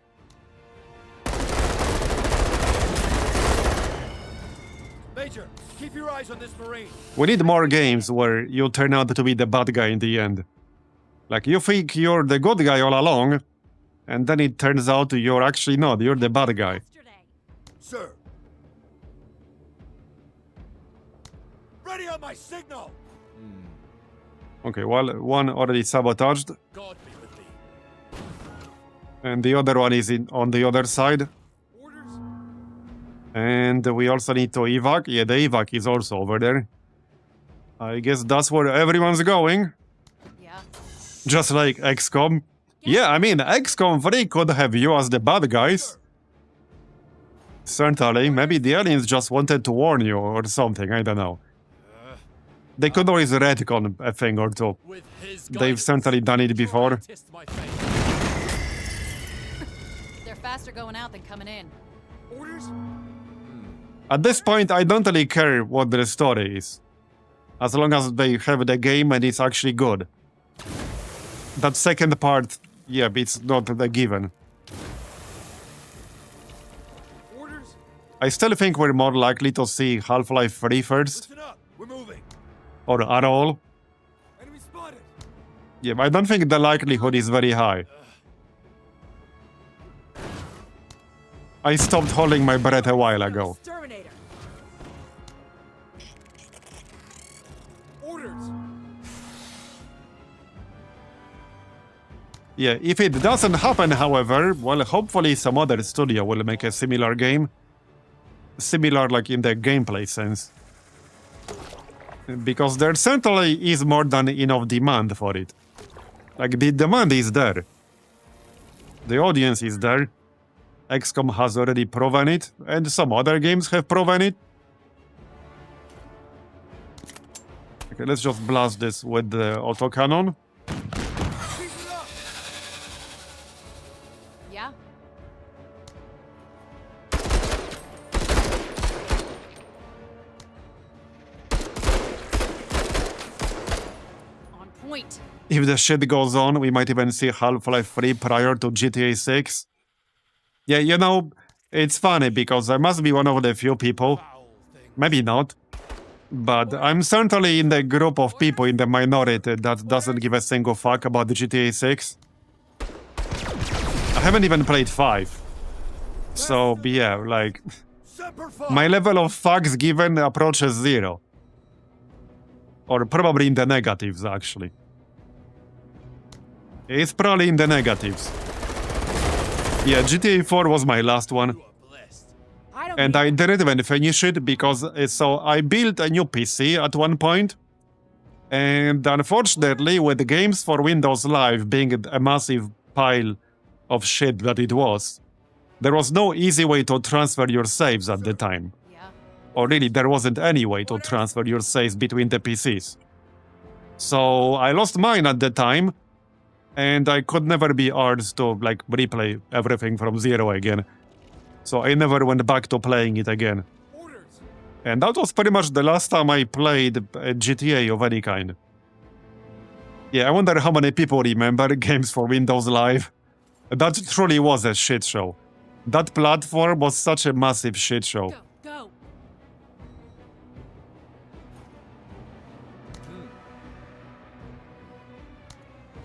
Major, keep your eyes on this Marine. We need more games where you turn out to be the bad guy in the end. Like, you think you're the good guy all along, and then it turns out you're actually not, you're the bad guy. Yesterday. Sir! Ready on my signal! Okay, well, one already sabotaged, God be with thee. and the other one is on the other side. Orders? And we also need to evac. Yeah, the evac is also over there. I guess that's where everyone's going. Yeah. Just like XCOM. Yeah, I mean, XCOM 3 could have you as the bad guys. Certainly, maybe the aliens just wanted to warn you or something, I don't know. They could always retcon a thing or two. With his They've guidance, certainly done it before. test my faith. They're faster going out than coming in. Orders? At this point, I don't really care what the story is. As long as they have the game and it's actually good. That second part, yeah, it's not a given. Orders? I still think we're more likely to see Half-Life 3 first, Listen up! We're moving! or at all. Enemy spotted! Yeah, I don't think the likelihood is very high. I stopped holding my breath a while ago. Exterminator. Orders! Yeah, if it doesn't happen, however, well, hopefully some other studio will make a similar game. Similar, like, in the gameplay sense. Because there certainly is more than enough demand for it. Like, the demand is there. The audience is there. XCOM has already proven it, and some other games have proven it. Okay, let's just blast this with the autocannon. Keep it up! Yeah? On point. If the shit goes on, we might even see Half-Life 3 prior to GTA 6. Yeah, you know, it's funny because I must be one of the few people, maybe not, but I'm certainly in the group of people in the minority that doesn't give a single fuck about the GTA 6. I haven't even played 5. So, yeah, like, Semper Fi! my level of fucks given approaches 0. Or probably in the negatives, actually. It's probably in the negatives. Yeah, GTA 4 was my last one. I don't And I didn't even finish it because so I built a new PC at one point, and unfortunately, with the games for Windows Live being a massive pile of shit that it was, there was no easy way to transfer your saves at the time. Yeah. Or really, there wasn't any way to transfer your saves between the PCs. So I lost mine at the time, and I could never be arsed to like replay everything from zero again. So I never went back to playing it again. Orders. And that was pretty much the last time I played a GTA of any kind. Yeah, I wonder how many people remember games for Windows Live. That truly was a shit show. That platform was such a massive shit show. Go, go.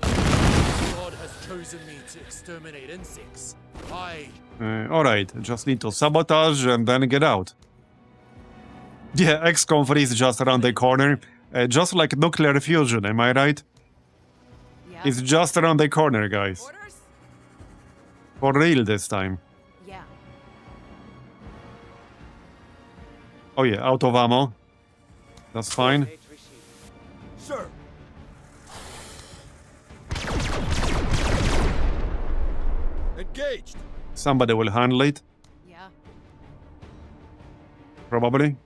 God has chosen me to exterminate insects. Alright, just need to sabotage and then get out. Yeah, XCOM 3 is just around the corner. Just like nuclear fusion, am I right? Yeah. It's just around the corner, guys. Orders? For real this time. Yeah. Oh yeah, out of ammo. That's fine. Sir. Engaged. Somebody will handle it, Yeah. probably.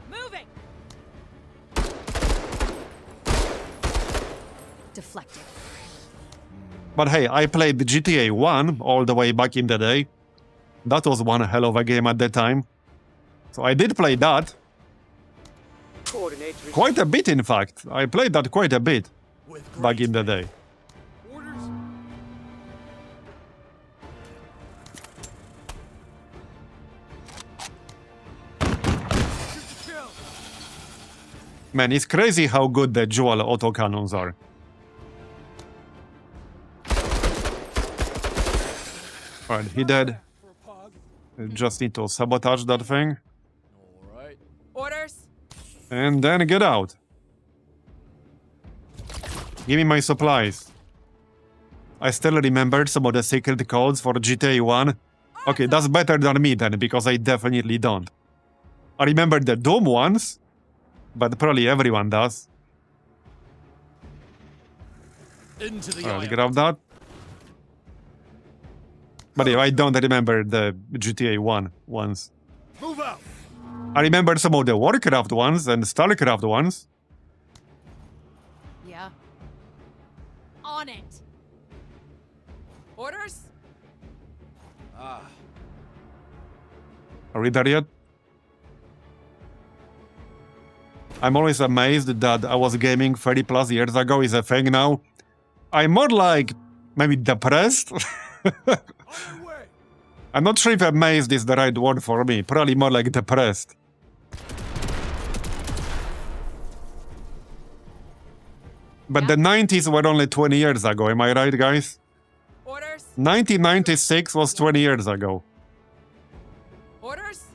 Moving. Deflected. But hey, I played the GTA 1 all the way back in the day. That was one hell of a game at the time. So I did play that. Quite a bit, in fact. I played that quite a bit back in the day. Orders. Shoot to kill. Man, it's crazy how good the dual autocannons are. Alright, he dead. For a pog. Just need to sabotage that thing. Alright. Orders? And then get out. Give me my supplies. I still remembered some of the secret codes for GTA 1. Okay, that's better than me then, because I definitely don't. I remember the Doom ones, but probably everyone does. Into the I'll eye. grab that. But yeah, I don't remember the GTA 1 ones. Move out. I remember some of the Warcraft ones and Starcraft ones. Yeah. On it. Orders? Are we there yet? I'm always amazed that I was gaming 30 plus years ago is a thing now. I'm more like maybe depressed. On your way. I'm not sure if amazed is the right word for me. Probably more like depressed. But the 90s were only 20 years ago, am I right, guys? Orders? 1996 was 20 years ago. Orders?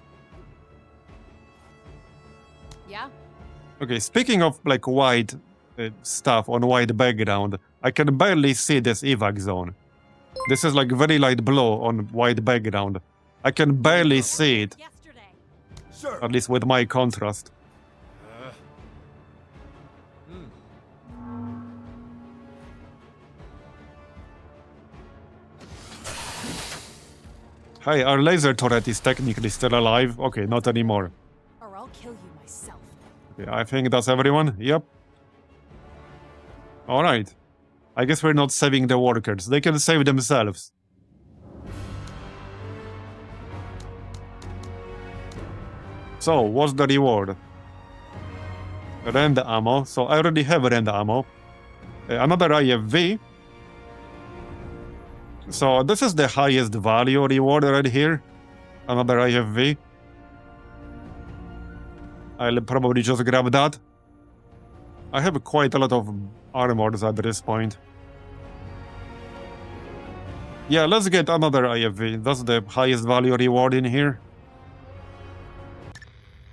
Yeah. Okay, speaking of like white stuff on white background, I can barely see this evac zone. This is like very light blue on white background. I can barely see it, Yesterday. Sir. at least with my contrast. Hey, our laser turret is technically still alive. Okay, not anymore. Or I'll kill you myself. Okay, I think that's everyone. Yep. Alright. I guess we're not saving the workers. They can save themselves. So, what's the reward? Rend ammo. So, I already have rend ammo. Another IFV. So, this is the highest value reward right here. Another IFV. I'll probably just grab that. I have quite a lot of armors at this point. Yeah, let's get another IFV. That's the highest value reward in here.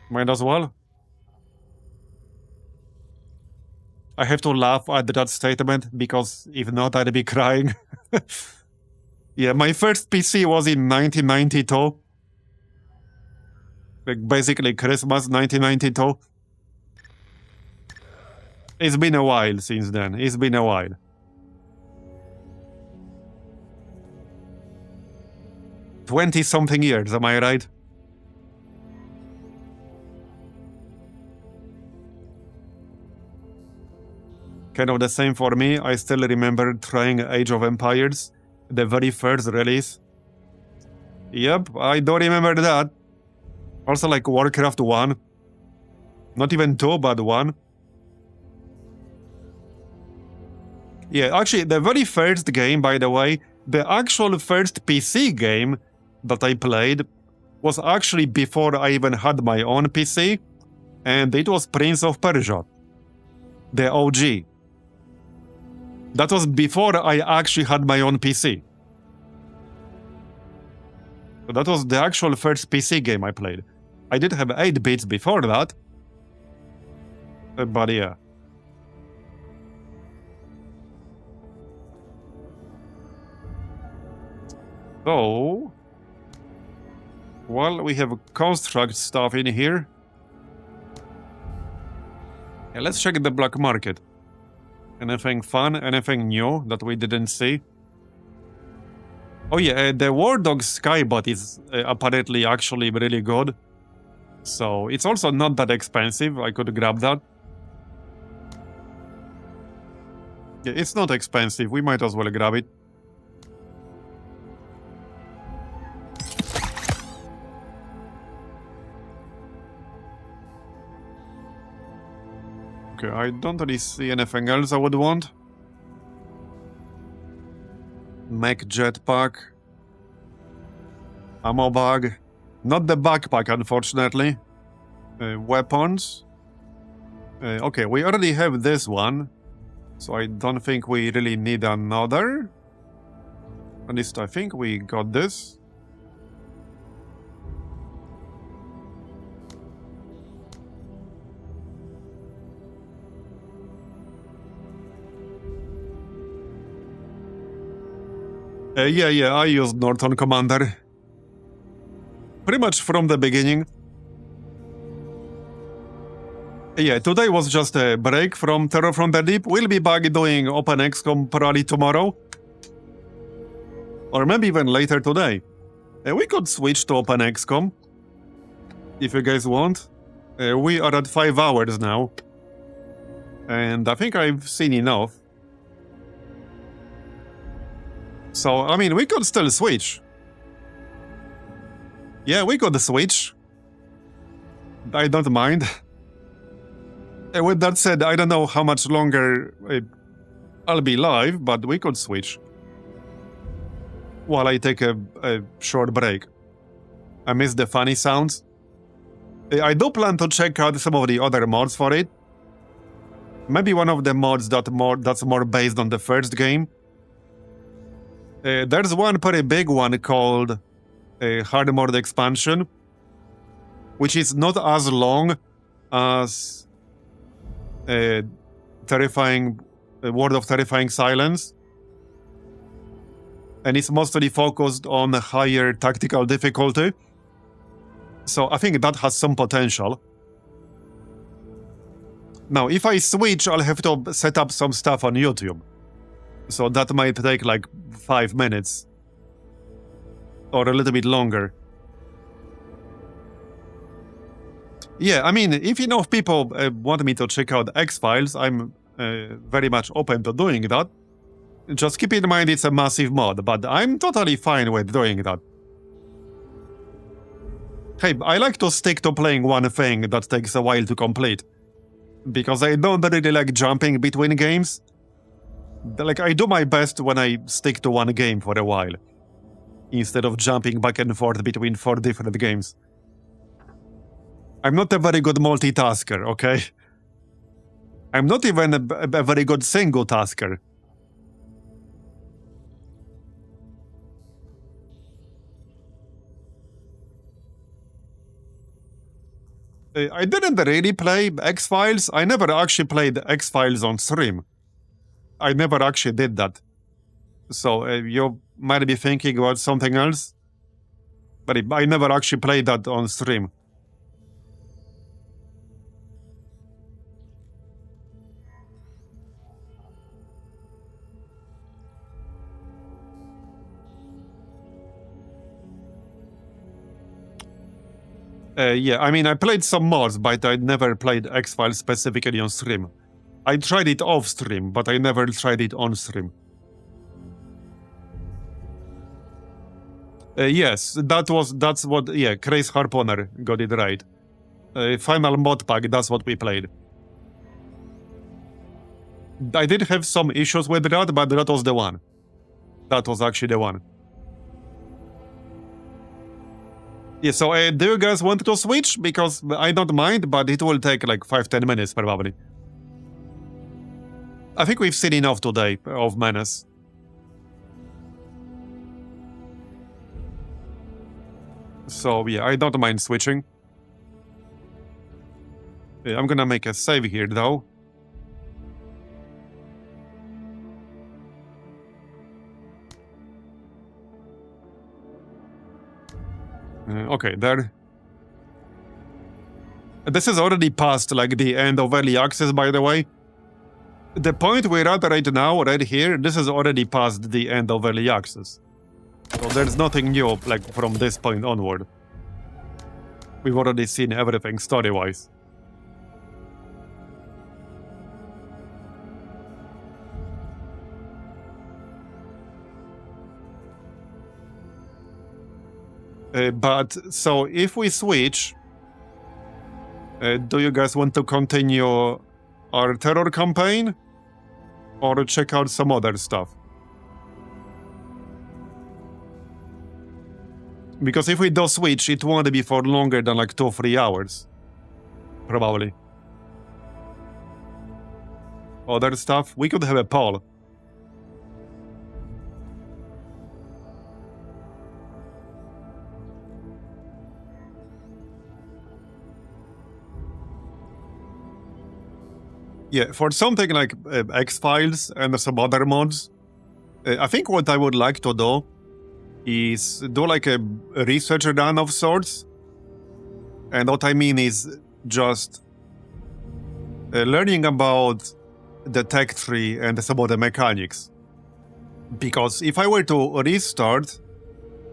Might as well. I have to laugh at that statement because if not, I'd be crying. Yeah, my first PC was in 1992. Like basically Christmas 1992. It's been a while since then. It's been a while. "20-something years, am I right? kind of the same for me. I still remember trying Age of Empires, the very first release. Yep, I do remember that. Also like Warcraft 1. Not even 2, but 1. Yeah, actually, the very first game, by the way, the actual first PC game that I played was actually before I even had my own PC, and it was Prince of Persia, the OG. That was before I actually had my own PC. So that was the actual first PC game I played. I did have 8 bits before that, but yeah. So, well, we have construct stuff in here. Yeah, let's check the black market. Anything fun? Anything new that we didn't see? Oh yeah, the War Dog Skybot is apparently actually really good. So, it's also not that expensive. I could grab that. Yeah, it's not expensive. We might as well grab it. Okay, I don't really see anything else I would want. Mech jetpack. Ammo bag. Not the backpack, unfortunately. Weapons. Okay, we already have this one. So I don't think we really need another. At least I think we got this. Yeah, I used Norton Commander. Pretty much from the beginning. Yeah, today was just a break from Terror from the Deep. We'll be back doing Open XCOM probably tomorrow. Or maybe even later today. We could switch to Open XCOM. If you guys want. We are at 5 hours now. And I think I've seen enough. So, I mean, we could still switch. Yeah, we could switch. I don't mind. With that said, I don't know how much longer I'll be live, but we could switch. While I take a short break. I miss the funny sounds. I do plan to check out some of the other mods for it. Maybe one of the mods that's more based on the first game. There's one pretty big one called Hard Mode Expansion, which is not as long as World of Terrifying Silence, and it's mostly focused on a higher tactical difficulty. So I think that has some potential. Now, if I switch, I'll have to set up some stuff on YouTube. So that might take like 5 minutes. Or a little bit longer. Yeah, I mean, if enough people want me to check out X-Files, I'm very much open to doing that. Just keep in mind it's a massive mod, but I'm totally fine with doing that. Hey, I like to stick to playing one thing that takes a while to complete. Because I don't really like jumping between games. Like, I do my best when I stick to one game for a while, instead of jumping back and forth between 4 different games. I'm not a very good multitasker, okay? I'm not even a very good single tasker. I didn't really play X-Files. I never actually played X-Files on stream. I never actually did that. So you might be thinking about something else. But I never actually played that on stream. Yeah, I mean, I played some mods, but I never played X-Files specifically on stream. I tried it off stream, but I never tried it on stream. Yes, that's what, yeah, Craze Harpooner got it right. Final mod pack, that's what we played. I did have some issues with that, but that was the one. That was actually the one. Yeah, so do you guys want to switch? Because I don't mind, but it will take like 5-10 minutes probably. I think we've seen enough today of Menace. So yeah, I don't mind switching. Yeah, I'm gonna make a save here though. Okay, there. This is already past like the end of early access, by the way. The point we're at right now, right here, this is already past the end of early access. So there's nothing new like from this point onward. We've already seen everything story-wise. But so if we switch, do you guys want to continue our terror campaign or check out some other stuff? Because if we do switch, it won't be for longer than like 2-3 hours. Probably. Other stuff? We could have a poll. Yeah, for something like X-Files and some other mods, I think what I would like to do is do like a research run of sorts. And what I mean is just learning about the tech tree and some of the mechanics. Because if I were to restart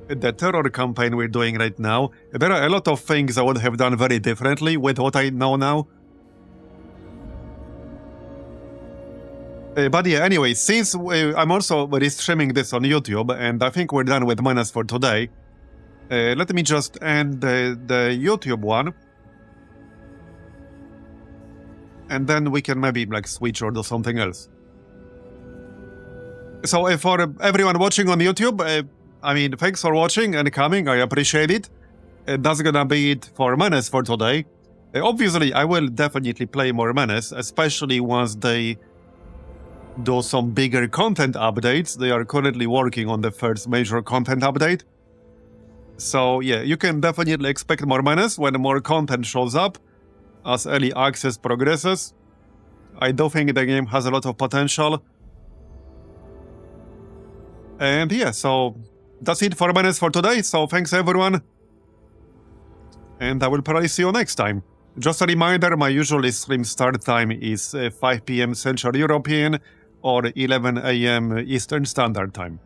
the terror campaign we're doing right now, there are a lot of things I would have done very differently with what I know now. But yeah, anyway, since I'm also restreaming this on YouTube, and I think we're done with Menace for today, let me just end the YouTube one. And then we can maybe like switch or do something else. So for everyone watching on YouTube, I mean, thanks for watching and coming, I appreciate it. That's gonna be it for Menace for today. Obviously, I will definitely play more Menace, especially once they do some bigger content updates. They are currently working on the first major content update. So yeah, you can definitely expect more Menace when more content shows up as early access progresses. I do think the game has a lot of potential. And yeah, so that's it for Menace for today. So thanks everyone. And I will probably see you next time. Just a reminder, my usual stream start time is 5 PM Central European or 11 AM Eastern Standard Time.